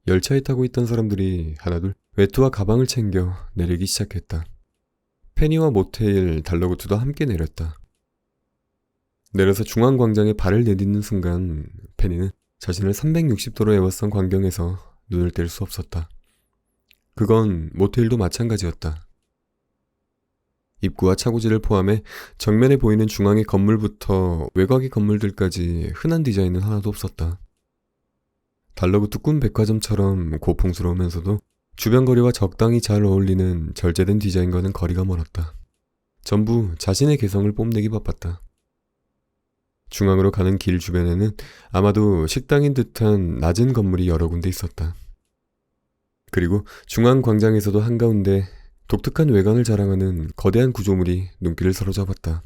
열차에 타고 있던 사람들이 하나둘 외투와 가방을 챙겨 내리기 시작했다. 페니와 모테일, 달러구트도 함께 내렸다. 내려서 중앙광장에 발을 내딛는 순간 페니는 자신을 360도로 에워싼 광경에서 눈을 뗄 수 없었다. 그건 모테일도 마찬가지였다. 입구와 차고지를 포함해 정면에 보이는 중앙의 건물부터 외곽의 건물들까지 흔한 디자인은 하나도 없었다. 달러구트 꿈 백화점처럼 고풍스러우면서도 주변 거리와 적당히 잘 어울리는 절제된 디자인과는 거리가 멀었다. 전부 자신의 개성을 뽐내기 바빴다. 중앙으로 가는 길 주변에는 아마도 식당인 듯한 낮은 건물이 여러 군데 있었다. 그리고 중앙 광장에서도 한가운데 독특한 외관을 자랑하는 거대한 구조물이 눈길을 사로잡았다.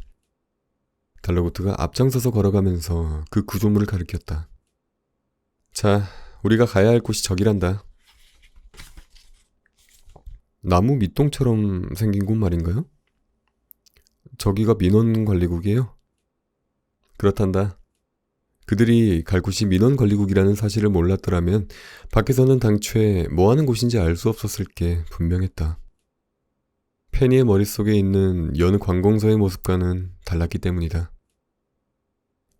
달러구트가 앞장서서 걸어가면서 그 구조물을 가리켰다. 자, 우리가 가야 할 곳이 저기란다. 나무 밑동처럼 생긴 곳 말인가요? 저기가 민원관리국이에요? 그렇단다. 그들이 갈 곳이 민원관리국이라는 사실을 몰랐더라면 밖에서는 당최 뭐하는 곳인지 알 수 없었을 게 분명했다. 페니의 머릿속에 있는 여느 관공서의 모습과는 달랐기 때문이다.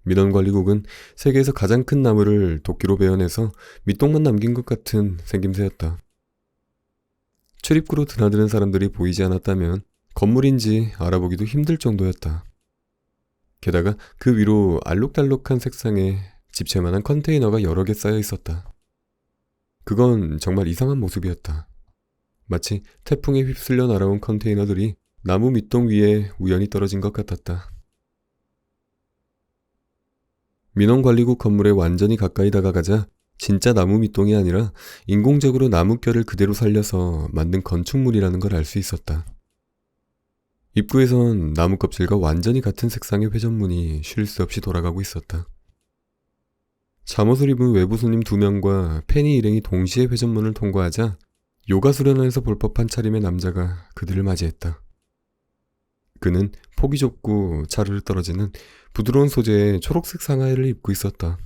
민원관리국은 세계에서 가장 큰 나무를 도끼로 베어내서 밑동만 남긴 것 같은 생김새였다. 출입구로 드나드는 사람들이 보이지 않았다면 건물인지 알아보기도 힘들 정도였다. 게다가 그 위로 알록달록한 색상의 집채만한 컨테이너가 여러 개 쌓여 있었다. 그건 정말 이상한 모습이었다. 마치 태풍에 휩쓸려 날아온 컨테이너들이 나무 밑동 위에 우연히 떨어진 것 같았다. 민원관리국 건물에 완전히 가까이 다가가자 진짜 나무 밑동이 아니라 인공적으로 나뭇결을 그대로 살려서 만든 건축물이라는 걸 알 수 있었다. 입구에선 나무 껍질과 완전히 같은 색상의 회전문이 쉴 새 없이 돌아가고 있었다. 잠옷을 입은 외부 손님 2명과 페니 일행이 동시에 회전문을 통과하자 요가 수련원에서 볼 법한 차림의 남자가 그들을 맞이했다. 그는 폭이 좁고 차르르 떨어지는 부드러운 소재의 초록색 상하이를 입고 있었다.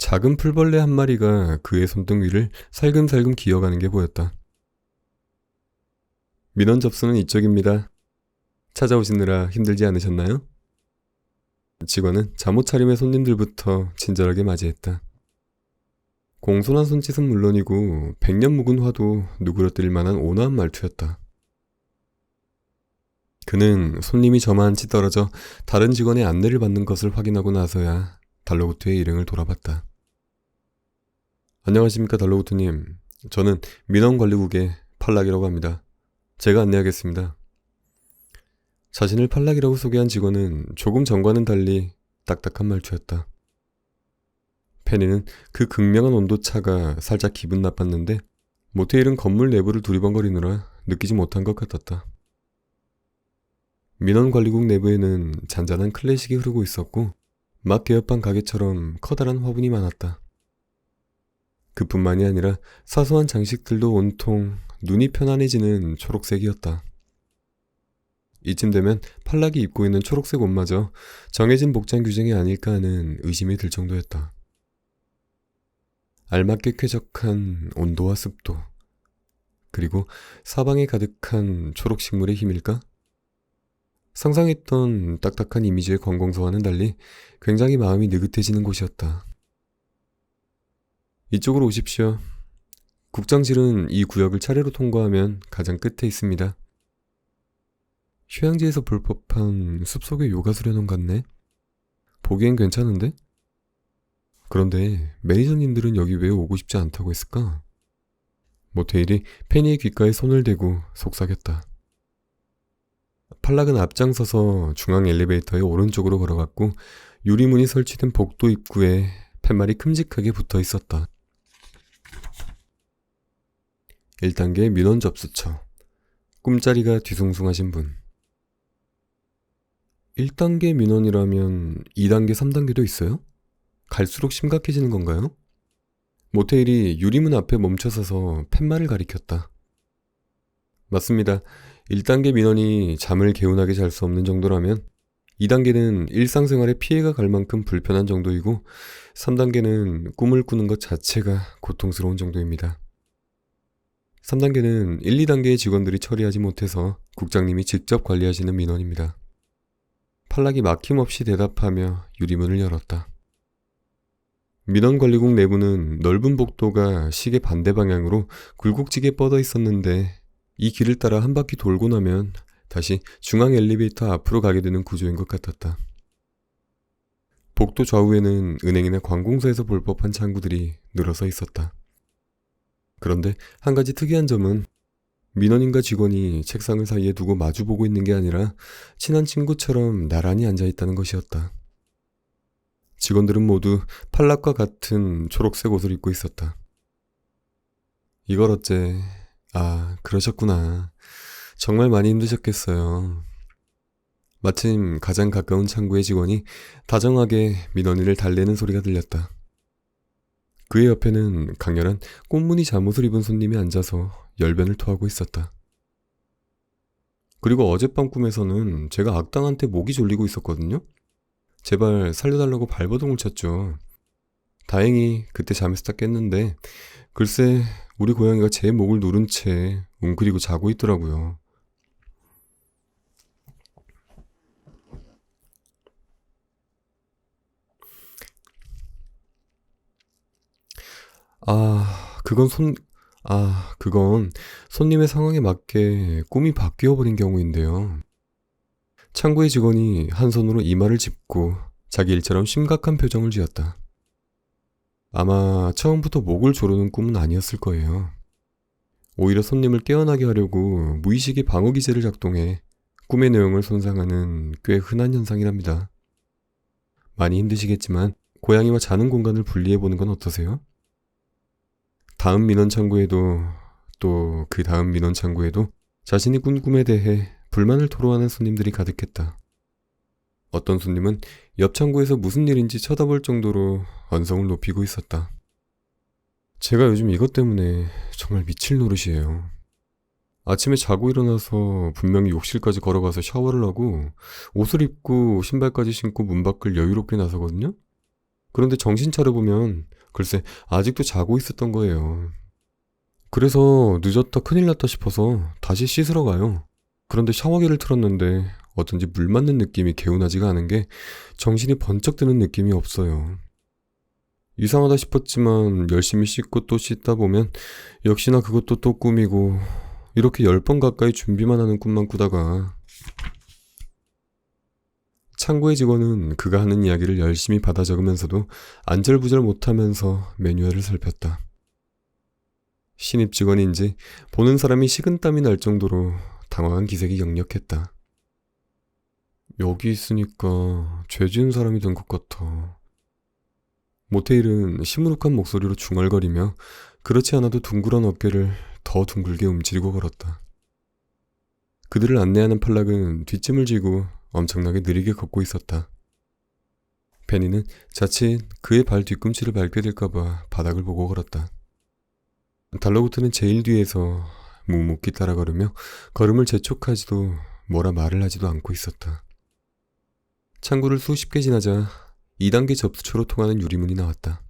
작은 풀벌레 한 마리가 그의 손등 위를 살금살금 기어가는 게 보였다. 민원 접수는 이쪽입니다. 찾아오시느라 힘들지 않으셨나요? 직원은 잠옷 차림의 손님들부터 친절하게 맞이했다. 공손한 손짓은 물론이고 100년 묵은 화도 누그러뜨릴 만한 온화한 말투였다. 그는 손님이 저만치 떨어져 다른 직원의 안내를 받는 것을 확인하고 나서야 달러구트의 일행을 돌아봤다. 안녕하십니까 달러구트님. 저는 민원관리국의 팔락이라고 합니다. 제가 안내하겠습니다. 자신을 팔락이라고 소개한 직원은 조금 전과는 달리 딱딱한 말투였다. 페니는 그 극명한 온도차가 살짝 기분 나빴는데 모테일은 건물 내부를 두리번거리느라 느끼지 못한 것 같았다. 민원관리국 내부에는 잔잔한 클래식이 흐르고 있었고 막 개업한 가게처럼 커다란 화분이 많았다. 그뿐만이 아니라 사소한 장식들도 온통 눈이 편안해지는 초록색이었다. 이쯤 되면 팔락이 입고 있는 초록색 옷마저 정해진 복장 규정이 아닐까 하는 의심이 들 정도였다. 알맞게 쾌적한 온도와 습도, 그리고 사방에 가득한 초록식물의 힘일까? 상상했던 딱딱한 이미지의 관공서와는 달리 굉장히 마음이 느긋해지는 곳이었다. 이쪽으로 오십시오. 국장실은 이 구역을 차례로 통과하면 가장 끝에 있습니다. 휴양지에서 볼 법한 숲속의 요가 수련원 같네? 보기엔 괜찮은데? 그런데 매니저님들은 여기 왜 오고 싶지 않다고 했을까? 모테일이 페니의 귓가에 손을 대고 속삭였다. 팔락은 앞장서서 중앙 엘리베이터의 오른쪽으로 걸어갔고 유리문이 설치된 복도 입구에 팻말이 큼직하게 붙어 있었다. 1단계 민원 접수처. 꿈자리가 뒤숭숭하신 분. 1단계 민원이라면 2단계, 3단계도 있어요? 갈수록 심각해지는 건가요? 모테일이 유리문 앞에 멈춰서서 팻말을 가리켰다. 맞습니다. 1단계 민원이 잠을 개운하게 잘 수 없는 정도라면 2단계는 일상생활에 피해가 갈 만큼 불편한 정도이고 3단계는 꿈을 꾸는 것 자체가 고통스러운 정도입니다. 3단계는 1, 2단계의 직원들이 처리하지 못해서 국장님이 직접 관리하시는 민원입니다. 팔락이 막힘없이 대답하며 유리문을 열었다. 민원관리국 내부는 넓은 복도가 시계 반대 방향으로 굴곡지게 뻗어 있었는데 이 길을 따라 한 바퀴 돌고 나면 다시 중앙 엘리베이터 앞으로 가게 되는 구조인 것 같았다. 복도 좌우에는 은행이나 관공서에서 볼 법한 창구들이 늘어서 있었다. 그런데 한 가지 특이한 점은 민원인과 직원이 책상을 사이에 두고 마주보고 있는 게 아니라 친한 친구처럼 나란히 앉아있다는 것이었다. 직원들은 모두 팔락과 같은 초록색 옷을 입고 있었다. 이걸 어째... 아, 그러셨구나. 정말 많이 힘드셨겠어요. 마침 가장 가까운 창구의 직원이 다정하게 민원인을 달래는 소리가 들렸다. 그의 옆에는 강렬한 꽃무늬 잠옷을 입은 손님이 앉아서 열변을 토하고 있었다. 그리고 어젯밤 꿈에서는 제가 악당한테 목이 졸리고 있었거든요. 제발 살려달라고 발버둥을 쳤죠. 다행히 그때 잠에서 딱 깼는데 글쎄 우리 고양이가 제 목을 누른 채 웅크리고 자고 있더라고요. 그건 손님의 상황에 맞게 꿈이 바뀌어 버린 경우인데요. 창구의 직원이 한 손으로 이마를 짚고 자기 일처럼 심각한 표정을 지었다. 아마 처음부터 목을 조르는 꿈은 아니었을 거예요. 오히려 손님을 깨어나게 하려고 무의식의 방어 기제를 작동해 꿈의 내용을 손상하는 꽤 흔한 현상이랍니다. 많이 힘드시겠지만 고양이와 자는 공간을 분리해보는 건 어떠세요? 다음 민원 창구에도 또 그 다음 민원 창구에도 자신이 꾼 꿈에 대해 불만을 토로하는 손님들이 가득했다. 어떤 손님은 옆 창구에서 무슨 일인지 쳐다볼 정도로 언성을 높이고 있었다. 제가 요즘 이것 때문에 정말 미칠 노릇이에요. 아침에 자고 일어나서 분명히 욕실까지 걸어가서 샤워를 하고 옷을 입고 신발까지 신고 문 밖을 여유롭게 나서거든요. 그런데 정신 차려보면 글쎄 아직도 자고 있었던 거예요. 그래서 늦었다 큰일 났다 싶어서 다시 씻으러 가요. 그런데 샤워기를 틀었는데 어쩐지 물 맞는 느낌이 개운하지가 않은 게 정신이 번쩍 드는 느낌이 없어요. 이상하다 싶었지만 열심히 씻고 또 씻다 보면 역시나 그것도 또 꿈이고 이렇게 10번 가까이 준비만 하는 꿈만 꾸다가 창고의 직원은 그가 하는 이야기를 열심히 받아 적으면서도 안절부절 못하면서 매뉴얼을 살폈다. 신입 직원인지 보는 사람이 식은땀이 날 정도로 당황한 기색이 역력했다. 여기 있으니까 죄 지은 사람이 된 것 같아. 모테일은 시무룩한 목소리로 중얼거리며 그렇지 않아도 둥그런 어깨를 더 둥글게 움츠리고 걸었다. 그들을 안내하는 팔락은 뒷짐을 지고 엄청나게 느리게 걷고 있었다. 페니는 자칫 그의 발 뒤꿈치를 밟게 될까봐 바닥을 보고 걸었다. 달러구트는 제일 뒤에서 묵묵히 따라 걸으며 걸음을 재촉하지도 뭐라 말을 하지도 않고 있었다. 창구를 수십 개 지나자 2단계 접수처로 통하는 유리문이 나왔다.